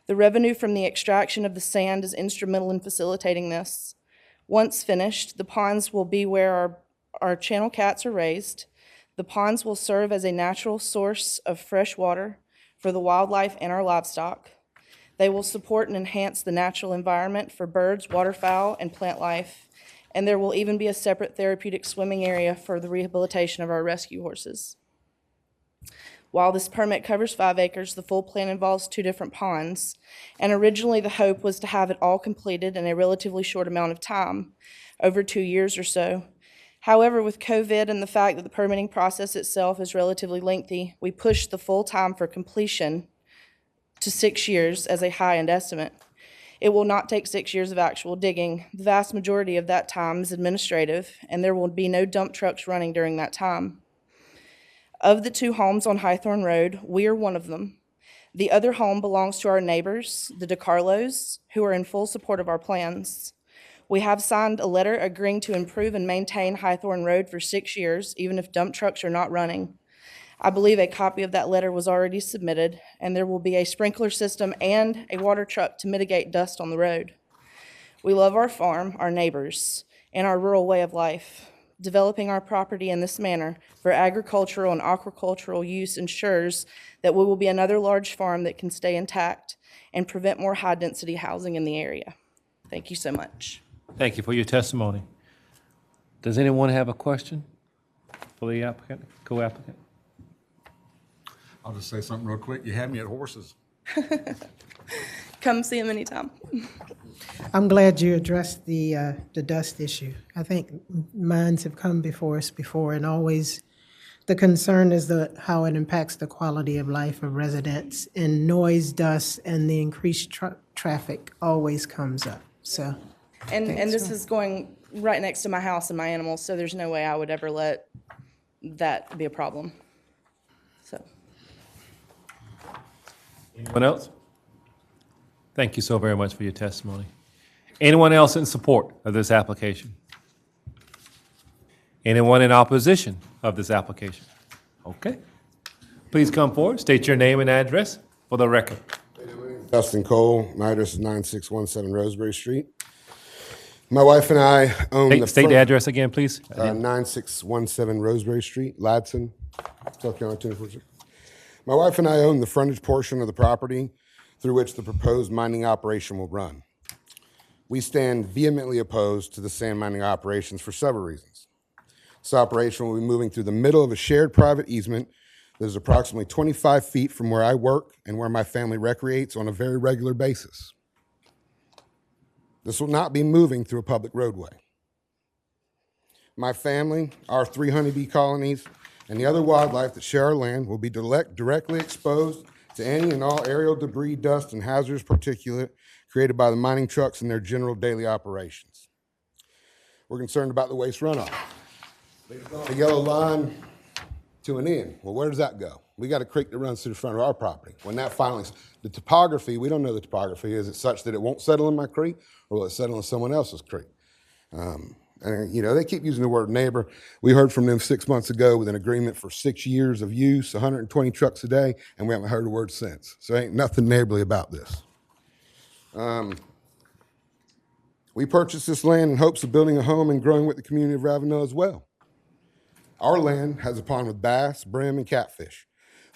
The revenue from the extraction of the sand is instrumental in facilitating this. Once finished, the ponds will be where our channel cats are raised. The ponds will serve as a natural source of fresh water for the wildlife and our livestock. They will support and enhance the natural environment for birds, waterfowl, and plant life. And there will even be a separate therapeutic swimming area for the rehabilitation of our rescue horses. While this permit covers 5 acres, the full plan involves 2 different ponds, and originally the hope was to have it all completed in a relatively short amount of time, over 2 years or so. However, with COVID and the fact that the permitting process itself is relatively lengthy, we pushed the full time for completion to 6 years as a high-end estimate. It will not take 6 years of actual digging. The vast majority of that time is administrative, and there will be no dump trucks running during that time. Of the 2 homes on Highthorn Road, we are one of them. The other home belongs to our neighbors, the DeCarlos, who are in full support of our plans. We have signed a letter agreeing to improve and maintain Highthorn Road for 6 years, even if dump trucks are not running. I believe a copy of that letter was already submitted, and there will be a sprinkler system and a water truck to mitigate dust on the road. We love our farm, our neighbors, and our rural way of life. Developing our property in this manner for agricultural and aquacultural use ensures that we will be another large farm that can stay intact and prevent more high-density housing in the area. Thank you so much. Thank you for your testimony. Does anyone have a question for the applicant, co-applicant? I'll just say something real quick. You had me at horses. Come see them anytime. I'm glad you addressed the dust issue. I think mines have come before us before, and always the concern is how it impacts the quality of life of residents, and noise, dust, and the increased traffic always comes up, so. And thanks this for- is going right next to my house and my animals, so there's no way I would ever let that be a problem. So. Anyone else? Thank you so very much for your testimony. Anyone else in support of this application? Anyone in opposition of this application? Okay. Please come forward, state your name and address for the record. Dustin Cole, my address is 9617 Roseberry Street. My wife and I own State the address again, please. 9617 Roseberry Street, Ladson, South Carolina 246. My wife and I own the frontage portion of the property through which the proposed mining operation will run. We stand vehemently opposed to the sand mining operations for several reasons. This operation will be moving through the middle of a shared private easement that is approximately 25 feet from where I work and where my family recreates on a very regular basis. This will not be moving through a public roadway. My family, our 3 honeybee colonies, and the other wildlife that share our land will be directly exposed to any and all aerial debris, dust, and hazardous particulate created by the mining trucks in their general daily operations. We're concerned about the waste runoff. The yellow line to an end. Well, where does that go? We got a creek that runs through the front of our property. When that finally, the topography, we don't know the topography. Is it such that it won't settle in my creek, or will it settle in someone else's creek? And, you know, they keep using the word neighbor. We heard from them 6 months ago with an agreement for 6 years of use, 120 trucks a day, and we haven't heard a word since. So ain't nothing neighborly about this. We purchased this land in hopes of building a home and growing with the community of Ravenel as well. Our land has a pond with bass, brim, and catfish.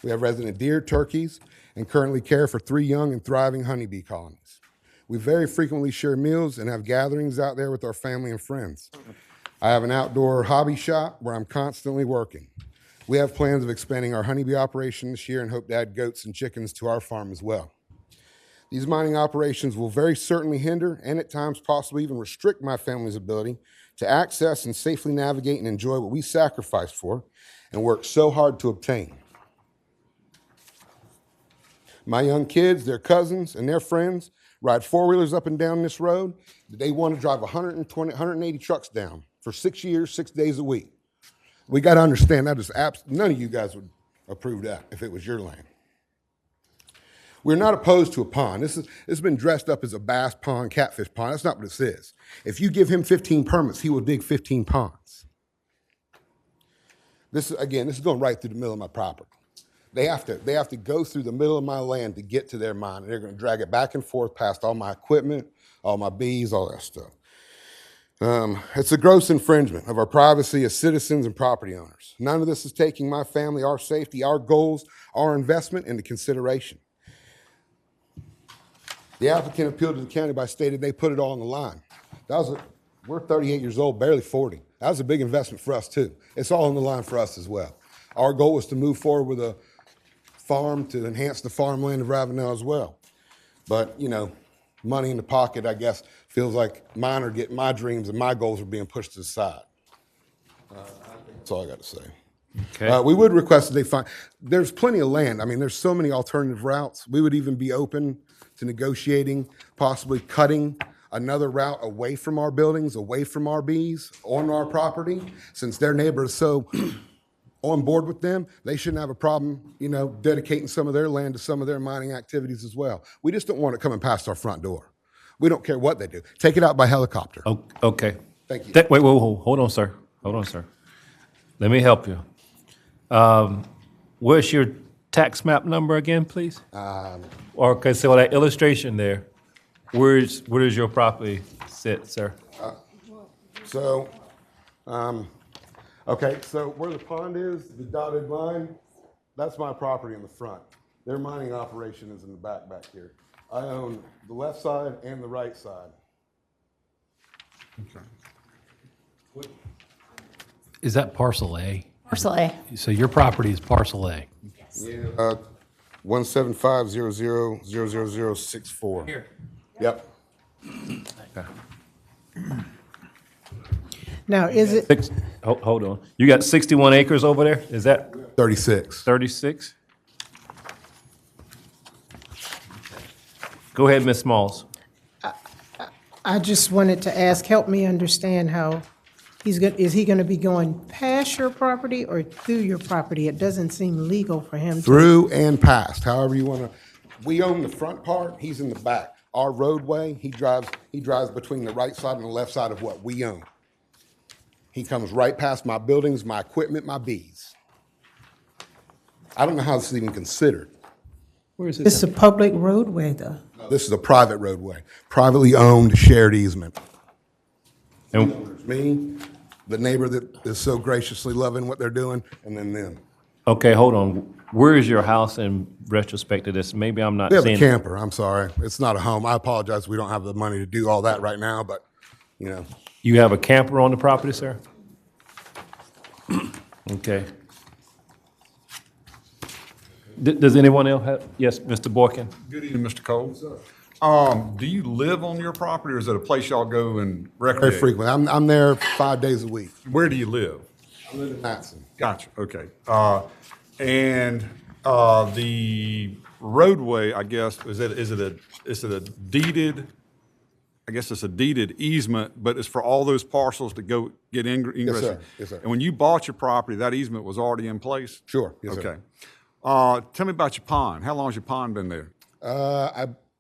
We have resident deer, turkeys, and currently care for 3 young and thriving honeybee colonies. We very frequently share meals and have gatherings out there with our family and friends. I have an outdoor hobby shop where I'm constantly working. We have plans of expanding our honeybee operation this year and hope to add goats and chickens to our farm as well. These mining operations will very certainly hinder and at times possibly even restrict my family's ability to access and safely navigate and enjoy what we sacrificed for and worked so hard to obtain. My young kids, their cousins, and their friends ride four-wheelers up and down this road. They want to drive 180 trucks down for 6 years, 6 days a week. We got to understand that is none of you guys would approve that if it was your land. We're not opposed to a pond. It's been dressed up as a bass pond, catfish pond. That's not what this is. If you give him 15 permits, he will dig 15 ponds. This is going right through the middle of my property. They have to go through the middle of my land to get to their mine, and they're going to drag it back and forth past all my equipment, all my bees, all that stuff. It's a gross infringement of our privacy as citizens and property owners. None of this is taking my family, our safety, our goals, our investment into consideration. The applicant appealed to the county by stating they put it all on the line. We're 38 years old, barely 40. That was a big investment for us too. It's all on the line for us as well. Our goal was to move forward with a farm to enhance the farmland of Ravenel as well. But, you know, money in the pocket, I guess, feels like my dreams and my goals are being pushed to the side. That's all I got to say. Okay. We would request that there's plenty of land. I mean, there's so many alternative routes. We would even be open to negotiating, possibly cutting another route away from our buildings, away from our bees, on our property. Since their neighbor is so on board with them, they shouldn't have a problem, you know, dedicating some of their land to some of their mining activities as well. We just don't want it coming past our front door. We don't care what they do. Take it out by helicopter. Okay. Thank you. Wait, hold on, sir. Hold on, sir. Let me help you. Where's your tax map number again, please? Okay, so that illustration there, where does your property sit, sir? Okay, so where the pond is, the dotted line, that's my property in the front. Their mining operation is in the back here. I own the left side and the right side. Okay. Is that parcel A? Parcel A. So your property is parcel A? Yeah. 175000064. Here. Yep. Okay. Now, is it, Hold on. You got 61 acres over there? Is that 36? 36? Go ahead, Ms. Smalls. I just wanted to ask, help me understand how is he going to be going past your property or through your property? It doesn't seem legal for him to. Through and past, however you want to. We own the front part, he's in the back. Our roadway, he drives between the right side and the left side of what we own. He comes right past my buildings, my equipment, my bees. I don't know how this is even considered. Where is this? It's a public roadway, though. This is a private roadway, privately owned, shared easement. And me, the neighbor that is so graciously loving what they're doing, and then them. okay, hold on. Where is your house in retrospect to this? Maybe I'm not We have seeing a camper, I'm sorry. It's not a home. I apologize, we don't have the money to do all that right now, but, you know. You have a camper on the property, sir? Okay. Does anyone else have? Yes, Mr. Boykin. Good evening, Mr. Cole. Do you live on your property, or is it a place y'all go and recreate? Very frequently. I'm there 5 days a week. Where do you live? I live in Matson. Gotcha, okay. And the roadway, I guess, is it a deeded I guess it's a deeded easement, but it's for all those parcels to go get ingress. sir. Yes, sir. And when you bought your property, that easement was already in place? Sure. Yes, Okay. sir. Tell me about your pond. How long has your pond been there?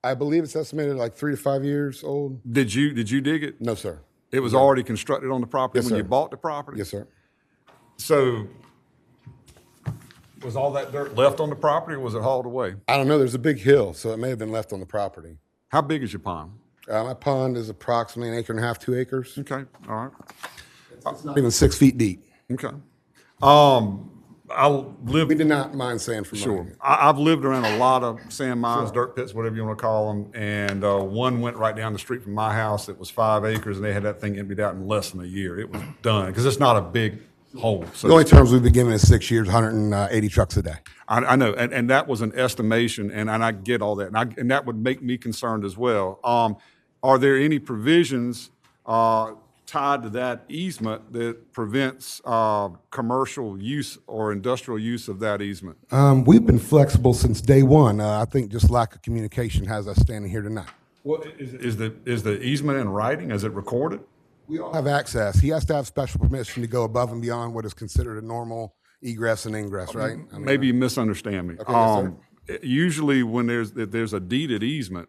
I believe it's estimated like 3 to 5 years old. Did you dig it? No, sir. It was already constructed on the property Yes, when you sir. bought the property? Yes, sir. So was all that dirt left on the property or was it hauled away? I don't know. There's a big hill, so it may have been left on the property. How big is your pond? My pond is approximately 1.5 acres, 2 acres. Okay, all right. It's not even 6 feet deep. Okay. We did not mine sand from Sure. mining. I've lived around a lot of sand mines, dirt pits, whatever you want to call them, and one went right down the street from my house. It was 5 acres, and they had that thing emptied out in less than a year. It was done, because it's not a big hole. So The only terms we've been given is 6 years, 180 trucks a day. I know, and that was an estimation, and I get all that, and that would make me concerned as well. Are there any provisions tied to that easement that prevents commercial use or industrial use of that easement? We've been flexible since day one. I think just lack of communication has us standing here tonight. What is the easement in writing? Is it recorded? We all have access. He has to have special permission to go above and beyond what is considered a normal egress and ingress, right? I mean, Maybe you misunderstand me. Okay, yes, Usually when there's a deeded easement,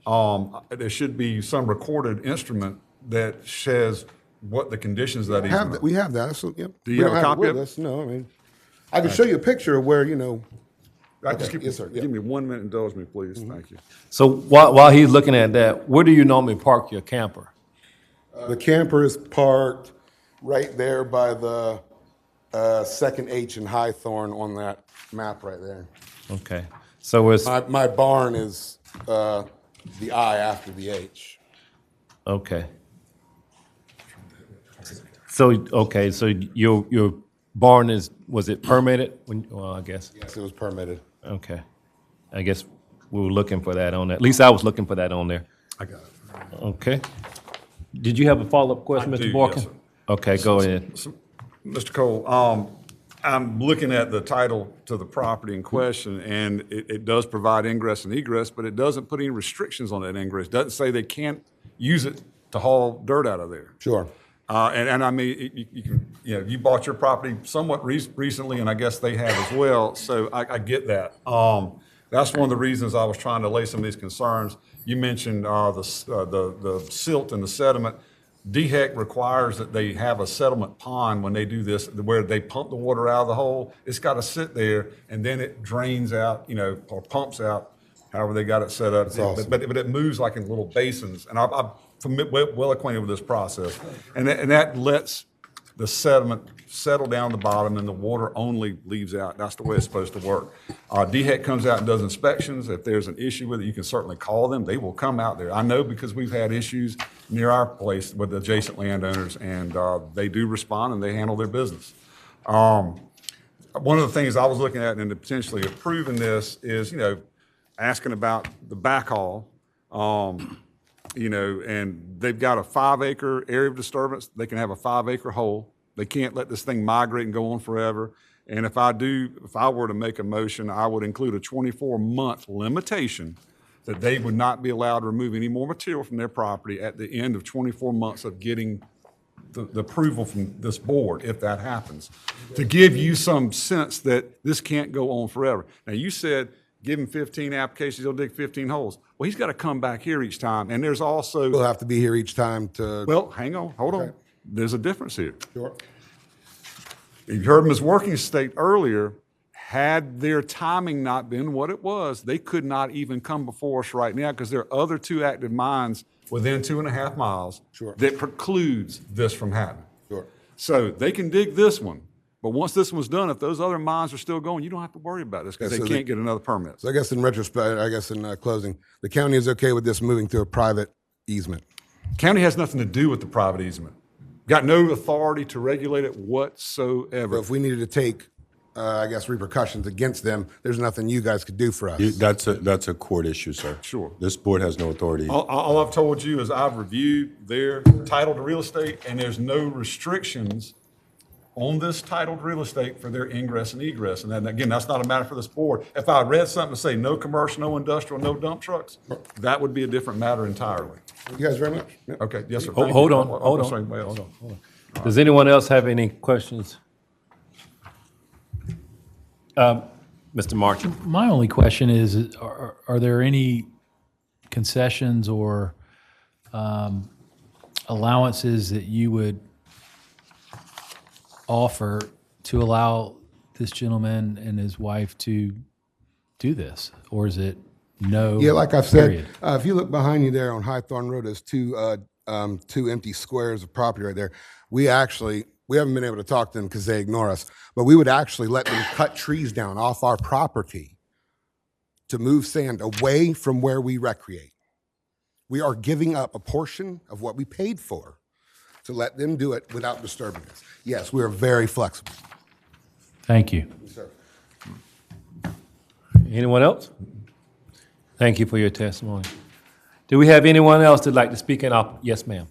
there should be some recorded instrument that says what the conditions of that easement. we have that. So, yep. Do We you have don't a copy it of with it? us. No, I mean, I can show you a picture of where, Yes, sir. Give me 1 minute, indulge me, please. Thank you. So while he's looking at that, where do you normally park your camper? The camper is parked right there by the second H in Highthorn on that map right there. Okay. So it's My barn is the I after the H. okay. So your barn was it permitted? Well, I guess. Yes, it was permitted. Okay. I guess we were looking for that on there. At least I was looking for that on there. I got it. Okay. Did you have a follow-up question, I Mr. do, Borkin? yes, sir. Okay, go ahead. Mr. Cole, I'm looking at the title to the property in question, and it does provide ingress and egress, but it doesn't put any restrictions on that ingress. It doesn't say they can't use it to haul dirt out of there. Sure. And I mean, you bought your property somewhat recently, and I guess they have as well, so I get that. That's one of the reasons I was trying to lay some of these concerns. You mentioned the silt and the sediment. DHEC requires that they have a settlement pond when they do this, where they pump the water out of the hole. It's got to sit there, and then it drains out, or pumps out, however they got it set up. That's awesome. But it moves like in little basins, and I'm well acquainted with this process. And that lets the sediment settle down the bottom, and the water only leaves out. That's the way it's supposed to work. DHEC comes out and does inspections. If there's an issue with it, you can certainly call them. They will come out there. I know, because we've had issues near our place with adjacent landowners, and they do respond and they handle their business. One of the things I was looking at in potentially approving this is, asking about the backhaul. And they've got a 5-acre area of disturbance. They can have a 5-acre hole. They can't let this thing migrate and go on forever. And if I were to make a motion, I would include a 24-month limitation that they would not be allowed to remove any more material from their property at the end of 24 months of getting the approval from this board, if that happens, to give you some sense that this can't go on forever. Now, you said give him 15 applications, he'll dig 15 holes. Well, he's got to come back here each time, and there's also... We'll have to be here each time to... Well, hang on, hold on. There's a difference here. Sure. You heard Ms. Working state earlier, had their timing not been what it was, they could not even come before us right now, because there are other 2 active mines within 2.5 miles that precludes this from happening. Sure. So they can dig this one, but once this one's done, if those other mines are still going, you don't have to worry about this, because they can't get another permit. So I guess in retrospect, in closing, the county is okay with this moving to a private easement? County has nothing to do with the private easement. Got no authority to regulate it whatsoever. So if we needed to take, repercussions against them, there's nothing you guys could do for us. That's a court issue, sir. Sure. This board has no authority. All I've told you is I've reviewed their title to real estate, and there's no restrictions on this titled real estate for their ingress and egress. And then again, that's not a matter for this board. If I read something to say no commercial, no industrial, no dump trucks, that would be a different matter entirely. Thank you guys very much. Yep. Okay, yes, sir. Hold on. Does anyone else have any questions? Mr. Marchant? My only question is, are there any concessions or allowances that you would offer to allow this gentleman and his wife to do this? Or is it no? Yeah, like I've said, period? if you look behind you there on High Thorn Road, there's two empty squares of property right there. We haven't been able to talk to them because they ignore us, but we would actually let them cut trees down off our property to move sand away from where we recreate. We are giving up a portion of what we paid for to let them do it without disturbing us. Yes, we are very flexible. Thank you. Yes, sir. Anyone else? Thank you for your testimony. Do we have anyone else that'd like to speak in Yes, ma'am.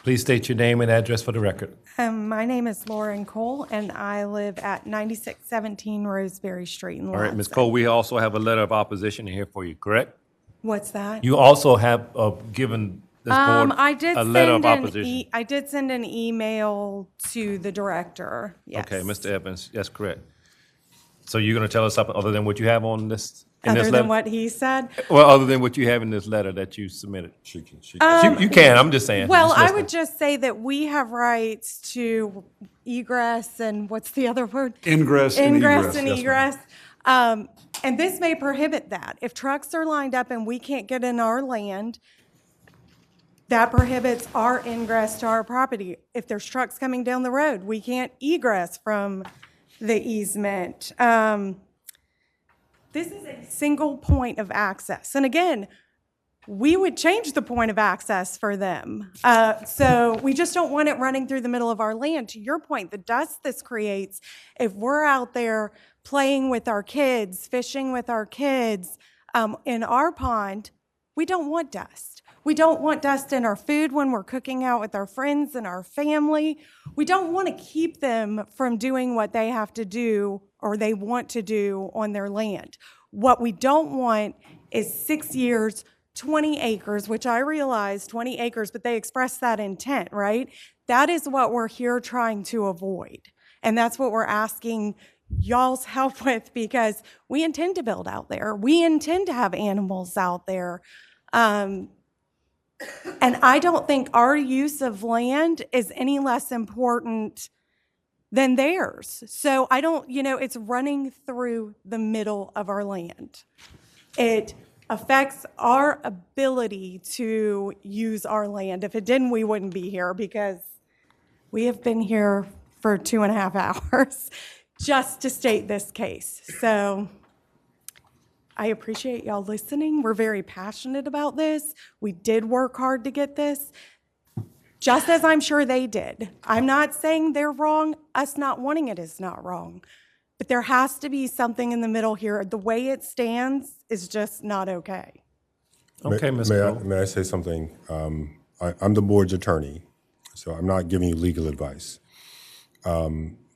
Please state your name and address for the record. My name is Lauren Cole, and I live at 9617 Roseberry Street in All right, Ms. Ladson. Cole, we also have a letter of opposition here for you, correct? What's that? You also have given this board a letter of opposition. I did send an email to the director. Yes. Okay, Mr. Evans, that's correct. So you're going to tell us something other than what you have on this? Other than what he said? Well, other than what you have in this letter that you submitted. She can. You can, I'm just saying. Well, Just I listening. would just say that we have rights to egress and what's the other word? Ingress and egress. and Yes, egress. And this may prohibit that. If trucks are lined up and we can't get in our land, that prohibits our ingress to our property. If there's trucks coming down the road, we can't egress from the easement. This is a single point of access. And again, we would change the point of access for them. So we just don't want it running through the middle of our land. To your point, the dust this creates, if we're out there playing with our kids, fishing with our kids in our pond, we don't want dust. We don't want dust in our food when we're cooking out with our friends and our family. We don't want to keep them from doing what they have to do or they want to do on their land. What we don't want is 6 years, 20 acres, which I realize 20 acres, but they express that intent, right? That is what we're here trying to avoid. And that's what we're asking y'all's help with, because we intend to build out there. We intend to have animals out there. And I don't think our use of land is any less important than theirs. So I don't, it's running through the middle of our land. It affects our ability to use our land. If it didn't, we wouldn't be here, because we have been here for 2.5 hours just to state this case. So I appreciate y'all listening. We're very passionate about this. We did work hard to get this, just as I'm sure they did. I'm not saying they're wrong. Us not wanting it is not wrong. But there has to be something in the middle here. The way it stands is just not okay. Okay, Ms. May I say something? I'm the board's attorney, so I'm not giving you legal advice.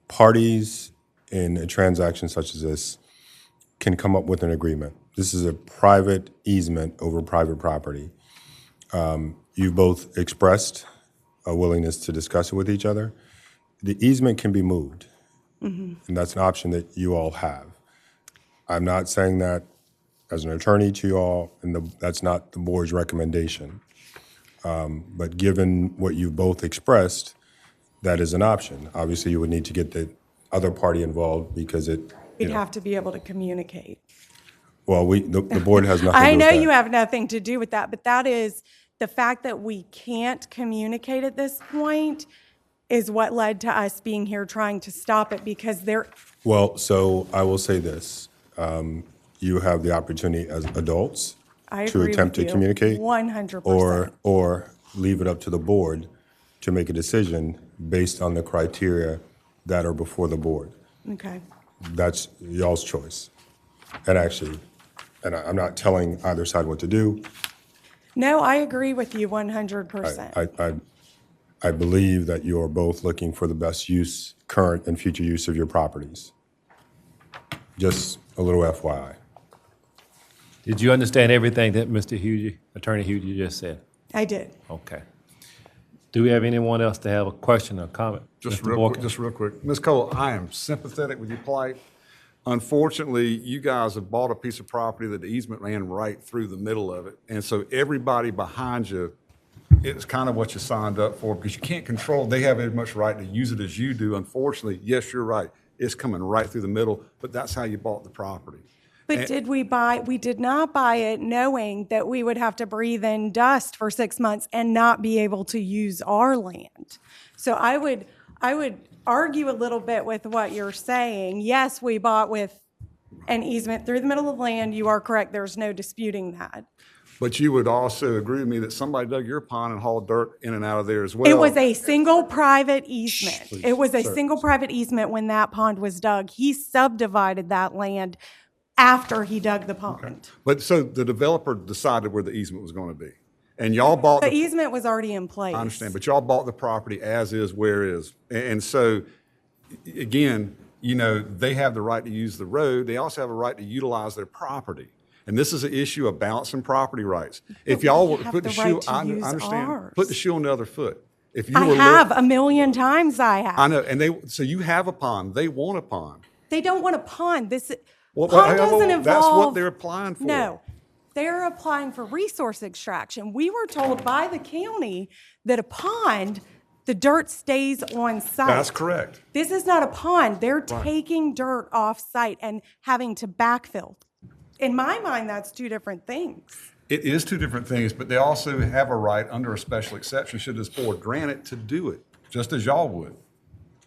Parties in a transaction such as this can come up with an agreement. This is a private easement over private property. You've both expressed a willingness to discuss it with each other. The easement can be moved, and that's an option that you all have. I'm not saying that as an attorney to you all, and that's not the board's recommendation. But given what you've both expressed, that is an option. Obviously, you would need to get the other party involved because We'd have to be able to communicate. Well, the board has nothing to do I with know that. you have nothing to do with that, but that is the fact that we can't communicate at this point is what led to us being here trying to stop it, because Well, so I will say this. You have the opportunity as adults I to agree attempt with to you, communicate 100%. or leave it up to the board to make a decision based on the criteria that are before the board. Okay. That's y'all's choice. And actually, I'm not telling either side what to do. No, I agree with you 100%. I believe that you are both looking for the best use, current and future use of your properties. Just a little FYI. Did you understand everything that Mr. Hughey, Attorney Hughey just said? I did. Okay. Do we have anyone else to have a question or comment? Just Mr. real Boykin? quick, just real quick. Ms. Cole, I am sympathetic with your plight. Unfortunately, you guys have bought a piece of property that the easement ran right through the middle of it. And so everybody behind you, it's kind of what you signed up for because you can't control, they have as much right to use it as you do. Unfortunately, yes, you're right. It's coming right through the middle, but that's how you bought the property. But we did not buy it knowing that we would have to breathe in dust for 6 months and not be able to use our land. So I would argue a little bit with what you're saying. Yes, we bought with an easement through the middle of the land. You are correct. There's no disputing that. But you would also agree with me that somebody dug your pond and hauled dirt in and out of there as well. It was a single private easement. Please, It was a sir. single private easement when that pond was dug. He subdivided that land after he dug the pond. But so the developer decided where the easement was going to be. And y'all bought The easement was already in place. I understand, but y'all bought the property as is, where is. And so, again, you know, they have the right to use the road. They also have a right to utilize their property. And this is an issue of balancing property rights. If y'all were have put the the shoe, right to I use understand, ours. put the shoe on the other foot. If you I were have a million times I have. I know, and so you have a pond. They want a pond. They don't want a pond. Well, Pond doesn't involve. that's what they're applying for. No, they're applying for resource extraction. We were told by the county that a pond, the dirt stays on site. That's correct. This is not a pond. They're taking dirt off site and having to backfill. In my mind, that's two different things. It is two different things, but they also have a right under a special exception, should this board grant it, to do it, just as y'all would.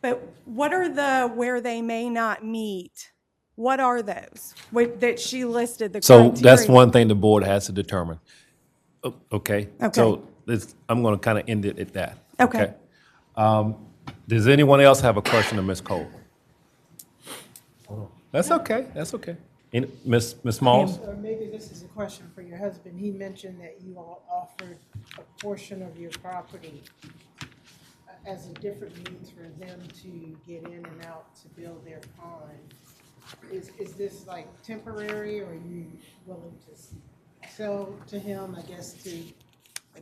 But what are where they may not meet? What are those that she listed? The So criteria? that's one thing the board has to determine. Okay? Okay. So I'm going to kind of end it at that. Okay. Does anyone else have a question of Ms. Cole? That's okay, that's okay. Ms. Smalls? Or maybe this is a question for your husband. He mentioned that you all offered a portion of your property as a different means for them to get in and out to build their pond. Is this like temporary, or are you willing to sell to him, I guess, to?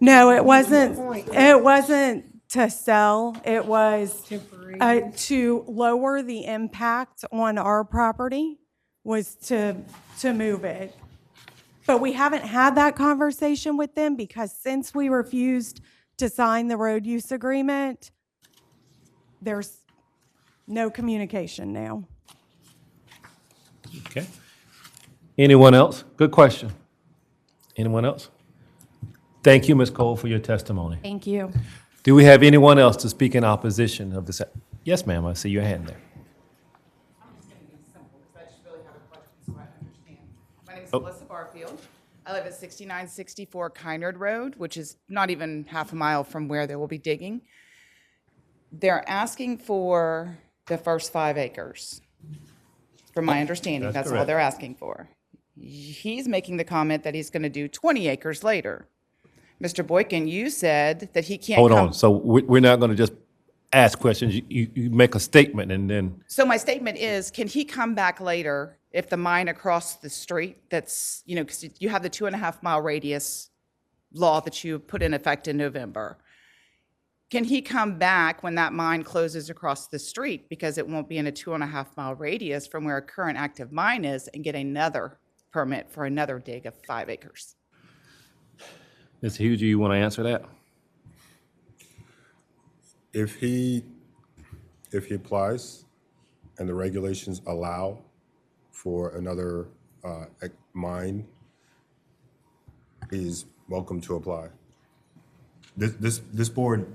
No, it wasn't. It wasn't to sell. It was temporary to lower the impact on our property. Was to move it. But we haven't had that conversation with them because since we refused to sign the road use agreement, there's no communication now. Okay. Anyone else? Good question. Anyone else? Thank you, Ms. Cole, for your testimony. Thank you. Do we have anyone else to speak in opposition of this? Yes, ma'am, I see your hand there. My name is Melissa Barfield. I live at 6964 Kynard Road, which is not even half a mile from where they will be digging. They're asking for the first 5 acres. From my understanding, that's all they're asking for. He's making the comment that he's going to do 20 acres later. Mr. Boykin, you said that he can't Hold come. on, so we're not going to just ask questions. You make a statement and then. So my statement is, can he come back later if the mine across the street that's, you know, because you have the 2.5 mile radius law that you put in effect in November. Can he come back when that mine closes across the street because it won't be in a 2.5 mile radius from where a current active mine is and get another permit for another dig of 5 acres? Mr. Hughes, you want to answer that? If he applies and the regulations allow for another mine, he's welcome to apply. This board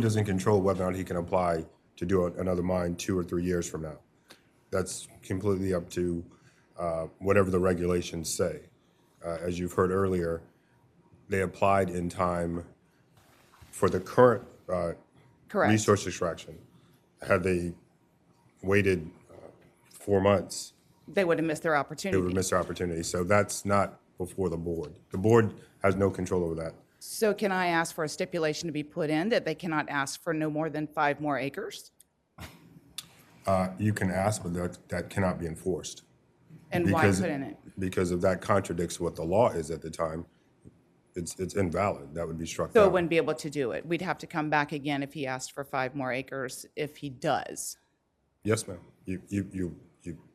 doesn't control whether or not he can apply to do another mine 2 or 3 years from now. That's completely up to whatever the regulations say. As you've heard earlier, they applied in time for the current Correct. resource extraction. Had they waited 4 months, They would have missed their they opportunity. would have missed their opportunity. So that's not before the board. The board has no control over that. So can I ask for a stipulation to be put in that they cannot ask for no more than 5 more acres? You can ask, but that cannot be enforced. And why couldn't it? Because if that contradicts what the law is at the time, it's invalid. That would be struck So down. it wouldn't be able to do it. We'd have to come back again if he asked for 5 more acres, if he does. Yes, ma'am. It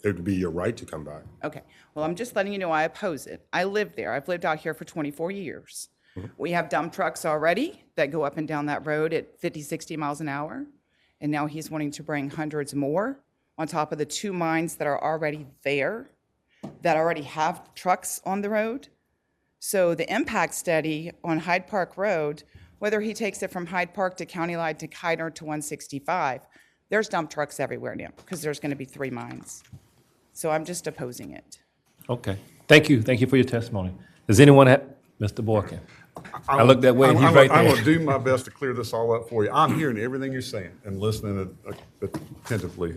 would be your right to come back. Okay, well, I'm just letting you know I oppose it. I live there. I've lived out here for 24 years. We have dump trucks already that go up and down that road at 50, 60 miles an hour. And now he's wanting to bring hundreds more on top of the 2 mines that are already there, that already have trucks on the road. So the impact study on Hyde Park Road, whether he takes it from Hyde Park to County Line to Kiner to 165, there's dump trucks everywhere now because there's going to be 3 mines. So I'm just opposing it. Okay. Thank you. Thank you for your testimony. Does anyone have, Mr. Boykin? I looked that way and he's right I'm there. going to do my best to clear this all up for you. I'm hearing everything you're saying and listening attentively.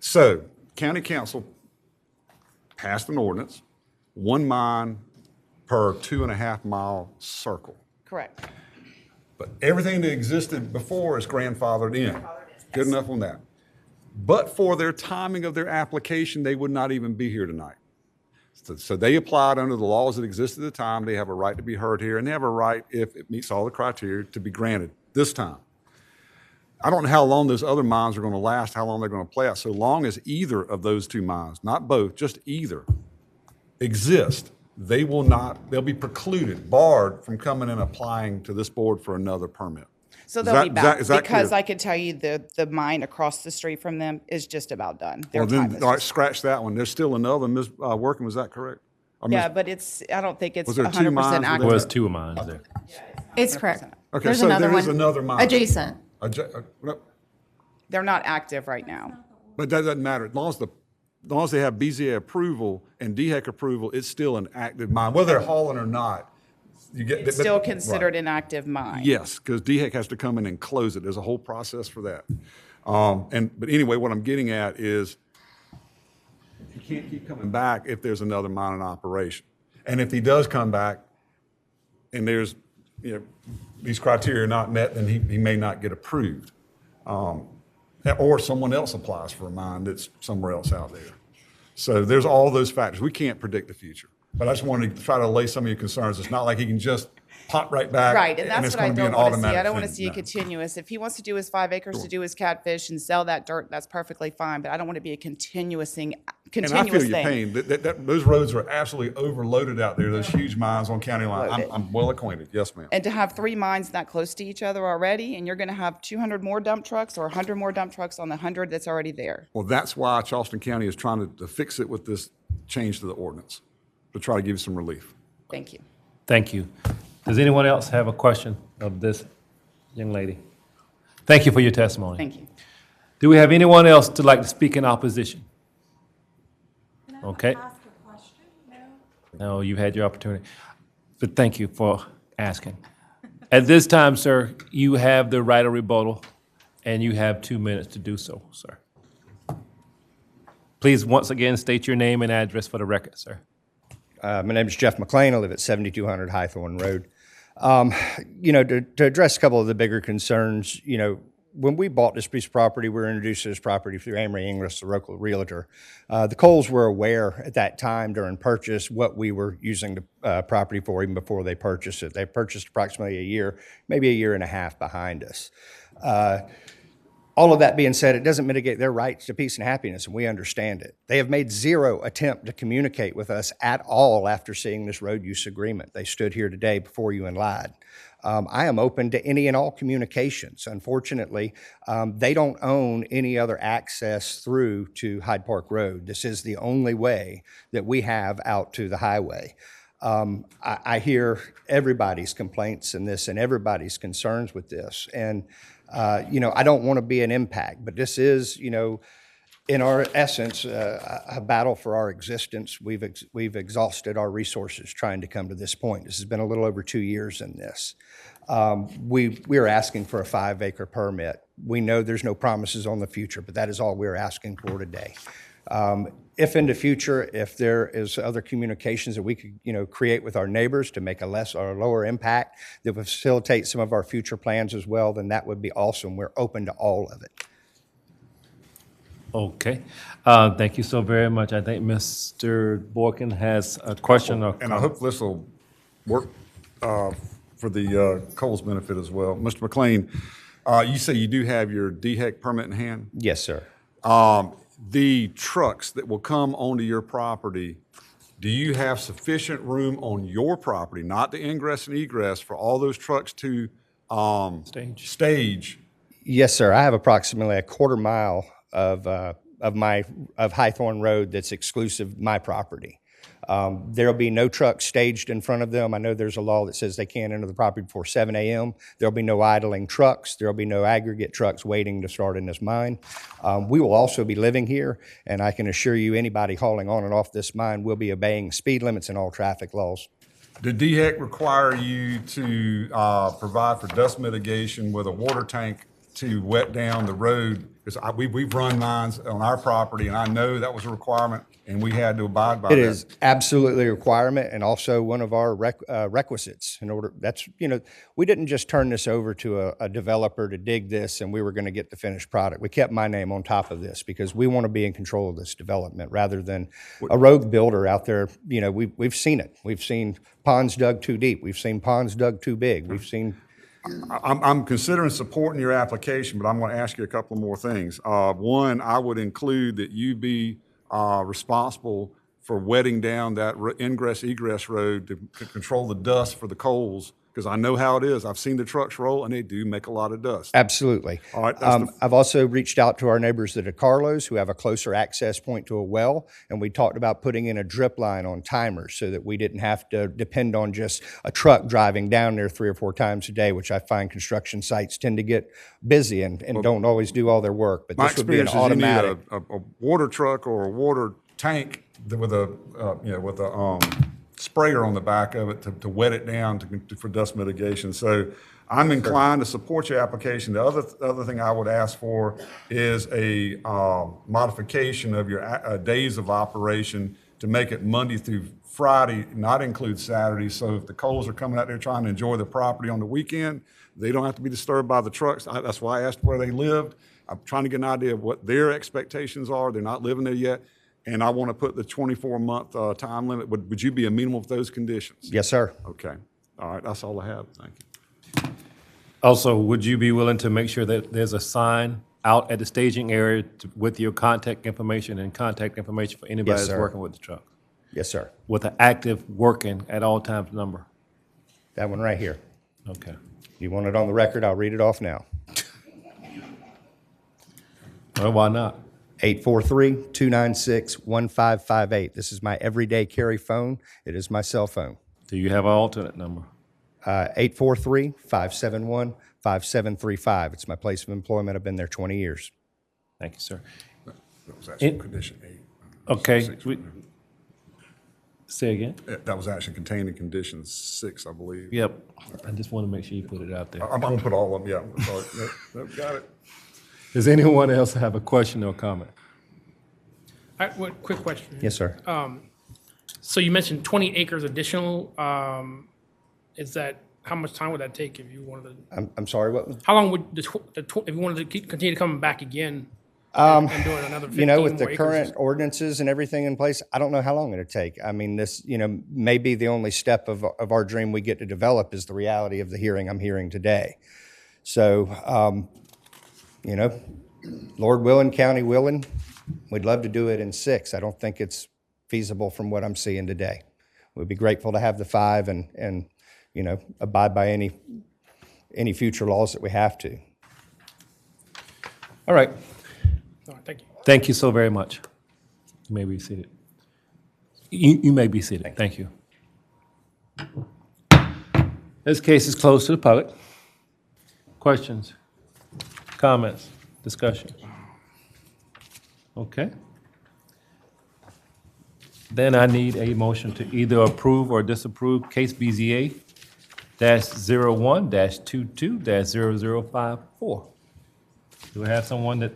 So, county council passed an ordinance, 1 mine per 2.5 mile circle. Correct. But everything that existed before is grandfathered in. Good enough on that. But for their timing of their application, they would not even be here tonight. So they applied under the laws that existed at the time. They have a right to be heard here, and they have a right, if it meets all the criteria, to be granted this time. I don't know how long those other mines are going to last, how long they're going to play out. So long as either of those 2 mines, not both, just either, exist, they'll be precluded, barred from coming and applying to this board for another permit. So they'll be back is that because clear? I can tell you the mine across the street from them is just about done. Their Well, then, time is all right, just- scratch that one. There's still another, Ms. Working, was that correct? Or Yeah, Ms. but I don't think it's Was there 2 100% mines accurate. within Well, there's 2 of mine there. It's correct. Okay, There's so another there is one another mine. adjacent. They're not active right now. But that doesn't matter. As long as they have BZA approval and DHEC approval, it's still an active mine, whether they're hauling or not. You get It's still considered an active mine. Yes, because DHEC has to come in and close it. There's a whole process for that. But anyway, what I'm getting at is he can't keep coming back if there's another mine in operation. And if he does come back and there's, these criteria are not met, then he may not get approved. Or someone else applies for a mine that's somewhere else out there. So there's all those factors. We can't predict the future. But I just wanted to try to allay some of your concerns. It's not like he can just pop right back. Right, and that's it's what I going to be don't an want to see. automatic I don't want to thing. see it No. continuous. If he wants to do his 5 acres to do his catfish and sell that dirt, that's perfectly fine, but I don't want to be a continuous And I feel your pain. Those roads are absolutely overloaded out there, those huge mines on County Line. Loaded. I'm well acquainted. Yes, ma'am. And to have 3 mines that close to each other already, and you're going to have 200 more dump trucks or 100 more dump trucks on the 100 that's already there. Well, that's why Charleston County is trying to fix it with this change to the ordinance, to try to give you some relief. Thank you. Thank you. Does anyone else have a question of this young lady? Thank you for your testimony. Thank you. Do we have anyone else to like to speak in opposition? Okay. No, you had your opportunity. But thank you for asking. At this time, sir, you have the right of rebuttal, and you have 2 minutes to do so, sir. Please, once again, state your name and address for the record, sir. My name is Jeff McLean. I live at 7200 Highthorn Road. To address a couple of the bigger concerns, when we bought this piece of property, we were introduced to this property through Amory Inglis, the local realtor. The Coles were aware at that time during purchase what we were using the property for even before they purchased it. They purchased approximately a year, maybe a year and a half behind us. All of that being said, it doesn't mitigate their rights to peace and happiness, and we understand it. They have made zero attempt to communicate with us at all after seeing this road use agreement. They stood here today before you and lied. I am open to any and all communications. Unfortunately, they don't own any other access through to Hyde Park Road. This is the only way that we have out to the highway. I hear everybody's complaints in this and everybody's concerns with this. And I don't want to be an impact, but this is, in our essence, a battle for our existence. We've exhausted our resources trying to come to this point. This has been a little over 2 years in this. We are asking for a 5-acre permit. We know there's no promises on the future, but that is all we're asking for today. If in the future, if there is other communications that we could, create with our neighbors to make a less or a lower impact that would facilitate some of our future plans as well, then that would be awesome. We're open to all of it. Okay. Thank you so very much. I think Mr. Boykin has a question or And I hope this will work for the Coles benefit as well. Mr. McLean, you say you do have your DHEC permit in hand? Yes, sir. The trucks that will come onto your property, do you have sufficient room on your property, not the ingress and egress, for all those trucks to stage? Yes, sir. I have approximately a quarter mile of Highthorn Road that's exclusive my property. There'll be no trucks staged in front of them. I know there's a law that says they can't enter the property before 7 a.m. There'll be no idling trucks. There'll be no aggregate trucks waiting to start in this mine. We will also be living here, and I can assure you anybody hauling on and off this mine will be obeying speed limits and all traffic laws. Did DHEC require you to provide for dust mitigation with a water tank to wet down the road? Because we've run mines on our property, and I know that was a requirement, and we had to abide by that. It is absolutely a requirement and also one of our requisites in order. That's, we didn't just turn this over to a developer to dig this and we were going to get the finished product. We kept my name on top of this because we want to be in control of this development rather than a rogue builder out there. We've seen it. We've seen ponds dug too deep. We've seen ponds dug too big. We've seen. I'm considering supporting your application, but I'm going to ask you a couple more things. One, I would include that you be responsible for wetting down that ingress egress road to control the dust for the coals, because I know how it is. I've seen the trucks roll and they do make a lot of dust. Absolutely. All right. I've also reached out to our neighbors at Carlos who have a closer access point to a well, and we talked about putting in a drip line on timers so that we didn't have to depend on just a truck driving down there 3 or 4 times a day, which I find construction sites tend to get busy and don't always do all their work. But My this would be an experience is automatic. you need a water truck or a water tank with a sprayer on the back of it to wet it down for dust mitigation. So I'm inclined to support your application. The other thing I would ask for is a modification of your days of operation to make it Monday through Friday, not include Saturday. So if the coals are coming out there trying to enjoy the property on the weekend, they don't have to be disturbed by the trucks. That's why I asked where they lived. I'm trying to get an idea of what their expectations are. They're not living there yet. And I want to put the 24-month time limit. Would you be amenable with those conditions? Yes, sir. Okay. All right. That's all I have. Thank you. Also, would you be willing to make sure that there's a sign out at the staging area with your contact information and contact information for anybody Yes, that's sir. working with the truck? Yes, sir. With an active working at all times number? That one right here. Okay. You want it on the record? I'll read it off now. Well, why not? 843-296-1558. This is my everyday carry phone. It is my cell phone. Do you have an alternate number? 843-571-5735. It's my place of employment. I've been there 20 years. Thank you, sir. That was actually condition 8. Okay. Say again? That was actually contained in condition 6, I believe. Yep. I just want to make sure you put it out there. I'm going to put all of them. Yeah. Sorry. Yep, got it. Does anyone else have a question or comment? One quick question. Yes, sir. So you mentioned 20 acres additional. Is that, how much time would that take if you wanted to? I'm sorry, what? How long would if you wanted to continue coming back again and doing another 15 with the more current acres? ordinances and everything in place, I don't know how long it'll take. I mean, this, may be the only step of our dream we get to develop is the reality of the hearing I'm hearing today. So, Lord willing, county willing, we'd love to do it in 6. I don't think it's feasible from what I'm seeing today. We'd be grateful to have the 5 and abide by any future laws that we have to. All right. All right, thank you. Thank you so very much. You may be seated. You may be seated. Thank you. This case is closed to the public. Questions, comments, discussion? Okay. Then I need a motion to either approve or disapprove case BZA-01-22-0054. Do we have someone that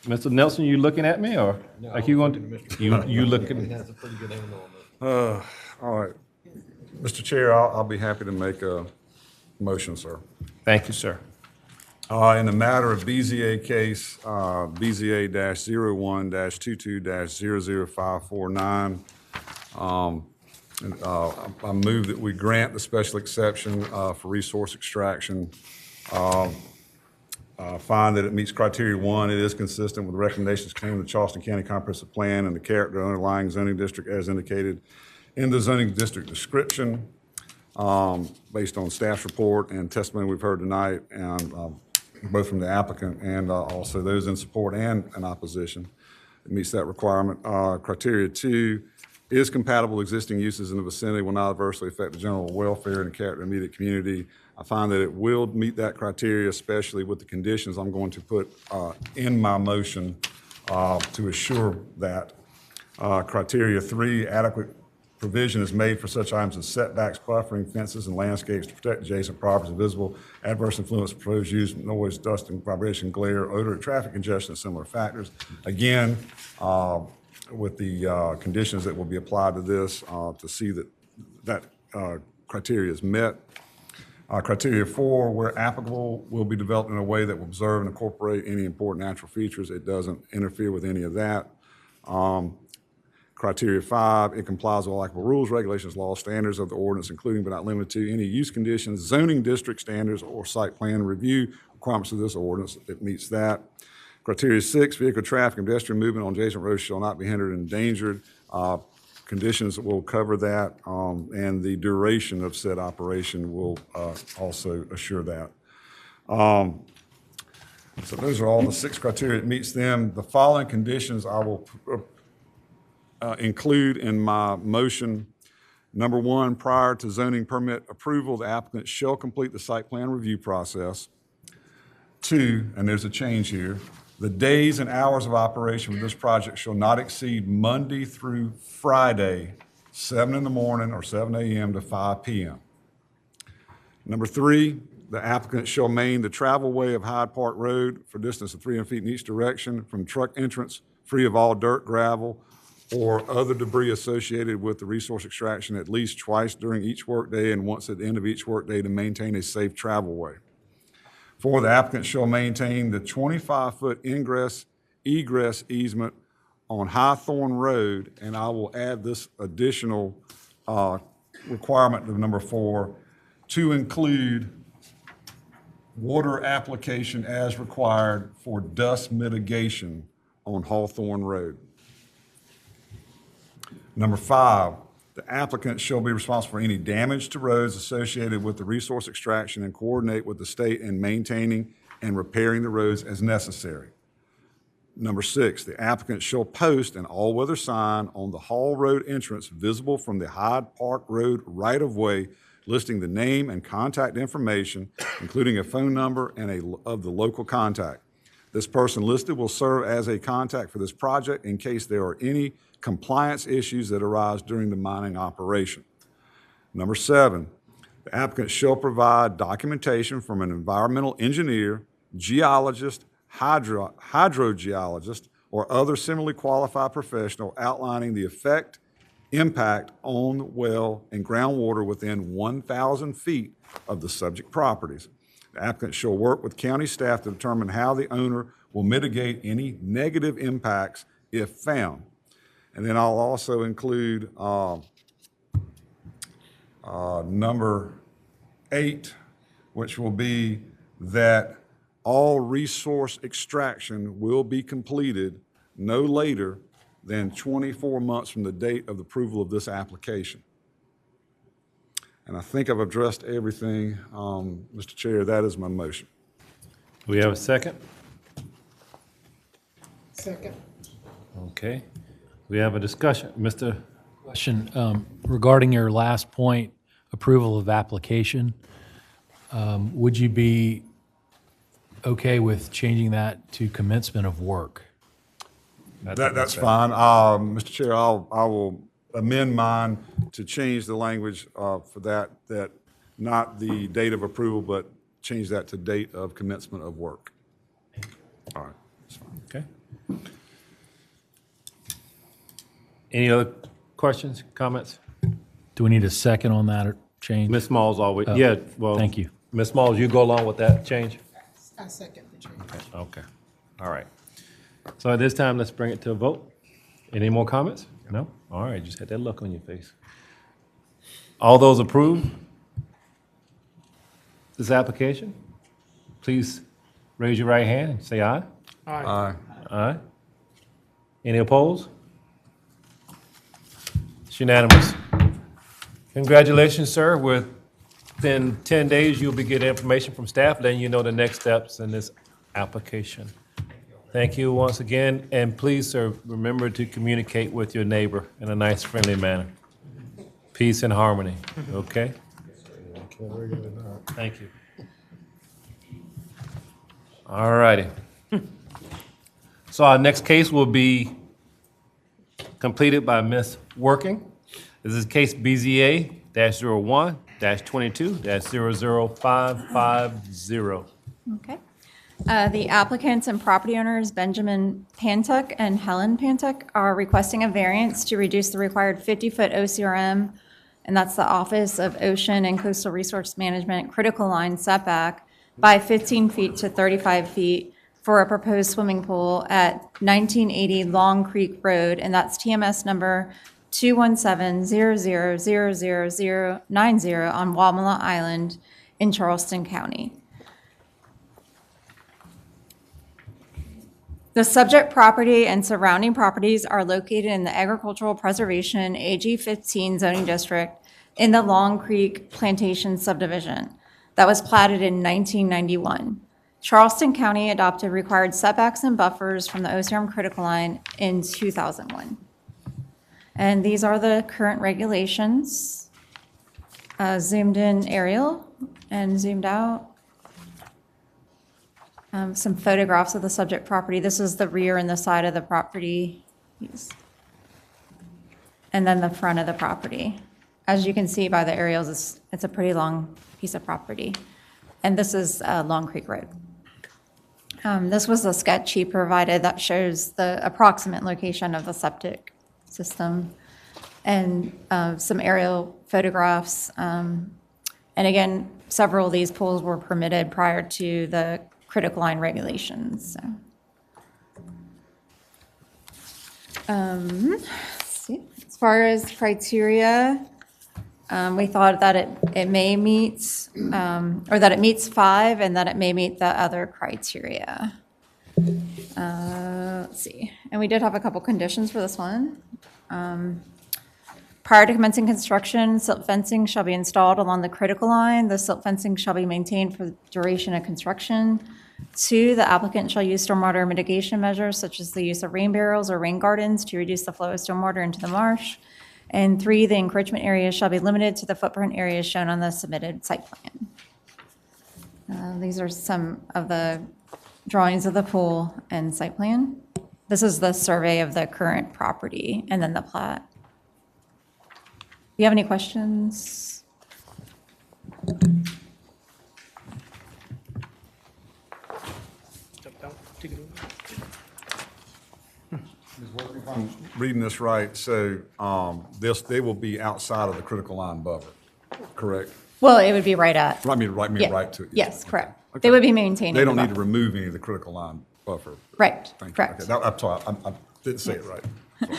Mr. Nelson, you looking at me, or like you going to? You looking? That's a pretty good handle on this. All right. Mr. Chair, I'll be happy to make a motion, sir. Thank you, sir. In the matter of BZA case, BZA-01-22-00549, I move that we grant the special exception for resource extraction. Find that it meets criteria 1, it is consistent with recommendations contained in the Charleston County Comprehensive Plan and the character of the underlying zoning district as indicated in the zoning district description, based on staff's report and testimony we've heard tonight, and both from the applicant and also those in support and in opposition. It meets that requirement. Criteria 2 is compatible with existing uses in the vicinity, will not adversely affect the general welfare and the character of the immediate community. I find that it will meet that criteria, especially with the conditions I'm going to put in my motion to assure that. Criteria 3, adequate provision is made for such items as setbacks, buffering, fences, and landscapes to protect adjacent properties and visible adverse influence, proposed use, noise, dust, and vibration, glare, odor, traffic congestion, and similar factors. Again, with the conditions that will be applied to this to see that criteria is met. Criteria 4, where applicable, will be developed in a way that will observe and incorporate any important natural features. It doesn't interfere with any of that. Criteria 5, it complies with all applicable rules, regulations, laws, standards of the ordinance, including but not limited to any use conditions, zoning district standards, or site plan review requirements of this ordinance. It meets that. Criteria 6, vehicle traffic and pedestrian movement on adjacent roads shall not be hindered and endangered. Conditions will cover that, and the duration of said operation will also assure that. So those are all the 6 criteria. It meets them. The following conditions I will include in my motion. Number 1, prior to zoning permit approval, the applicant shall complete the site plan review process. 2, and there's a change here, the days and hours of operation for this project shall not exceed Monday through Friday, 7 in the morning or 7 a.m. to 5 p.m. Number 3, the applicant shall maintain the travel way of Hyde Park Road for a distance of 300 feet in each direction from truck entrance, free of all dirt, gravel, or other debris associated with the resource extraction at least twice during each workday and once at the end of each workday to maintain a safe travel way. 4, the applicant shall maintain the 25-foot ingress, egress easement on Hawthorne Road, and I will add this additional requirement to number 4 to include water application as required for dust mitigation on Hawthorne Road. Number 5, the applicant shall be responsible for any damage to roads associated with the resource extraction and coordinate with the state in maintaining and repairing the roads as necessary. Number 6, the applicant shall post an all-weather sign on the Hall Road entrance visible from the Hyde Park Road right-of-way listing the name and contact information, including a phone number and of the local contact. This person listed will serve as a contact for this project in case there are any compliance issues that arise during the mining operation. Number 7, the applicant shall provide documentation from an environmental engineer, geologist, hydrogeologist, or other similarly qualified professional outlining the effect, impact on well and groundwater within 1,000 feet of the subject properties. The applicant shall work with county staff to determine how the owner will mitigate any negative impacts if found. And then I'll also include number 8, which will be that all resource extraction will be completed no later than 24 months from the date of the approval of this application. And I think I've addressed everything. Mr. Chair, that is my motion. Do we have a second? Second. Okay. We have a discussion. Mr. Question regarding your last point, approval of application. Would you be okay with changing that to commencement of work? That's fine. Mr. Chair, I will amend mine to change the language for that not the date of approval, but change that to date of commencement of work. All right, that's fine. Okay. Any other questions, comments? Do we need a second on that or change? Ms. Smalls always, Oh, yeah, well. thank you. Ms. Smalls, you go along with that change? I second the change. Okay, all right. So at this time, let's bring it to a vote. Any more comments? No? All right, just had that look on your face. All those approve this application? Please raise your right hand and say aye. Aye. Aye. Any opposed? It's unanimous. Congratulations, sir. Within 10 days, you'll be getting information from staff, letting you know the next steps in this application. Thank you once again, and please, sir, remember to communicate with your neighbor in a nice, friendly manner. Peace and harmony, okay? Thank you. All righty. So our next case will be completed by Ms. Working. This is case BZA-01-22-00550. Okay. The applicants and property owners, Benjamin Pantuck and Helen Pantuck, are requesting a variance to reduce the required 50-foot OCRM, and that's the Office of Ocean and Coastal Resource Management critical line setback, by 15 feet to 35 feet for a proposed swimming pool at 1980 Long Creek Road, and that's TMS number 217-000090 on Wamala Island in Charleston County. The subject property and surrounding properties are located in the Agricultural Preservation AG 15 zoning district in the Long Creek Plantation subdivision that was platted in 1991. Charleston County adopted required setbacks and buffers from the OCRM critical line in 2001. And these are the current regulations, zoomed in aerial and zoomed out. Some photographs of the subject property. This is the rear and the side of the property. And then the front of the property. As you can see by the aerials, it's a pretty long piece of property. And this is Long Creek Road. This was a sketch he provided that shows the approximate location of the septic system and some aerial photographs. And again, several of these pools were permitted prior to the critical line regulations. Let's see. As far as criteria, we thought that it may meet, or that it meets 5 and that it may meet the other criteria. Let's see. And we did have a couple conditions for this one. Prior to commencing construction, silt fencing shall be installed along the critical line. The silt fencing shall be maintained for the duration of construction. 2, the applicant shall use stormwater mitigation measures such as the use of rain barrels or rain gardens to reduce the flow of stormwater into the marsh. And 3, the encroachment area shall be limited to the footprint areas shown on the submitted site plan. These are some of the drawings of the pool and site plan. This is the survey of the current property and then the plat. Do you have any questions? If I'm reading this right, so they will be outside of the critical line buffer, correct? Well, it would be right at. I mean, Yeah. right to it. Yes, correct. Okay. They would be maintaining. They don't the need to buffer. remove any of the critical line buffer. Right, Thank you. correct. Okay, I'm sorry, I didn't say it right. Sorry.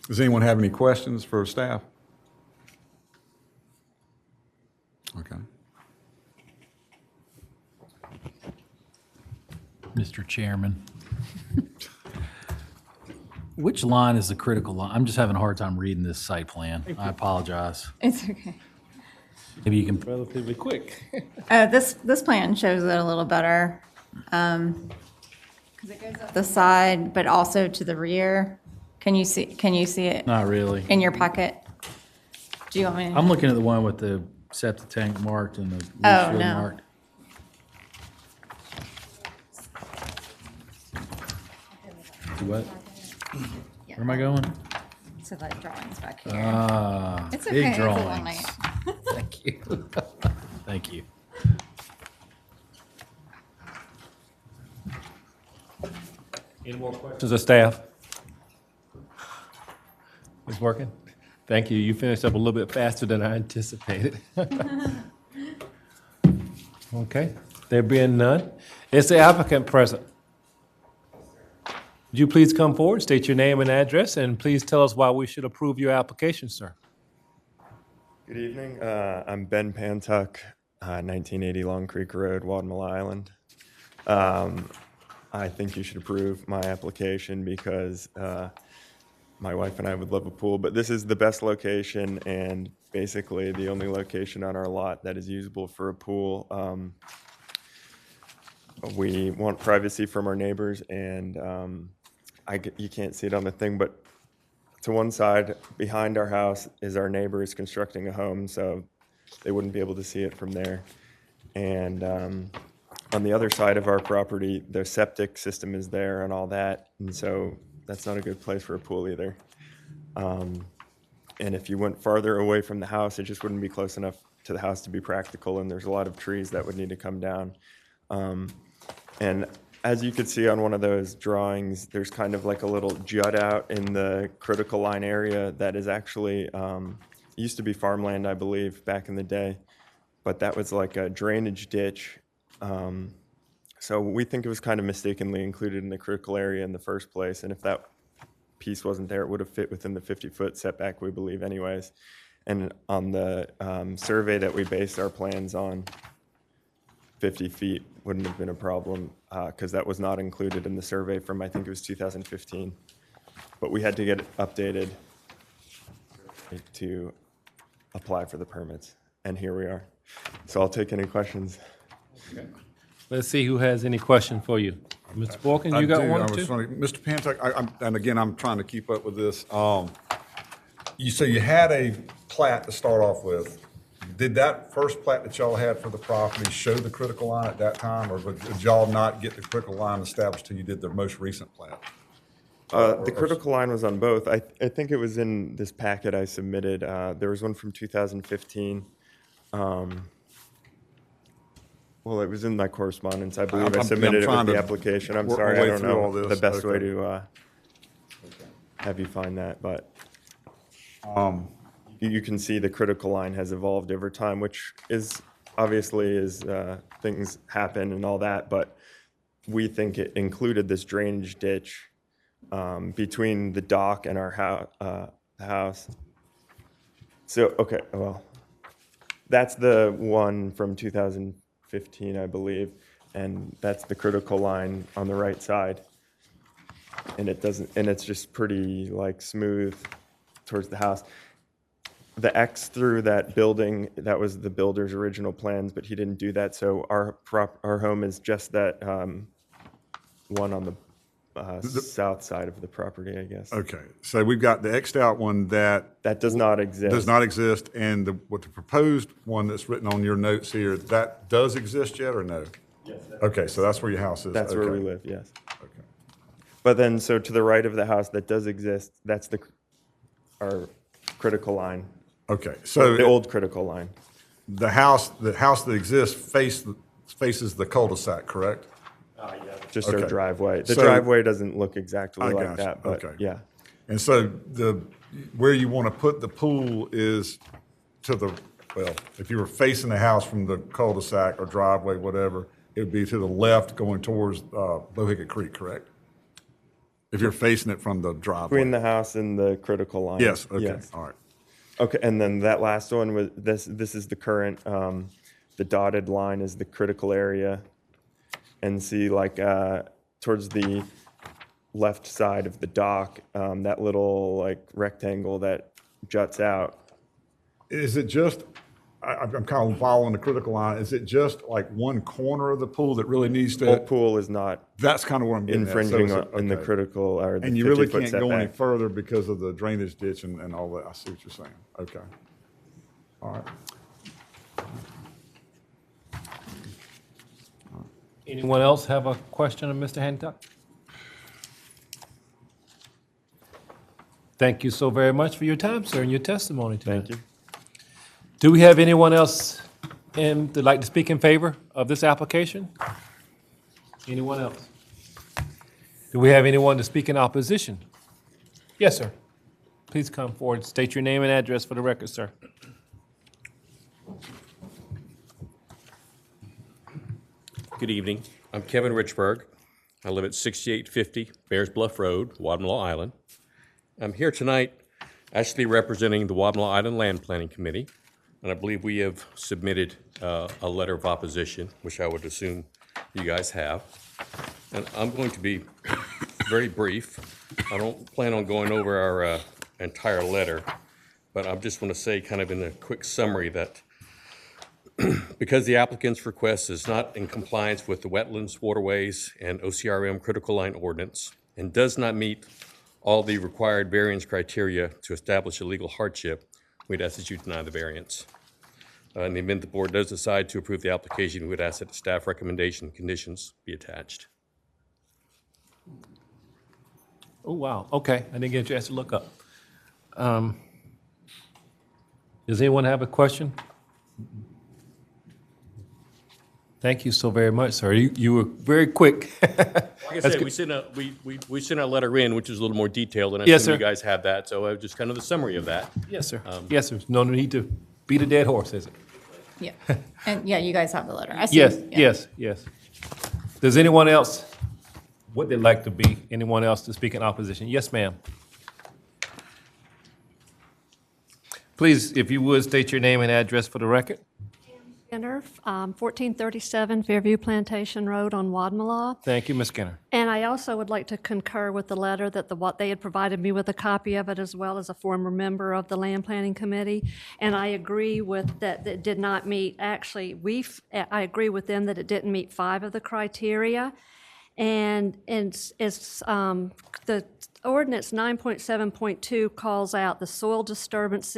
Does anyone have any questions for staff? Okay. Mr. Chairman. Which line is the critical line? I'm just having a hard time reading this site plan. I apologize. It's okay. Maybe you can. Relatively quick. This plan shows it a little better. Because it goes up the side, but also to the rear. Can you see it? Not really. In your packet? Do you want me to? I'm looking at the one with the septic tank marked and the leach Oh, field no. marked. You what? Where am I going? So that drawing's back here. Ah, It's big okay, it's a little drawings. late. Thank you. Thank you. Any more questions of staff? It's working? Thank you. You finished up a little bit faster than I anticipated. Okay, there being none, is the applicant present? Would you please come forward, state your name and address, and please tell us why we should approve your application, sir? Good evening. I'm Ben Pantuck, 1980 Long Creek Road, Wadmalaw Island. I think you should approve my application because my wife and I would love a pool, but this is the best location and basically the only location on our lot that is usable for a pool. We want privacy from our neighbors, and you can't see it on the thing, but to one side behind our house is our neighbor is constructing a home, so they wouldn't be able to see it from there. And on the other side of our property, the septic system is there and all that, and so that's not a good place for a pool either. And if you went farther away from the house, it just wouldn't be close enough to the house to be practical, and there's a lot of trees that would need to come down. And as you could see on one of those drawings, there's kind of like a little jut out in the critical line area that is actually, used to be farmland, I believe, back in the day, but that was like a drainage ditch. So we think it was kind of mistakenly included in the critical area in the first place, and if that piece wasn't there, it would have fit within the 50-foot setback, we believe anyways. And on the survey that we based our plans on, 50 feet wouldn't have been a problem because that was not included in the survey from, I think it was 2015. But we had to get it updated to apply for the permits, and here we are. So I'll take any questions. Okay. Let's see who has any question for you. Mr. Borkin, you got one or two? Mr. Pantuck, and again, I'm trying to keep up with this. So you had a plat to start off with. Did that first plat that y'all had for the property show the critical line at that time, or did y'all not get the critical line established till you did the most recent plat? The critical line was on both. I think it was in this packet I submitted. There was one from 2015. Well, it was in my correspondence. I believe I submitted it with the application. I'm sorry, I don't know the best way to have you find that, but you can see the critical line has evolved over time, which is obviously as things happen and all that, but we think it included this drainage ditch between the dock and our house. So, okay, well, that's the one from 2015, I believe, and that's the critical line on the right side. And it's just pretty like smooth towards the house. The X through that building, that was the builder's original plans, but he didn't do that. So our home is just that one on the south side of the property, I guess. Okay, so we've got the X'd out one that does not exist. Does not exist, and the proposed one that's written on your notes here, that does exist yet or no? Yes. Okay, so that's where your house is. That's okay. where we live, yes. Okay. But then, so to the right of the house that does exist, that's our critical line. Okay, so the old critical line. The house that exists faces the cul-de-sac, correct? Yeah. Just our driveway. The So- driveway doesn't look exactly I like got that, you. but Okay. yeah. And so where you want to put the pool is to the, well, if you were facing the house from the cul-de-sac or driveway, whatever, it would be to the left going towards Bohicket Creek, correct? If you're facing it from the driveway. Between the house and the critical line. Yes, okay, Yes. all right. Okay, and then that last one was, this is the current, the dotted line is the critical area. And see, like, towards the left side of the dock, that little, like, rectangle that juts out. Is it just, I'm kind of following the critical line, is it just like one corner of the pool that really needs to? The whole pool is not. That's kind of what I'm getting at. So infringing is it- in the okay. critical or the And you really 50-foot can't go any setback. further because of the drainage ditch and all that. I see what you're saying. Okay. All right. Anyone else have a question of Mr. Hancock? Thank you so very much for your time, sir, and your testimony today. Thank you. Do we have anyone else that'd like to speak in favor of this application? Anyone else? Do we have anyone to speak in opposition? Yes, sir. Please come forward. State your name and address for the record, sir. Good evening. I'm Kevin Richburg. I live at 6850 Bears Bluff Road, Wadmalaw Island. I'm here tonight actually representing the Wadmalaw Island Land Planning Committee, and I believe we have submitted a letter of opposition, which I would assume you guys have. And I'm going to be very brief. I don't plan on going over our entire letter, but I just want to say kind of in a quick summary that because the applicant's request is not in compliance with the Wetlands, Waterways, and OCRM Critical Line Ordinance and does not meet all the required variance criteria to establish a legal hardship, we'd ask that you deny the variance. In the event the board does decide to approve the application, we would ask that the staff recommendation conditions be attached. Oh, wow. Okay. I didn't get a chance to look up. Does anyone have a question? Thank you so very much, sir. You were very quick. Like I said, we sent a letter in, which is a little more detailed, and I Yes, assume sir. you guys have that, so just kind of the summary of that. Yes, sir. Yes, sir. No need to beat a dead horse, is it? Yeah, and yeah, you guys have the letter. I see. Yes, Yeah. yes. Does anyone else, would they like to be, anyone else to speak in opposition? Yes, ma'am. Please, if you would, state your name and address for the record. Skinner, 1437 Fairview Plantation Road on Wadmalaw. Thank you, Ms. Skinner. And I also would like to concur with the letter that what they had provided me with a copy of it, as well as a former member of the Land Planning Committee. And I agree with that it did not meet, actually, I agree with them that it didn't meet 5 of the criteria. And it's the ordinance 9.7.2 calls out the soil disturbance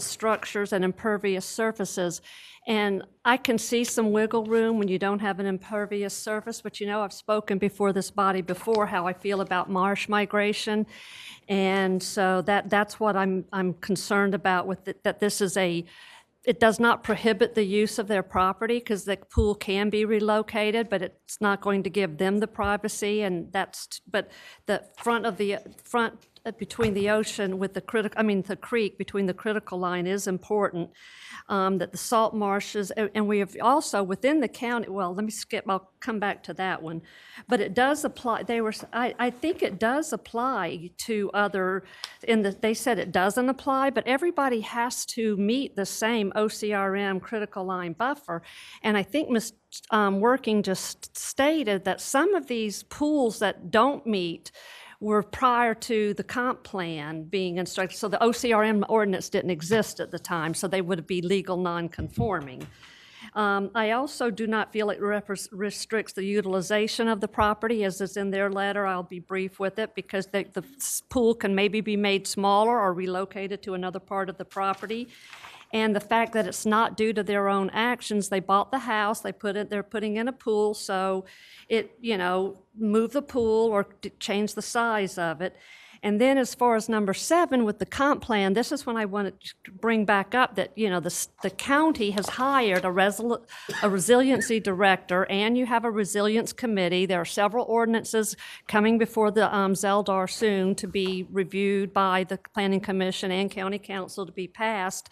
structures and impervious surfaces. And I can see some wiggle room when you don't have an impervious surface, but I've spoken before this body before how I feel about marsh migration. And so that's what I'm concerned about with it, that this is it does not prohibit the use of their property because the pool can be relocated, but it's not going to give them the privacy. And but the front between the ocean with the creek between the critical line is important. That the salt marshes, and we have also within the county, well, let me skip, I'll come back to that one. But it does apply, I think it does apply to they said it doesn't apply, but everybody has to meet the same OCRM critical line buffer. And I think Ms. Working just stated that some of these pools that don't meet were prior to the comp plan being instructed. So the OCRM ordinance didn't exist at the time, so they would be legal non-conforming. I also do not feel it restricts the utilization of the property, as is in their letter. I'll be brief with it, because the pool can maybe be made smaller or relocated to another part of the property. And the fact that it's not due to their own actions, they bought the house, they're putting in a pool, so move the pool or change the size of it. And then as far as number 7 with the comp plan, this is when I wanted to bring back up that, the county has hired a resiliency director, and you have a resilience committee. There are several ordinances coming before the Zeldar soon to be reviewed by the Planning Commission and County Council to be passed.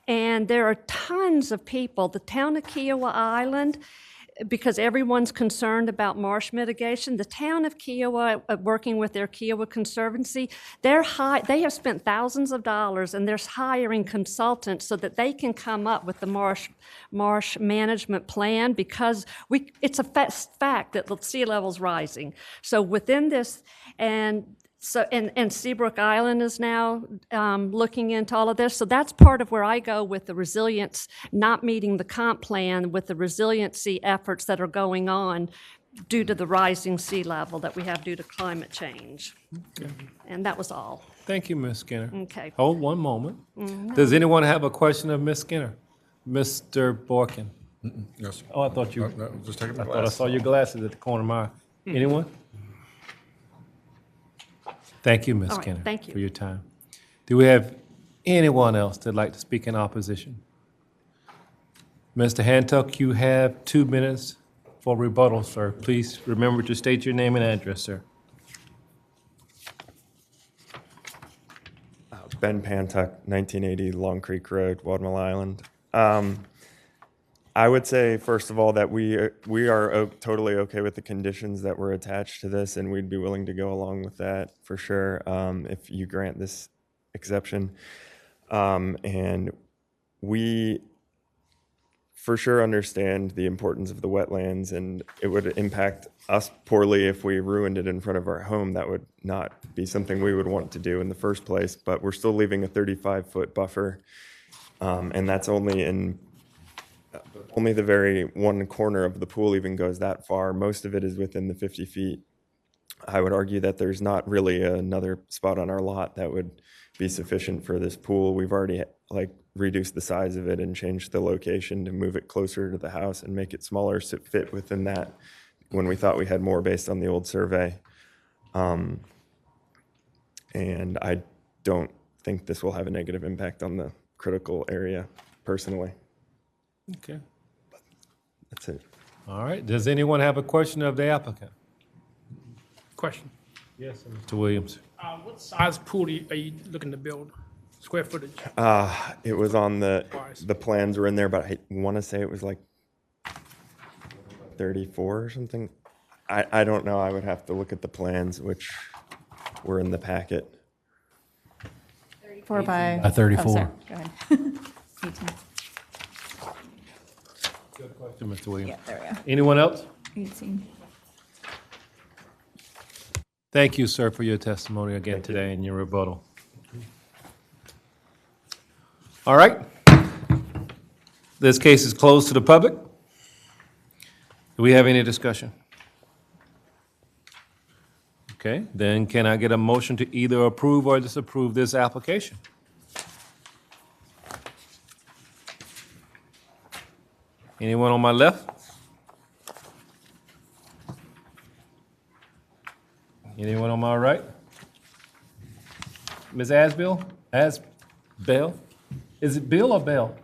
And there are tons of people. The town of Kiowa Island, because everyone's concerned about marsh mitigation, the town of Kiowa, working with their Kiowa Conservancy, they have spent thousands of dollars, and they're hiring consultants so that they can come up with the marsh management plan, because it's a fact that the sea level's rising. So within this, and Seabrook Island is now looking into all of this. So that's part of where I go with the resilience, not meeting the comp plan, with the resiliency efforts that are going on due to the rising sea level that we have due to climate change. Okay. And that was all. Thank you, Ms. Skinner. Okay. Hold one moment. Mm-hmm. Does anyone have a question of Ms. Skinner? Mr. Borkin? Yes. Oh, I thought you. No, just taking my I thought I glasses saw your glasses at the corner of my eye. Anyone? Thank you, Ms. All right, Skinner. thank you. For your time. Do we have anyone else that'd like to speak in opposition? Mr. Hantuck, you have 2 minutes for rebuttal, sir. Please remember to state your name and address, sir. Ben Pantuck, 1980 Long Creek Road, Wadmalaw Island. I would say, first of all, that we are totally okay with the conditions that were attached to this, and we'd be willing to go along with that for sure if you grant this exception. And we for sure understand the importance of the wetlands, and it would impact us poorly if we ruined it in front of our home. That would not be something we would want to do in the first place, but we're still leaving a 35-foot buffer, and that's only the very one corner of the pool even goes that far. Most of it is within the 50 feet. I would argue that there's not really another spot on our lot that would be sufficient for this pool. We've already reduced the size of it and changed the location to move it closer to the house and make it smaller to fit within that when we thought we had more based on the old survey. And I don't think this will have a negative impact on the critical area personally. Okay. That's it. All right. Does anyone have a question of the applicant? Question. Yes, Mr. Williams. What size pool are you looking to build? Square footage? It was on the plans were in there, but I want to say it was like 34 or something. I don't know. I would have to look at the plans, which were in the packet. 34 by... By 34. Oh, sorry. Go ahead. 18. Good question, Mr. Williams. Yeah, there we go. Anyone else? 18. Thank you, sir, for your testimony again today and your rebuttal. All right. This case is closed to the public. Do we have any discussion? Okay, then can I get a motion to either approve or disapprove this application? Anyone on my left? Anyone on my right? Ms. Asbill? Asbell? Is it Bill or Bell?